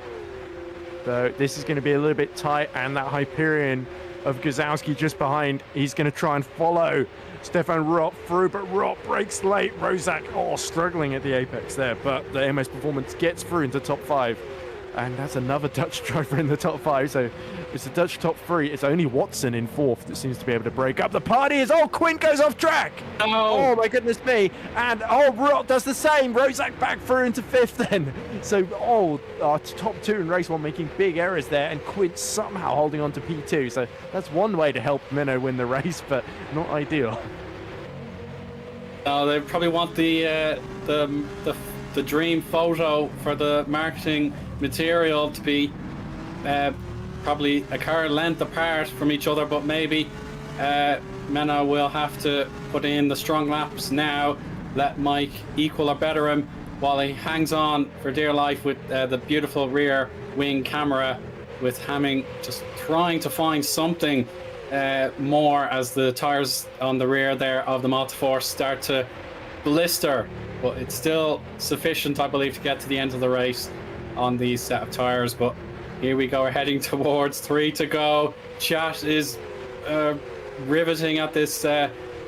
So this is going to be a little bit tight, and that Hyperion of Gazowski just behind, he's going to try and follow Stefan Rott through, but Rott breaks late. Rozak, struggling at the apex there, but the MS Performance gets through into top 5. And that's another Dutch driver in the top 5. So it's a Dutch top 3. It's only Watson in 4th that seems to be able to break up the party. Quint goes off track. Oh my goodness me. And Rott does the same. Rozak back through into 5th then. So top 2 in race 1 making big errors there, and Quint somehow holding on to P2. So that's one way to help Minnow win the race, but not ideal. They probably want the dream photo for the marketing material to be probably a car length apart from each other, but maybe Menno will have to put in the strong laps now, let Mike equal or better him while he hangs on for dear life with the beautiful rear wing camera, with Hamming just trying to find something more as the tires on the rear there of the Multiforce start to blister, but it's still sufficient, I believe, to get to the end of the race on these set of tires. But here we go, we're heading towards 3 to go. Chat is riveting at this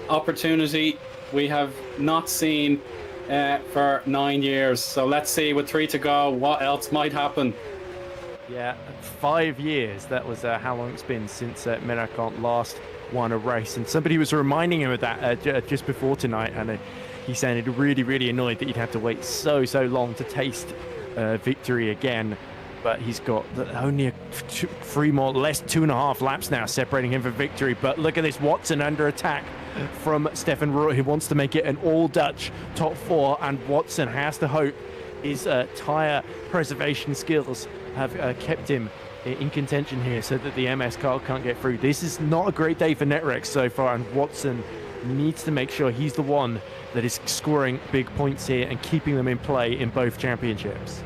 opportunity we have not seen for 9 years. So let's see, with 3 to go, what else might happen. Yeah, 5 years. That was how long it's been since Menacont last won a race. And somebody was reminding him of that just before tonight, and he sounded really annoyed that he'd have to wait so long to taste victory again. But he's got only 3 more, less 2.5 laps now separating him from victory. But look at this, Watson under attack from Stefan Roy, who wants to make it an all-Dutch top 4, and Watson has to hope his tyre preservation skills have kept him in contention here so that the MS car can't get through. This is not a great day for Netrex so far, and Watson needs to make sure he's the one that is scoring big points here and keeping them in play in both championships.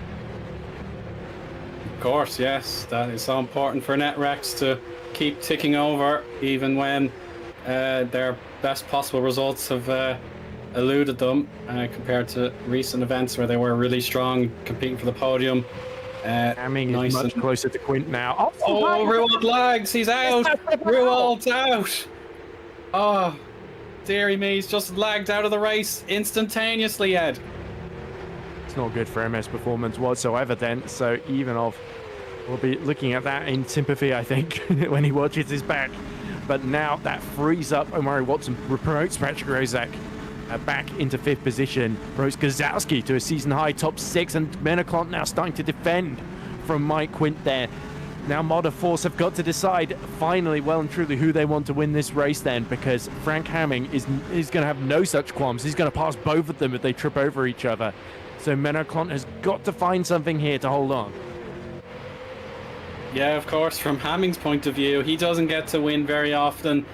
Of course, yes, that is so important for Netrex to keep ticking over, even when their best possible results have eluded them compared to recent events where they were really strong, competing for the podium. Hamming is much closer to Quint now. Oh, Ruwald lags, he's out! Ruwald's out! Oh, dearie me, he's just lagged out of the race instantaneously, Ed. It's not good for MS performance whatsoever then, so Ivanov will be looking at that in sympathy, I think, when he watches his back. But now that frees up Omari Watson, promotes Patrick Rozak back into 5th position, promotes Gazowski to a season high top 6, and Menacont now starting to defend from Mike Quint there. Now Mod of Force have got to decide finally, well and truly, who they want to win this race then, because Frank Hamming is going to have no such qualms. He's going to pass both of them if they trip over each other. So Menacont has got to find something here to hold on. Yeah, of course, from Hamming's point of view, he doesn't get to win very often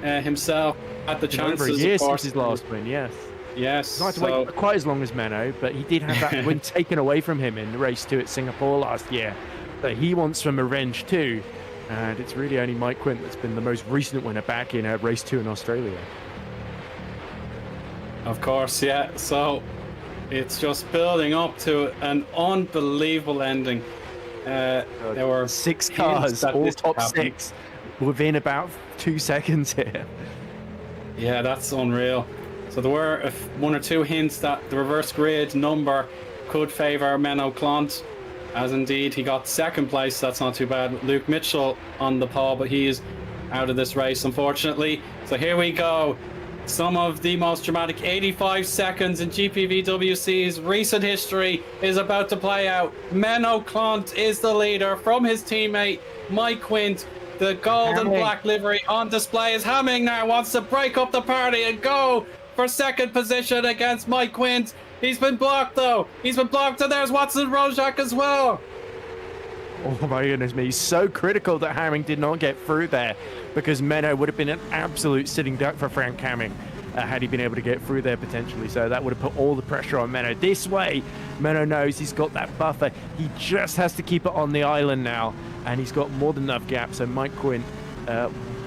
himself. At the chances, over a year since his last win, yes. Yes. Not to wait quite as long as Menno, but he did have that win taken away from him in race 2 at Singapore last year. But he wants some revenge too, and it's really only Mike Quint that's been the most recent winner back in race 2 in Australia. Of course, yeah. So it's just building up to an unbelievable ending. There were 6 cars, all top 6, within about 2 seconds here. Yeah, that's unreal. So there were 1 or 2 hints that the reverse grid number could favour Menno Clont, as indeed he got 2nd place. That's not too bad. Luke Mitchell on the pole, but he is out of this race, unfortunately. So here we go. Some of the most dramatic 85 seconds in GPVWC's recent history is about to play out. Menno Clont is the leader from his teammate Mike Quint. The gold and black livery on display as Hamming now wants to break up the party and go for 2nd position against Mike Quint. He's been blocked though. He's been blocked, and there's Watson Rozak as well. Oh my goodness me, so critical that Hamming did not get through there, because Menno would have been an absolute sitting duck for Frank Hamming had he been able to get through there potentially. So that would have put all the pressure on Menno. This way, Menno knows he's got that buffer. He just has to keep it on the island now, and he's got more than enough gap. So Mike Quint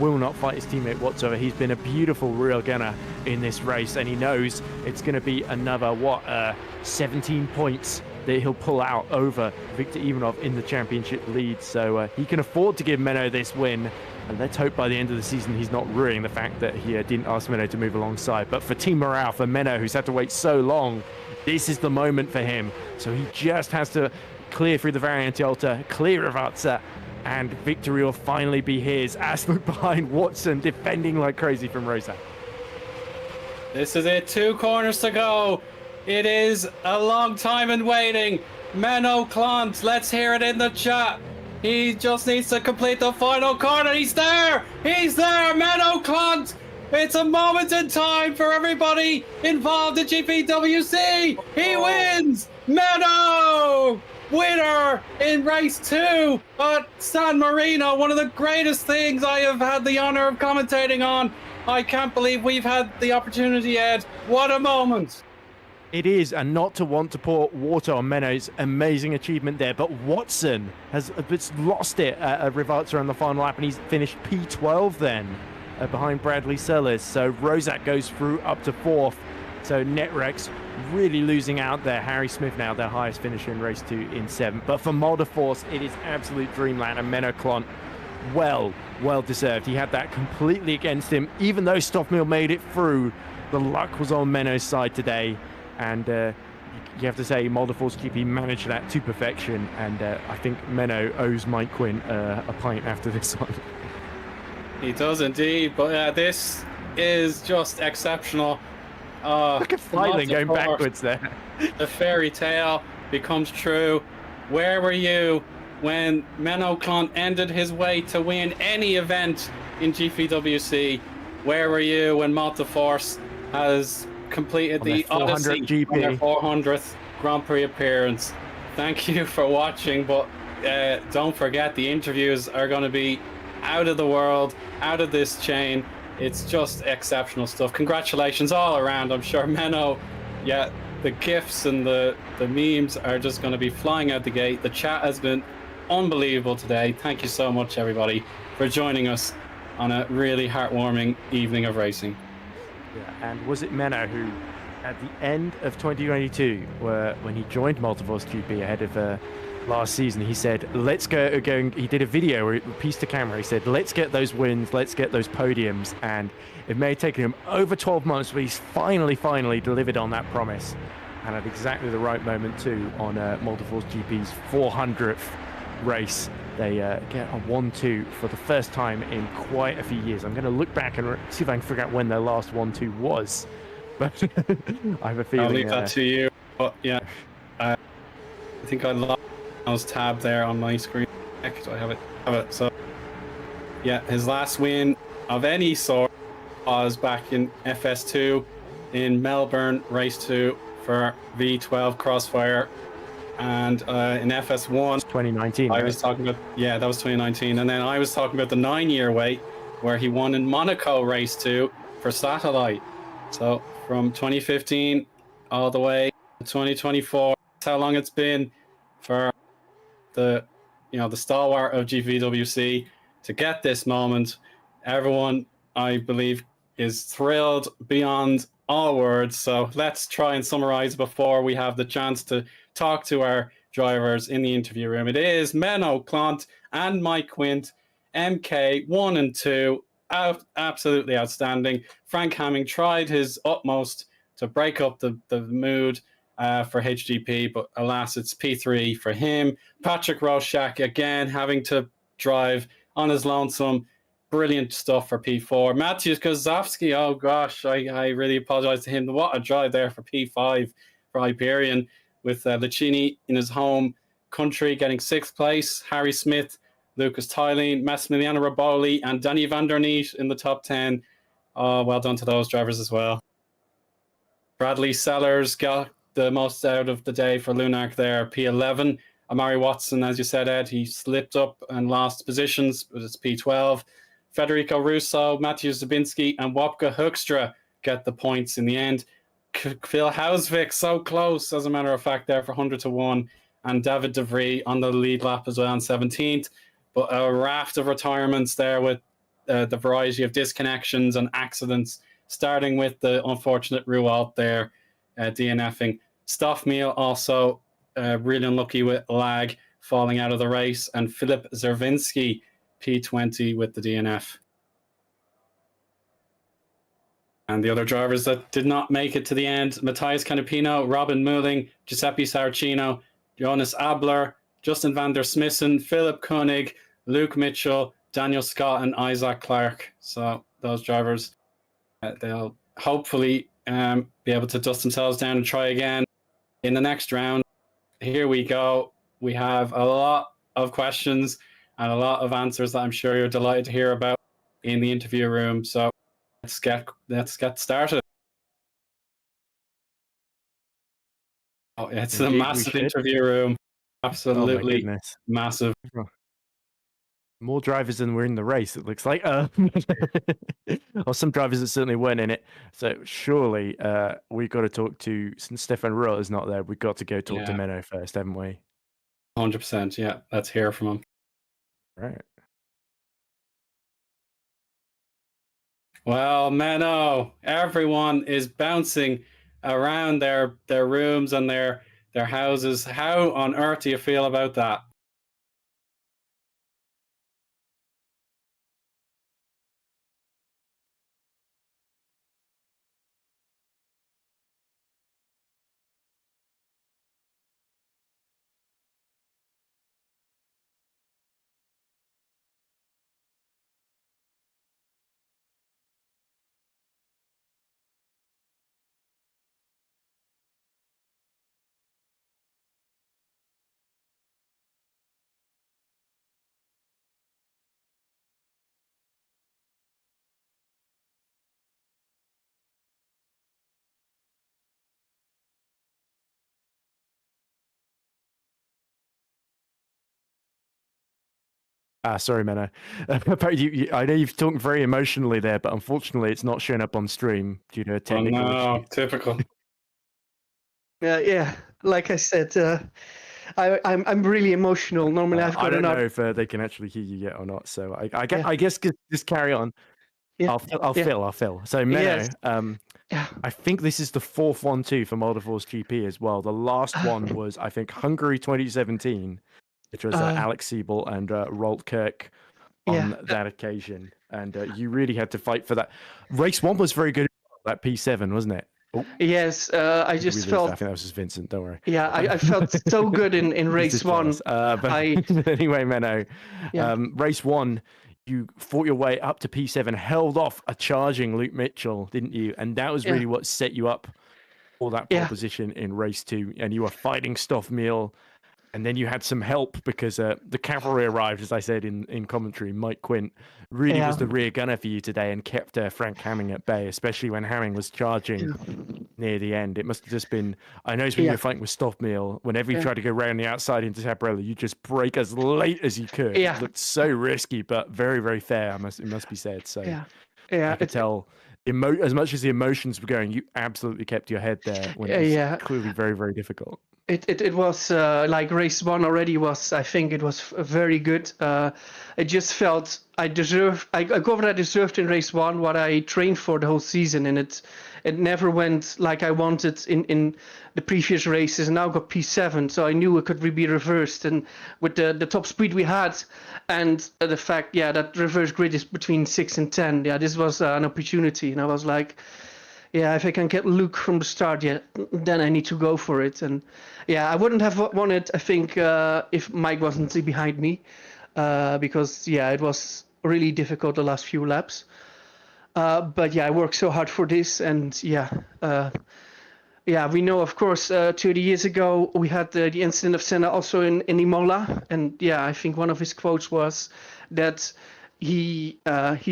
will not fight his teammate whatsoever. He's been a beautiful real gunner in this race, and he knows it's going to be another 17 points that he'll pull out over Viktor Ivanov in the championship lead. So he can afford to give Menno this win, and let's hope by the end of the season he's not ruining the fact that he didn't ask Menno to move alongside. But for team morale, for Menno, who's had to wait so long, this is the moment for him. So he just has to clear through the Variante Alta, clear Rivatsa, and victory will finally be his. As look behind Watson, defending like crazy from Rozak. This is it, 2 corners to go. It is a long time in waiting. Menno Clont, let's hear it in the chat. He just needs to complete the final corner. He's there! He's there! Menno Clont! It's a moment in time for everybody involved in GPWC! He wins! Menno! Winner in race 2 at San Marino. One of the greatest things I have had the honor of commentating on. I can't believe we've had the opportunity, Ed. What a moment! It is, and not to want to pour water on Menno's amazing achievement there, but Watson has lost it at Rivatsa on the final lap, and he's finished P12 then, behind Bradley Sellers. So Rozak goes through up to 4th. So Netrex really losing out there. Harry Smith now their highest finisher in race 2 in 7th. But for Mulder Force, it is absolute dreamland, and Menno Clont, well deserved. He had that completely against him. Even though Stoffmill made it through, the luck was on Menno's side today. And you have to say, Moldeforce GP managed that to perfection, and I think Menno owes Mike Quint a pint after this one. He does indeed, but this is just exceptional. Look at Flyling going backwards there. The fairy tale becomes true. Where were you when Menno Clont ended his way to win any event in GPWC? Where were you when Moldeforce has completed the Odyssey GP. on their 400th Grand Prix appearance? Thank you for watching, but don't forget the interviews are going to be out of the world, out of this chain. It's just exceptional stuff. Congratulations all around. I'm sure Menno, yeah, the gifs and the memes are just going to be flying out the gate. The chat has been unbelievable today. Thank you so much, everybody, for joining us on a really heartwarming evening of racing. Yeah, and was it Menno who, at the end of 2022, when he joined Multiverse GP ahead of last season, he said, "Let's go." He did a video where he pieced to camera. He said, "Let's get those wins. Let's get those podiums." And it may have taken him over 12 months, but he's finally delivered on that promise, and at exactly the right moment too. On Multiverse GP's 400th race, they get a 1-2 for the first time in quite a few years. I'm going to look back and see if I can figure out when their last 1-2 was, but I have a feeling. I'll leave that to you. But yeah, I think I lost tab there on my screen. Do I have it? So yeah, his last win of any sort was back in FS2 in Melbourne, race 2 for V12 Crossfire. And in FS1, 2019. I was talking about, yeah, that was 2019. And then I was talking about the 9-year wait where he won in Monaco race 2 for Satellite. So from 2015 all the way to 2024, that's how long it's been for the stalwart of GPVWC to get this moment. Everyone, I believe, is thrilled beyond all words. So let's try and summarize before we have the chance to talk to our drivers in the interview room. It is Menno Clont and Mike Quint, MK 1 and 2, absolutely outstanding. Frank Hamming tried his utmost to break up the mood for HGP, but alas, it's P3 for him. Patrick Roszak again having to drive on his lonesome. Brilliant stuff for P4. Matthews Kozowski, oh gosh, I really apologize to him. What a drive there for P5 for Hyperion, with Licini in his home country getting 6th place. Harry Smith, Lucas Tyleen, Massimiliano Raboli, and Danny van der Neet in the top 10. Oh, well done to those drivers as well. Bradley Sellers got the most out of the day for Lunark there, P11. Amari Watson, as you said, Ed, he slipped up and lost positions, but it's P12. Federico Russo, Matthew Zabinski, and Wopke Hoekstra get the points in the end. Phil Hausvik, so close, as a matter of fact, there for 100 to 1. And David De Vries on the lead lap as well on 17th. But a raft of retirements there with the variety of disconnections and accidents, starting with the unfortunate Rualt there, DNFing. Stoffmeal also really unlucky with lag, falling out of the race. And Filip Zerwinski, P20 with the DNF. And the other drivers that did not make it to the end, Matthias Canapino, Robin Muhling, Giuseppe Saracino, Jonas Abler, Justin van der Smissen, Philip Koenig, Luke Mitchell, Daniel Scott, and Isaac Clark. So those drivers, they'll hopefully be able to dust themselves down and try again in the next round. Here we go. We have a lot of questions and a lot of answers that I'm sure you're delighted to hear about in the interview room. So let's get started. Oh, it's a massive interview room. Absolutely massive. More drivers than were in the race, it looks like. Or some drivers that certainly weren't in it. So surely we've got to talk to, since Stefan Ruhl is not there, we've got to go talk to Menno first, haven't we? 100%, yeah. Let's hear from him. Right. Well, Menno, everyone is bouncing around their rooms and their houses. How on earth do you feel about that? Sorry, Menno. I know you've talked very emotionally there, but unfortunately, it's not showing up on stream due to a Oh technical no, issue. typical. Yeah, like I said, I'm really emotional. Normally, I've I got don't know another. if they can actually hear you yet or not. So Yeah. I guess just carry on. Yeah, I'll yeah. fill. So Yes. Menno, Yeah. I think this is the fourth one too for Multiforce GP as well. The last one was I think Hungary 2017, which was Alex Siebel and Rolt Kirk on Yeah. that occasion, and you really had to fight for that. Race 1 was very good. That P7, wasn't it? Oh, Yes. I did we just lose that? felt. I think that was just Vincent. Don't worry. Yeah, I felt so good in He's race just one. jealous. But anyway, Menno, Yeah. race 1, you fought your way up to P7, held off a charging Luke Mitchell, didn't you? And that was Yeah. really what set you up for that pole Yeah. position in race 2. And you were fighting Stoffmeal. And then you had some help because the cavalry arrived, as I said in commentary. Mike Quint really was the rear gunner for you today and kept Frank Hamming at bay, especially when Hamming was charging near the end. It must have just been, I know when you're fighting with Stoffmeal, whenever you try to go around the outside into Tabarella, you just brake as late as you could. Yeah. It looked so risky, but very, very fair, it must be said. So I could tell, as much as the emotions were going, you absolutely kept your head there when it was clearly very, very difficult. It was like race 1 already was. I think it was very good. I just felt I deserved. I got what I deserved in race 1, what I trained for the whole season, and it never went like I wanted in the previous races. And now I got P7, so I knew it could be reversed. And with the top speed we had, and the fact that reverse grid is between 6 and 10. Yeah, this was an opportunity, and I was like. Yeah, if I can get Luke from the start, then I need to go for it. And I wouldn't have won it, I think, if Mike wasn't behind me, because it was really difficult the last few laps. But I worked so hard for this, and we know, of course, 30 years ago we had the incident of Senna also in Imola, and I think one of his quotes was that he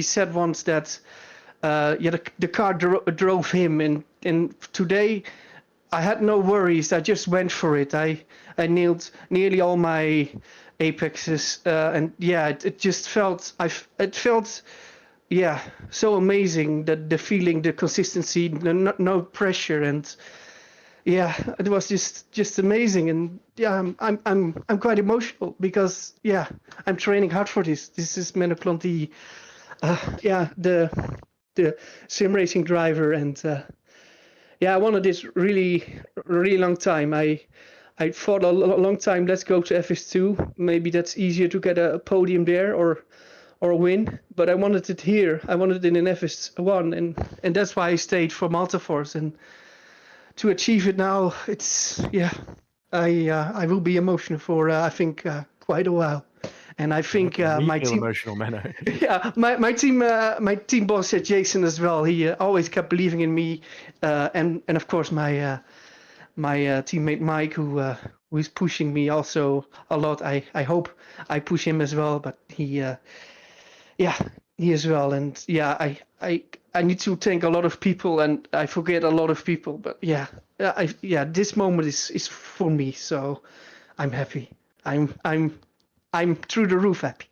said once that. The car drove him, and today I had no worries. I just went for it. I nailed nearly all my apexes, and it just felt so amazing, that the feeling, the consistency, no pressure, and it was just amazing. And I'm quite emotional because I'm training hard for this. This is Menno Clonty, the sim racing driver, and I wanted this really long time. I thought a long time, let's go to FS2, maybe that's easier to get a podium there or a win, but I wanted it here. I wanted it in FS1, and that's why I stayed for Multiforce, and to achieve it now, it's I will be emotional for I think quite a while. And I think my team, emotional, Menno. my team boss Jason as well. He always kept believing in me, and of course my teammate Mike, who is pushing me also a lot. I hope I push him as well, but he as well. And I need to thank a lot of people, and I forget a lot of people. But this moment is for me, so I'm happy. I'm through the roof happy.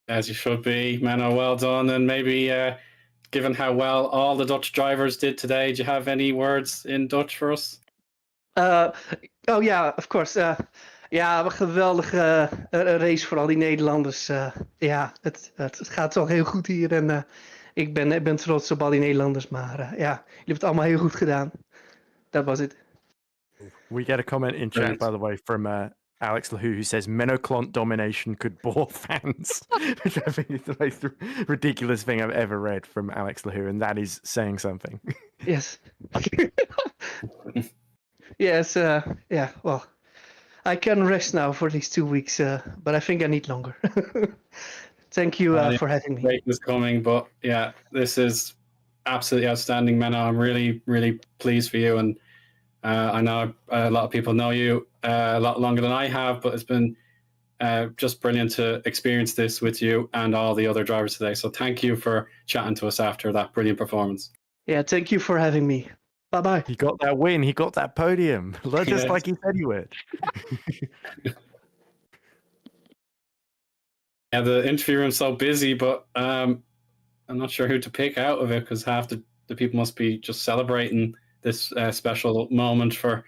As you should be, Menno. Well done. And maybe, given how well all the Dutch drivers did today, do you have any words in Dutch for us? Of course. Een geweldige race voor al die Nederlanders. Het gaat toch heel goed hier. En ik ben trots op al die Nederlanders. Maar jullie hebben het allemaal heel goed gedaan. That was it. We get a comment in chat, by the way, from Alex Lahoo, who says Menno Clont domination could bore fans, which I think is the most ridiculous thing I've ever read from Alex Lahoo, and that is saying something. Yes. Yes. Well, I can rest now for these 2 weeks, but I think I need longer. Thank you for having me. Great is coming, but this is absolutely outstanding, Menno. I'm really, really pleased for you, and I know a lot of people know you a lot longer than I have, but it's been just brilliant to experience this with you and all the other drivers today. So thank you for chatting to us after that brilliant performance. Yeah, thank you for having me. Bye-bye. He got that win. He got that podium. Just like he said he would. Yeah, the interview room's so busy, but I'm not sure who to pick out of it because half the people must be just celebrating this special moment for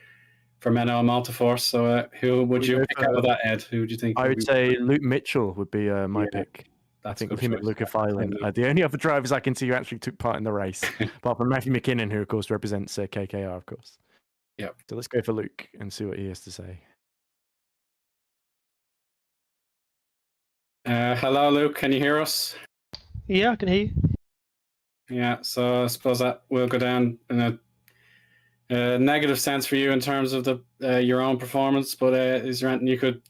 Menno and Malta Force. So who would you pick out of that, Ed? Who do you think? I would say Luke Mitchell would be my pick. I think with him at Lucas Island, the only other drivers I can see who actually took part in the race, apart from Matthew McKinnon, who of course represents KKR, of course. Yeah. So let's go for Luke and see what he has to say. Hello, Luke. Can you hear us? Yeah, I can hear you. Yeah. So I suppose that will go down in a negative sense for you in terms of your own performance. But is there anything you could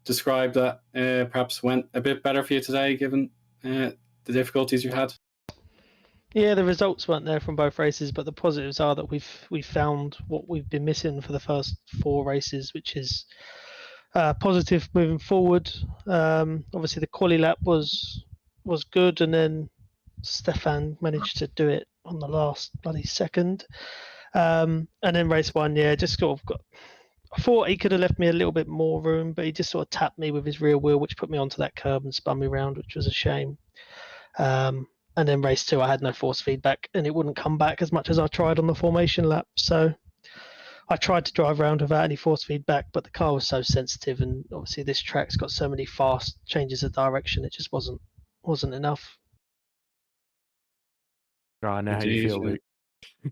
describe that perhaps went a bit better for you today, given the difficulties you had? Yeah, the results weren't there from both races, but the positives are that we've found what we've been missing for the first 4 races, which is positive moving forward. Obviously, the quali lap was good, and then Stefan managed to do it on the last bloody second. And then race 1, yeah, just sort of got. I thought he could have left me a little bit more room, but he just sort of tapped me with his rear wheel, which put me onto that curb and spun me around, which was a shame. And then race 2, I had no force feedback, and it wouldn't come back as much as I tried on the formation lap. So I tried to drive around without any force feedback, but the car was so sensitive, and obviously this track's got so many fast changes of direction, it just wasn't enough. I know how you feel, Luke.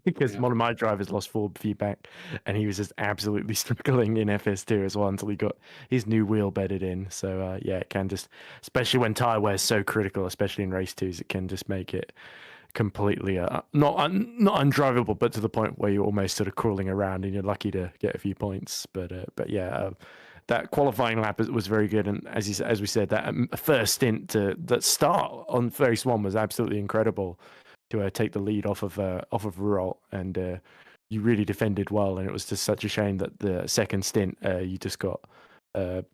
Because one of my drivers lost full feedback, and he was just absolutely struggling in FS2 as well until he got his new wheel bedded in. So yeah, it can just, especially when tyre wear is so critical, especially in race 2s, it can just make it completely not undrivable, but to the point where you're almost sort of crawling around, and you're lucky to get a few points. But yeah. That qualifying lap was very good, and as we said, that first stint that start on race 1 was absolutely incredible. To take the lead off of Ruralt, and you really defended well, and it was just such a shame that the second stint you just got you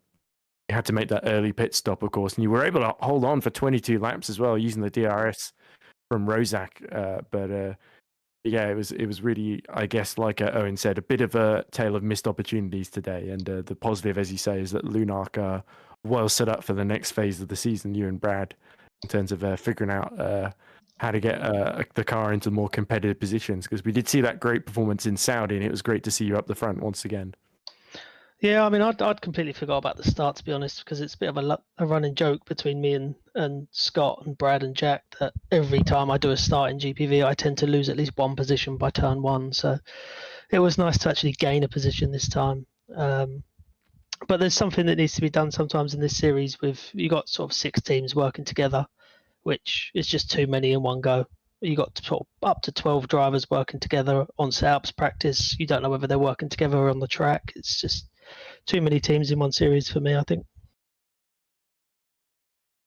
had to make that early pit stop, of course, and you were able to hold on for 22 laps as well using the DRS from Rozak, but yeah, it was really, I guess, like Eoin said, a bit of a tale of missed opportunities today, and the positive, as you say, is that Lunark are well set up for the next phase of the season, you and Brad, in terms of figuring out how to get the car into more competitive positions, because we did see that great performance in Saudi, and it was great to see you up the front once again. Yeah, I mean, I'd completely forgot about the start, to be honest, because it's a bit of a running joke between me and Scott and Brad and Jack that every time I do a start in GPV, I tend to lose at least 1 position by turn 1. So it was nice to actually gain a position this time. But there's something that needs to be done sometimes in this series with, you got sort of 6 teams working together, which is just too many in one go. You got sort of up to 12 drivers working together on setups, practice. You don't know whether they're working together or on the track. It's just too many teams in one series for me, I think.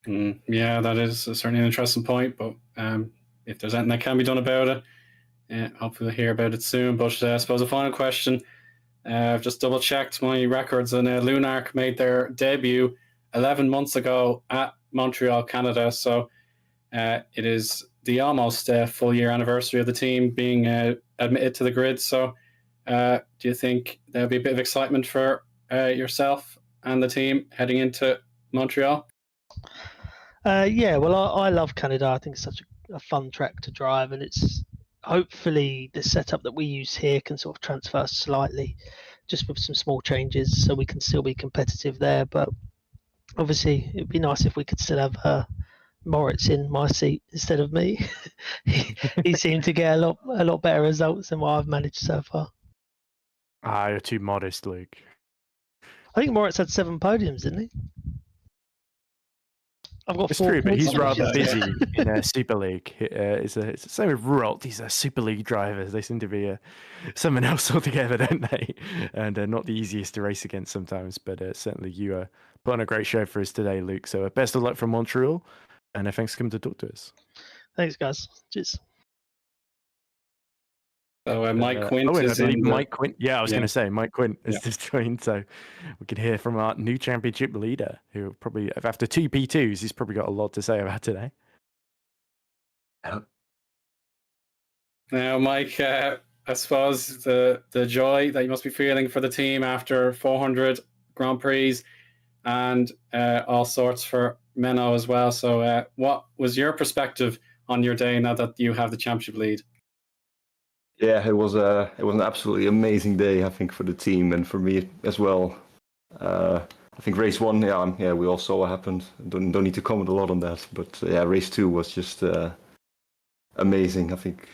Yeah, that is certainly an interesting point, but if there's anything that can be done about it, hopefully we'll hear about it soon. But I suppose a final question, I've just double checked my records, and Lunark made their debut 11 months ago at Montreal, Canada, so it is the almost full year anniversary of the team being admitted to the grid. So do you think there'll be a bit of excitement for yourself and the team heading into Montreal? Yeah, well, I love Canada. I think it's such a fun track to drive, and it's hopefully the setup that we use here can sort of transfer slightly, just with some small changes, so we can still be competitive there. But obviously, it'd be nice if we could still have Moritz in my seat instead of me. he seemed to get a lot better results than what I've managed so far. You're too modest, Luke. I think Moritz had 7 podiums, didn't he? I've got 4 true, but he's rather Yeah. busy in a Super League. It's the same with Ruralt. These are Super League drivers. They seem to be someone else altogether, don't they? And not the easiest to race against sometimes. But certainly you put on a great show for us today, Luke. So best of luck from Montreal, and thanks for coming to talk to us. Thanks, guys. Cheers. So Mike Quint is in Mike Quint. Yeah, I was going to say Mike Quint has just joined, so we can hear from our new championship leader, who probably, after 2 P2s, he's probably got a lot to say about today. Now, Mike, I suppose the joy that you must be feeling for the team after 400 Grand Prix and all sorts for Menno as well. So what was your perspective on your day now that you have the championship lead? Yeah, it was an absolutely amazing day, I think, for the team and for me as well. I think race 1, yeah, we all saw what happened. Don't need to comment a lot on that, but yeah, race 2 was just amazing. I think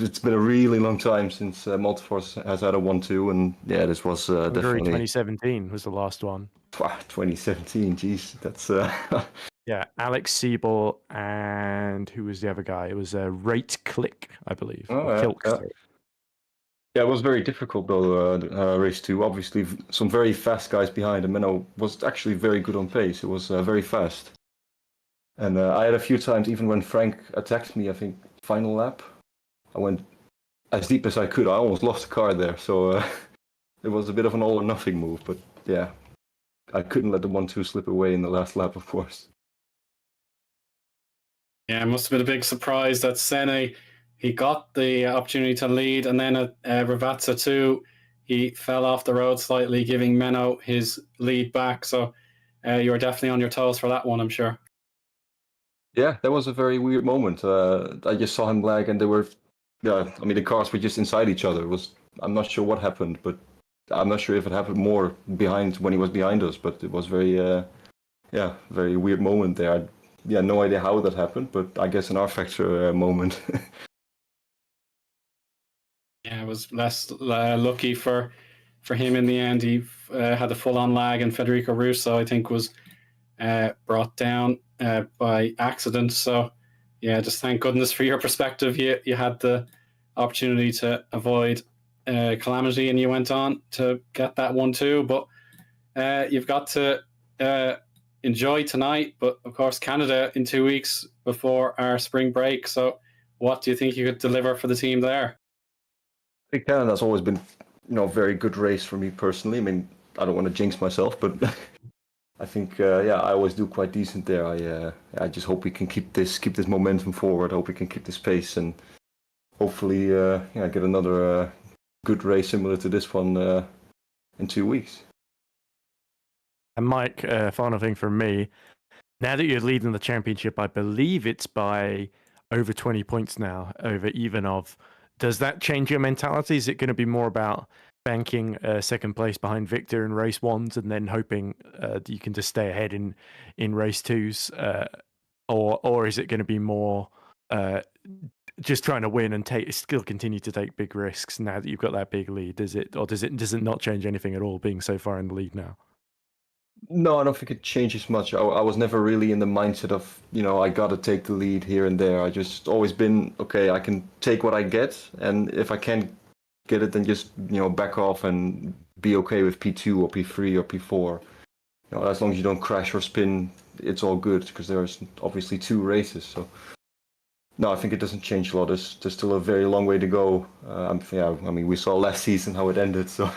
it's been a really long time since Multiforce has had a 1-2, and yeah, this was February definitely 2017 was the last one. 2017. Jeez, that's Yeah, Alex Siebel and who was the other guy? It was Rate Click, I believe. Oh, Or yeah, Kilk, yeah. sorry. Yeah, it was very difficult though. Race 2, obviously, some very fast guys behind, and Menno was actually very good on pace. It was very fast, and I had a few times, even when Frank attacked me, I think final lap, I went as deep as I could. I almost lost the car there, so it was a bit of an all or nothing move. But yeah, I couldn't let the 1-2 slip away in the last lap, of course. Yeah, it must have been a big surprise that Sene, he got the opportunity to lead, and then at Ravazza 2, he fell off the road slightly, giving Menno his lead back. So you were definitely on your toes for that one, I'm sure. Yeah, that was a very weird moment. I just saw him lag, and they were, yeah, I mean, the cars were just inside each other. I'm not sure what happened, but I'm not sure if it happened more behind when he was behind us. But it was very, very weird moment there. No idea how that happened, but I guess an R Factor moment. Yeah, it was less lucky for him in the end. He had a full-on lag, and Federico Russo, I think, was brought down by accident. So, yeah, just thank goodness for your perspective. You had the opportunity to avoid calamity, and you went on to get that 1-2. But you've got to enjoy tonight. But of course, Canada in 2 weeks before our spring break. So, what do you think you could deliver for the team there? I think Canada's always been, a very good race for me personally. I mean, I don't want to jinx myself, but I think, I always do quite decent there. I just hope we can keep this momentum forward. Hope we can keep this pace, and hopefully, get another good race similar to this one in 2 weeks. And Mike, final thing from me. Now that you're leading the championship, I believe it's by over 20 points now over Ivanov. Does that change your mentality? Is it going to be more about banking second place behind Victor in race 1s and then hoping that you can just stay ahead in race 2s? Or is it going to be more just trying to win and still continue to take big risks now that you've got that big lead? Does it not change anything at all being so far in the lead now? No, I don't think it changes much. I was never really in the mindset of, I got to take the lead here and there. I just always been, okay, I can take what I get. And if I can't get it, then just, back off and be okay with P2 or P3 or P4. As long as you don't crash or spin, it's all good, because there's obviously 2 races. So, no, I think it doesn't change a lot. There's still a very long way to go. I mean, we saw last season how it ended, so...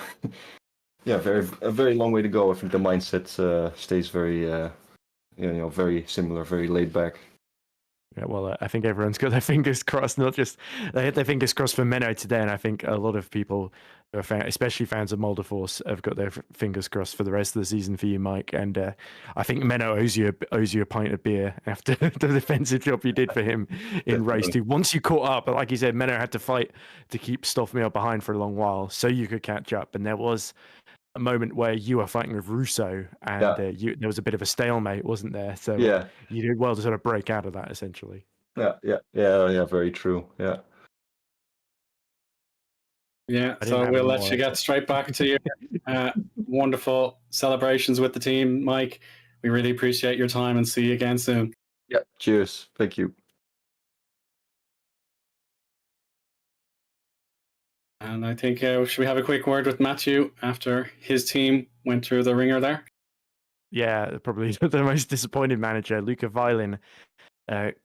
Yeah, a very long way to go. I think the mindset stays very, very similar, very laid back. Yeah, well, I think everyone's got their fingers crossed. Not just they had their fingers crossed for Menno today, and I think a lot of people, who are especially fans of Multiforce, have got their fingers crossed for the rest of the season for you, Mike. And I think Menno owes you a pint of beer after the defensive job you did for him in race 2. Once you caught up, but like you said, Menno had to fight to keep Stoffmeer behind for a long while so you could catch up, and there was a moment where you were fighting with Russo, and there was a bit of a stalemate, wasn't there? So you did well to sort of break out of that, essentially. Yeah, very true. Yeah, so we'll let you get straight back to your wonderful celebrations with the team, Mike. We really appreciate your time, and see you again soon. Yeah, cheers. Thank you. And I think, should we have a quick word with Matthew after his team went through the ringer there? Yeah, probably the most disappointed manager, Luca Violin,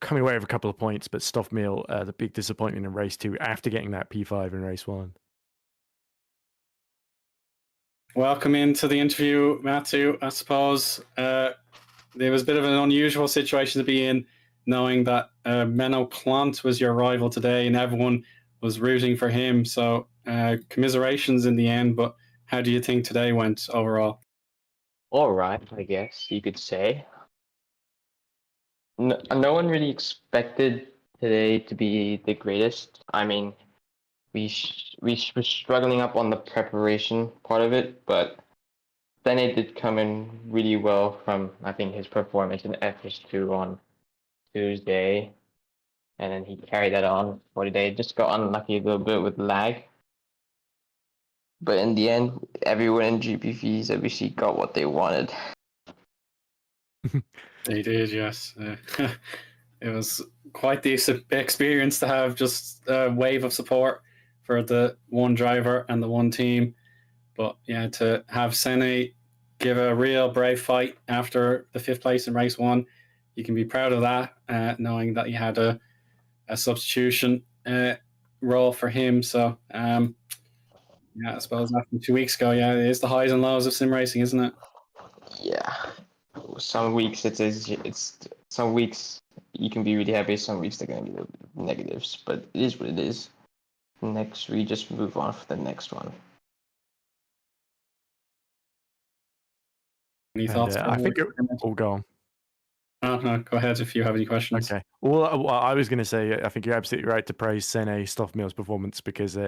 coming away with a couple of points, but Stoffmeer, the big disappointment in race 2 after getting that P5 in race 1. Welcome into the interview, Matthew. I suppose there was a bit of an unusual situation to be in, knowing that Menno Clant was your rival today, and everyone was rooting for him. So commiserations in the end, but how do you think today went overall? All right, I guess you could say. no one really expected today to be the greatest. I mean, we were struggling up on the preparation part of it, but then it did come in really well from, I think, his performance in FS2 on Tuesday, and then he carried that on for today. Just got unlucky a little bit with lag, but in the end, everyone in GPVWC got what they wanted. They did, yes. It was quite the experience to have just a wave of support for the one driver and the one team. But yeah, to have Sene give a real brave fight after the 5th place in race 1, you can be proud of that, knowing that you had a substitution role for him. So yeah, I suppose after 2 weeks ago, yeah, it is the highs and lows of sim racing, isn't it? Yeah, some weeks it's some weeks you can be really happy. Some weeks they're going to be the negatives, but it is what it is. Next, we just move on for the next one. Any thoughts? I think it all gone. No, go ahead if you have any questions. Okay. Well, I was going to say, I think you're absolutely right to praise Sene Stoffmeel's performance because,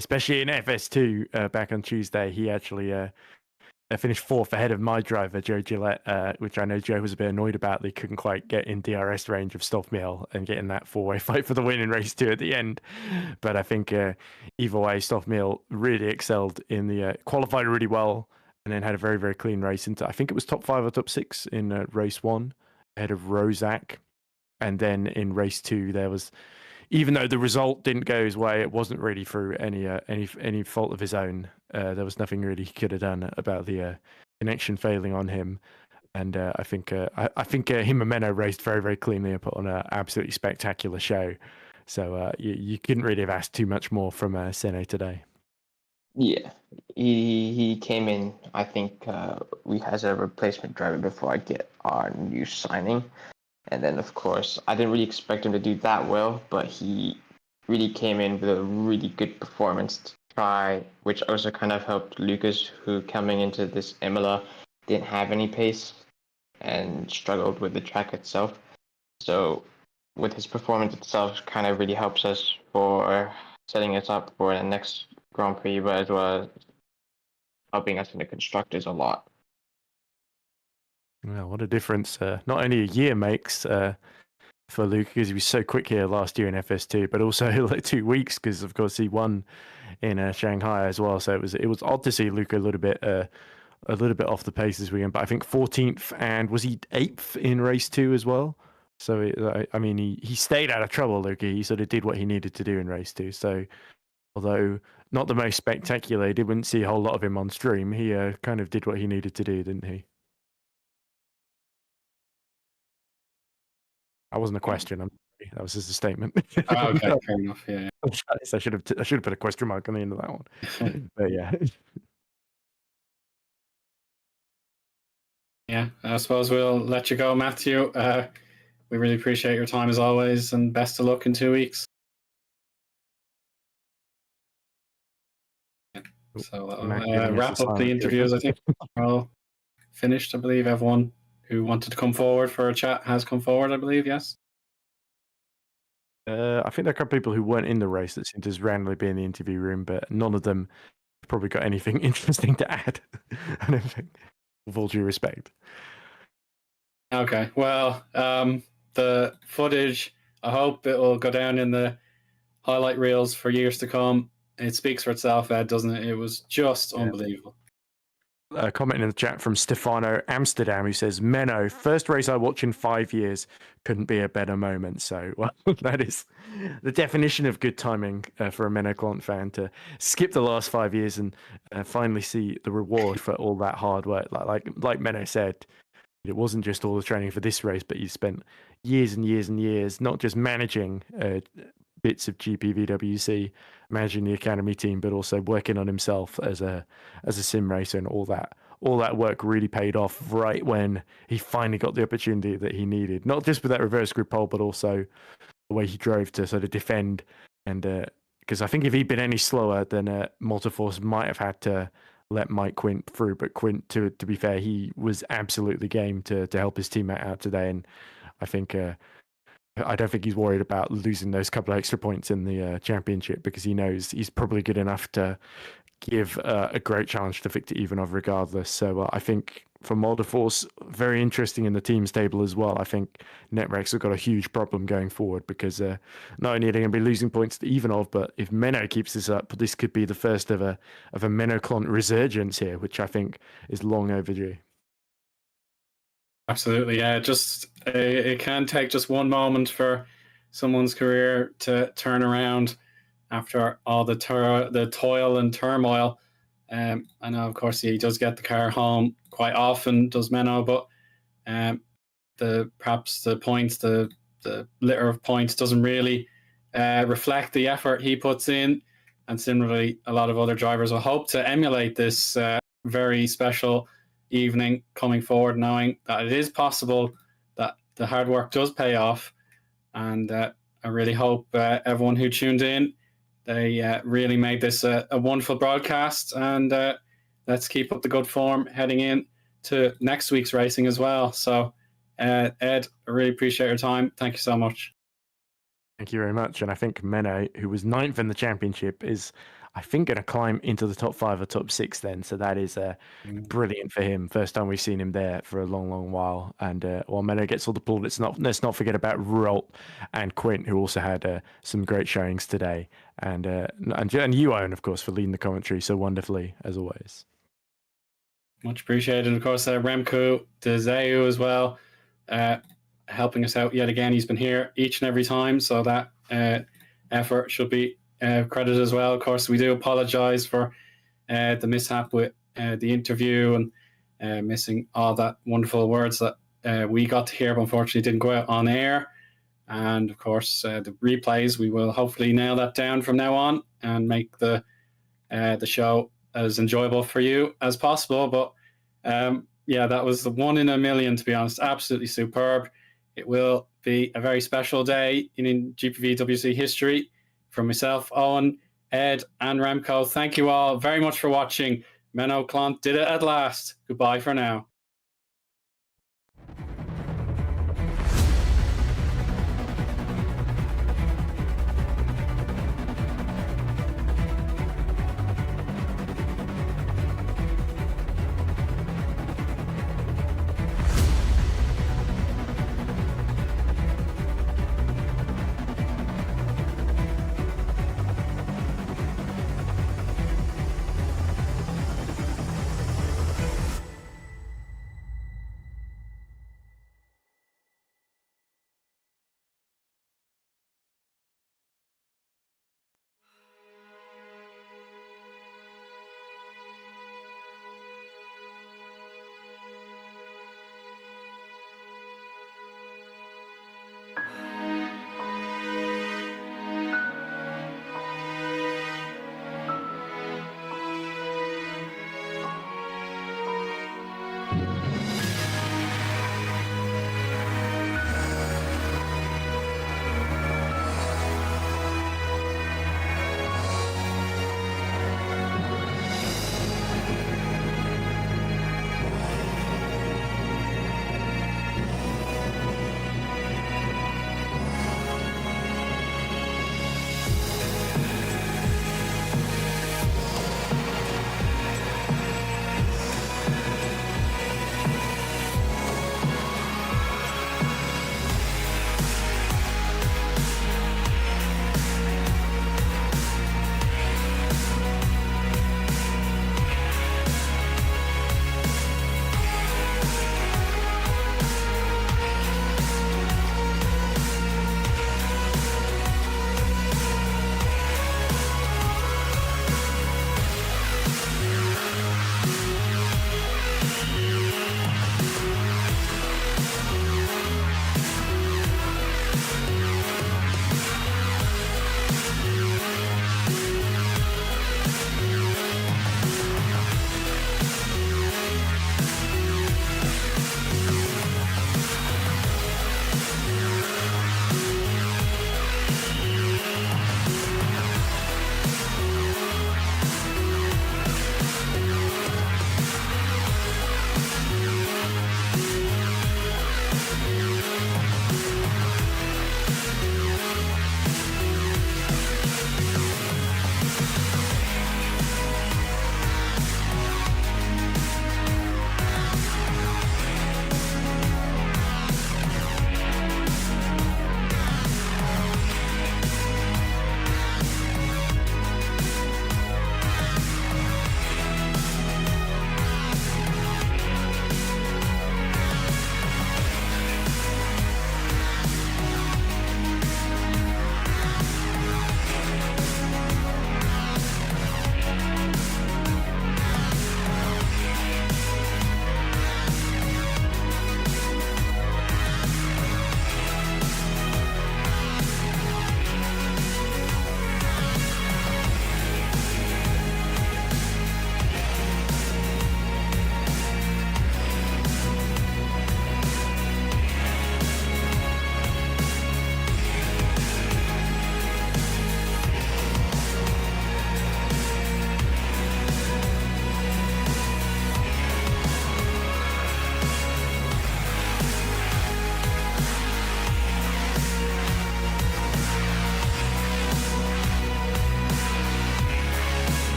especially in FS2 back on Tuesday, he actually finished 4th ahead of my driver, Joe Gillette, which I know Joe was a bit annoyed about. They couldn't quite get in DRS range of Stoffmeel and get in that 4-way fight for the win in race 2 at the end. But I think either way, Stoffmeel really excelled in the qualified really well and then had a very, very clean race into, I think it was top 5 or top 6 in race 1 ahead of Rozak. And then in race 2, there was, even though the result didn't go his way, it wasn't really through any fault of his own. There was nothing really he could have done about the connection failing on him. And I think him and Menno raced very, very cleanly and put on an absolutely spectacular show. So you couldn't really have asked too much more from Sene today. Yeah, he came in. I think we had a replacement driver before I get our new signing. And then, of course, I didn't really expect him to do that well, but he really came in with a really good performance to try, which also kind of helped Lucas, who coming into this Imola didn't have any pace and struggled with the track itself. So with his performance itself, kind of really helps us for setting us up for the next Grand Prix, but as well as helping us in the constructors a lot. Well, what a difference not only a year makes for Luke, because he was so quick here last year in FS2, but also like 2 weeks because of course he won in Shanghai as well. So it was odd to see Luke a little bit off the pace this weekend. But I think 14th, and was he 8th in race 2 as well? So I mean he stayed out of trouble, Luke. He sort of did what he needed to do in race 2. So although not the most spectacular, you didn't see a whole lot of him on stream. He kind of did what he needed to do, didn't he? That wasn't a question. That was just a statement. Oh, okay, fair enough. Yeah. I should have put a question mark on the end of that one. But yeah. Yeah, I suppose we'll let you go, Matthew. We really appreciate your time as always, and best of luck in 2 weeks. So wrap up the interviews. I think we're all finished. I believe everyone who wanted to come forward for a chat has come forward. I believe, yes. I think there are a couple of people who weren't in the race that seemed to just randomly be in the interview room, but none of them probably got anything interesting to add. I don't think, with all due respect. Okay, well, the footage, I hope it will go down in the highlight reels for years to come. It speaks for itself, Ed, doesn't it? It was just unbelievable. A comment in the chat from Stefano Amsterdam, who says, Menno, first race I watch in 5 years, couldn't be a better moment. So, well, that is the definition of good timing for a Menno Clant fan to skip the last 5 years and finally see the reward for all that hard work. Like Menno said, it wasn't just all the training for this race, but you spent years and years and years not just managing bits of GPVWC, managing the academy team, but also working on himself as a sim racer, and all that work really paid off right when he finally got the opportunity that he needed. Not just with that reverse group pole, but also the way he drove to sort of defend. And because I think if he'd been any slower, then Multiforce might have had to let Mike Quint through. But Quint, to be fair, he was absolutely game to help his teammate out today. And I think I don't think he's worried about losing those couple of extra points in the championship, because he knows he's probably good enough to give a great challenge to Victor Ivanov regardless. So I think for Moldeforce, very interesting in the teams table as well. I think Netrex have got a huge problem going forward, because not only are they going to be losing points to Ivanov, but if Menno keeps this up, this could be the first of a Menno-Klont resurgence here, which I think is long overdue. Absolutely, yeah. Just it can take just one moment for someone's career to turn around after all the toil and turmoil. I know, of course, he does get the car home quite often, does Menno, but perhaps the points, the litter of points, doesn't really reflect the effort he puts in. And similarly, a lot of other drivers will hope to emulate this very special evening coming forward, knowing that it is possible, that the hard work does pay off. And I really hope everyone who tuned in, they really made this a wonderful broadcast. And let's keep up the good form heading in to next week's racing as well. So Ed, I really appreciate your time. Thank you so much. Thank you very much. And I think Menno, who was 9th in the championship, is, I think, going to climb into the top 5 or top 6 then. So that is brilliant for him. First time we've seen him there for a long, long while. And while Menno gets all the pull, let's not forget about Rolt and Quint, who also had some great showings today. And Eoin, of course, for leading the commentary so wonderfully, as always. Much appreciated. Of course, Remco de Zeeuw as well, helping us out yet again. He's been here each and every time, so that effort should be credited as well. Of course, we do apologize for the mishap with the interview and missing all that wonderful words that we got to hear, but unfortunately didn't go out on air. And of course, the replays, we will hopefully nail that down from now on and make the show as enjoyable for you as possible. But yeah, that was the 1 in a million, to be honest. Absolutely superb. It will be a very special day in GPVWC history. From myself, Eoin, Ed, and Remco, thank you all very much for watching. Menno-Klont did it at last. Goodbye for now.